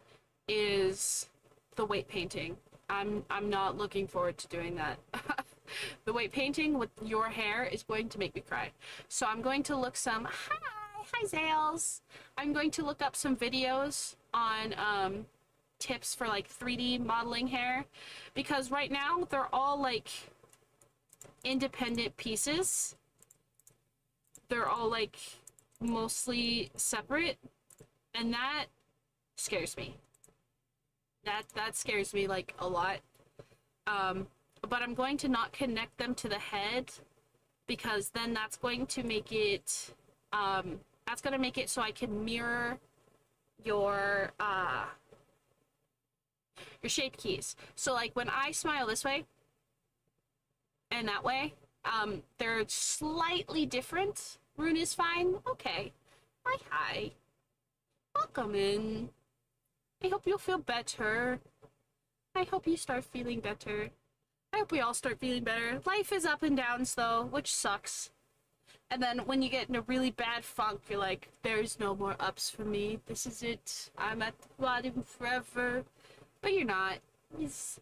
is the weight painting. I'm not looking forward to doing that. The weight painting with your hair is going to make me cry. So I'm going to look hi Zales. I'm going to look up some videos on tips for like 3D modeling hair, because right now they're all like independent pieces. They're all like mostly separate, and that scares me. That scares me like a lot. But I'm going to not connect them to the head, because then that's going to make it so I can mirror your shape keys. So like when I smile this way and that way, they're slightly different. Rune is fine. Okay. Hi. Welcome in. I hope you'll feel better. I hope you start feeling better. I hope we all start feeling better. Life is up and downs though, which sucks. And then when you get in a really bad funk, you're like, there's no more ups for me. This is it. I'm at the bottom forever. But you're not.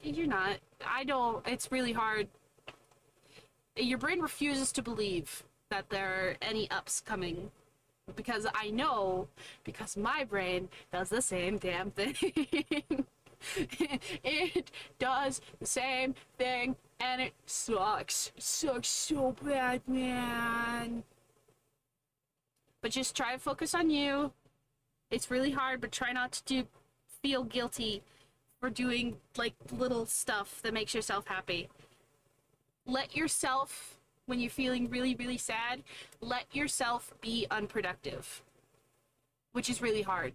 You're not. I don't. It's really hard. Your brain refuses to believe that there are any ups coming. Because I know, because my brain does the same damn thing. It does the same thing, and it sucks. It sucks so bad, man. But just try to focus on you. It's really hard, but try not to feel guilty for doing like little stuff that makes yourself happy. Let yourself, when you're feeling really, really sad, let yourself be unproductive, which is really hard.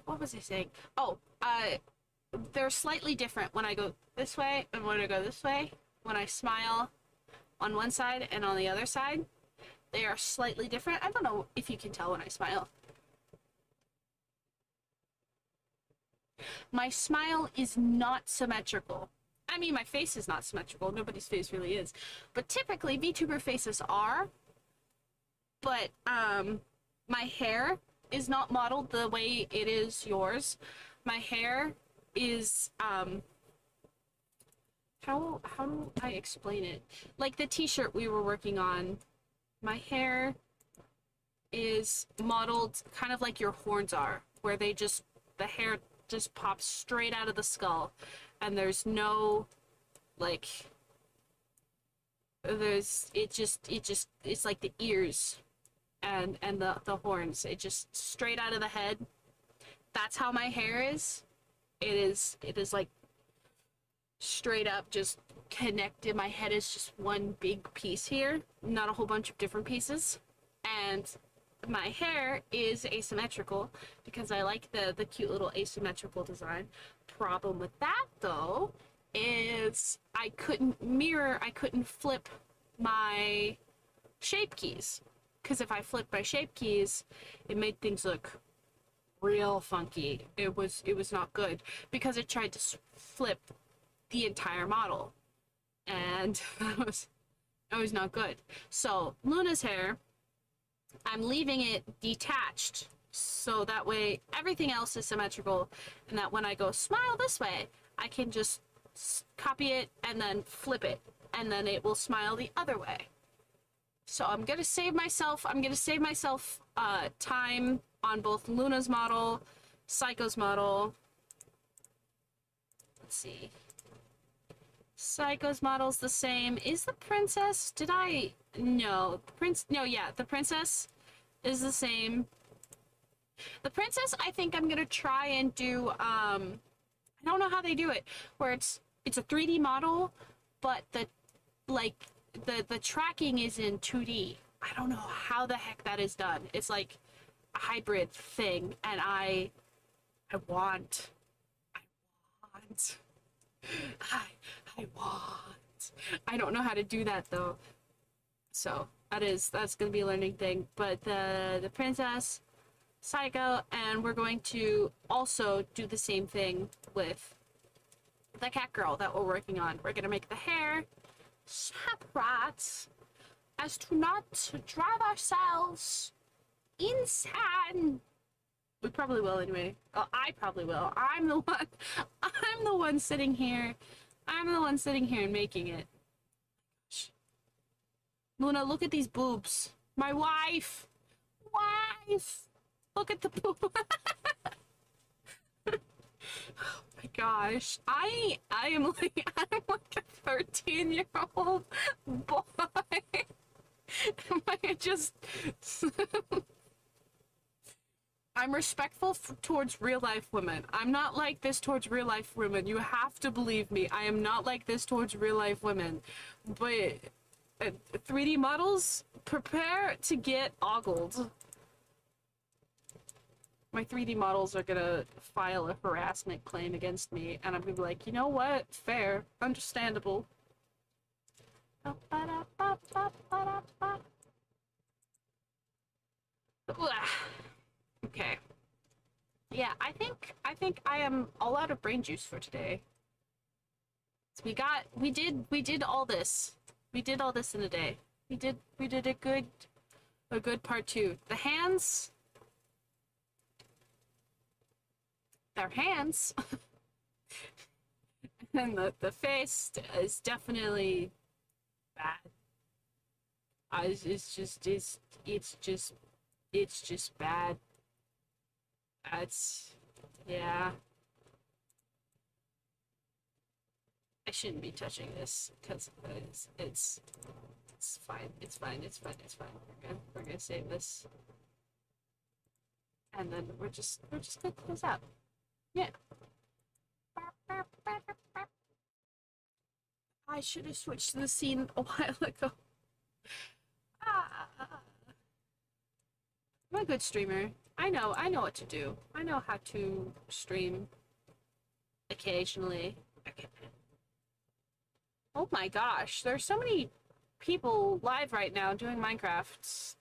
What was I saying? Oh, they're slightly different when I go this way and when I go this way. When I smile on one side and on the other side, they are slightly different. I don't know if you can tell when I smile. My smile is not symmetrical. I mean, my face is not symmetrical. Nobody's face really is. But typically, VTuber faces are. But, my hair is not modeled the way it is yours. My hair is, how do I explain it? Like the t-shirt we were working on, my hair is modeled kind of like your horns are, where the hair just pops straight out of the skull, and there's no, like, it's like the ears and the horns. It just straight out of the head. That's how my hair is. it is like straight up just connected. My head is just one big piece here, not a whole bunch of different pieces. And my hair is asymmetrical because I like the cute little asymmetrical design. Problem with that though is I couldn't flip my shape keys, because if I flipped my shape keys, it made things look real funky. It was not good because it tried to flip the entire model, and that was not good. So Luna's hair, I'm leaving it detached so that way everything else is symmetrical, and that when I go smile this way, I can just copy it and then flip it, and then it will smile the other way. So I'm gonna save myself time on both Luna's model, Psycho's model. Let's see. Psycho's model's the same. Is the princess? No. The princess is the same. The princess, I think I'm gonna try and do, I don't know how they do it, where it's a 3D model, but the tracking is in 2D. I don't know how the heck that is done. It's like a hybrid thing, and I want. I don't know how to do that though. So that's gonna be a learning thing. But the princess, Psycho, and we're going to also do the same thing with the cat girl that we're working on. We're gonna make the hair separate as to not drive ourselves insane. We probably will anyway. Well, I probably will. I'm the one sitting here. I'm the one sitting here and making it. Luna, look at these boobs. My wife. Look at the boob. Oh my gosh. I'm like a 13-year-old boy. Am I just I'm respectful towards real-life women. I'm not like this towards real-life women. You have to believe me. I am not like this towards real-life women. But 3D models, prepare to get ogled. My 3D models are gonna file a harassment claim against me, and I'm gonna be like, you know what? Fair. Understandable. Okay. Yeah, I think I am all out of brain juice for today. So we did all this. We did all this in a day. We did a good part 2. The hands, their hands. And the face is definitely bad. It's just bad. Yeah. I shouldn't be touching this because it's fine. It's fine. We're gonna save this, and then we're just gonna close out. Yeah. I should have switched to the scene a while ago. I'm a good streamer. I know what to do. I know how to stream occasionally. Okay. Oh my gosh, there's so many people live right now doing Minecraft.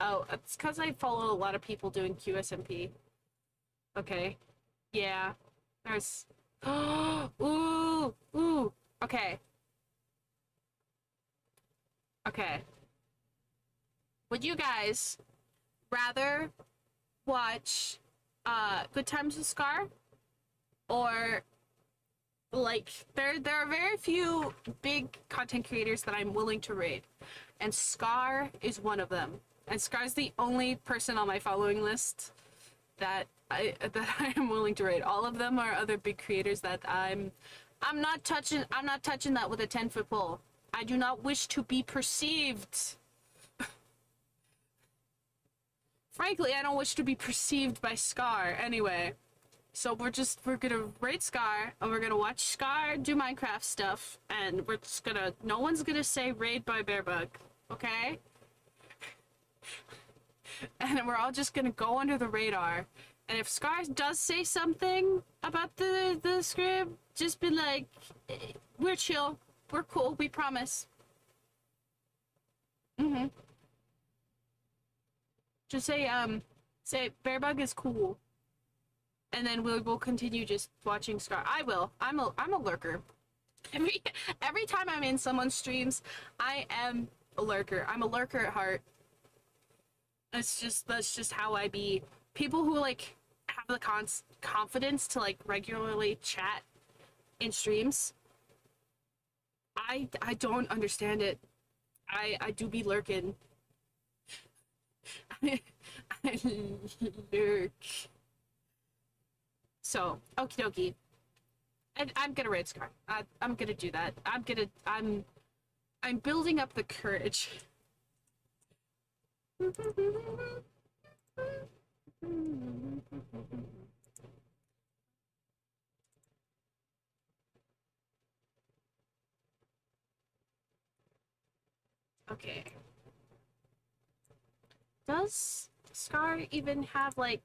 Oh, it's because I follow a lot of people doing QSMP. Okay. Yeah. There's... Ooh! Okay. Okay. Would you guys rather watch Good Times with Scar, or like there are very few big content creators that I'm willing to raid, and Scar is one of them. And Scar's the only person on my following list that I am willing to raid. All of them are other big creators that I'm not touching that with a 10-foot pole. I do not wish to be perceived. Frankly, I don't wish to be perceived by Scar anyway. So we're gonna raid Scar and we're gonna watch Scar do Minecraft stuff and we're just gonna no one's gonna say raid by Bearbug, okay? And we're all just gonna go under the radar. And if Scar does say something about the script, just be like, we're chill, we're cool, we promise. Just say Bearbug is cool. And then we will continue just watching Scar. I will. I'm a lurker. Every time I'm in someone's streams, I am a lurker. I'm a lurker at heart. That's just how I be. People who like have the confidence to like regularly chat in streams. I don't understand it. I do be lurking. I lurk. So, okie dokie. I'm gonna raid Scar. I'm gonna do that. I'm building up the courage. Okay. Does Scar even have like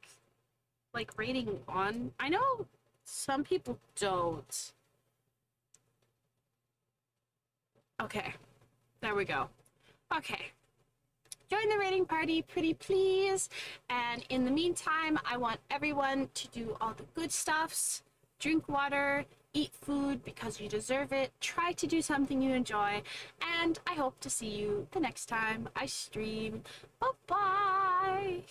rating on? I know some people don't. Okay. There we go. Okay. Join the rating party, pretty please. And in the meantime, I want everyone to do all the good stuffs. Drink water, eat food because you deserve it. Try to do something you enjoy. And I hope to see you the next time I stream. Bye-bye!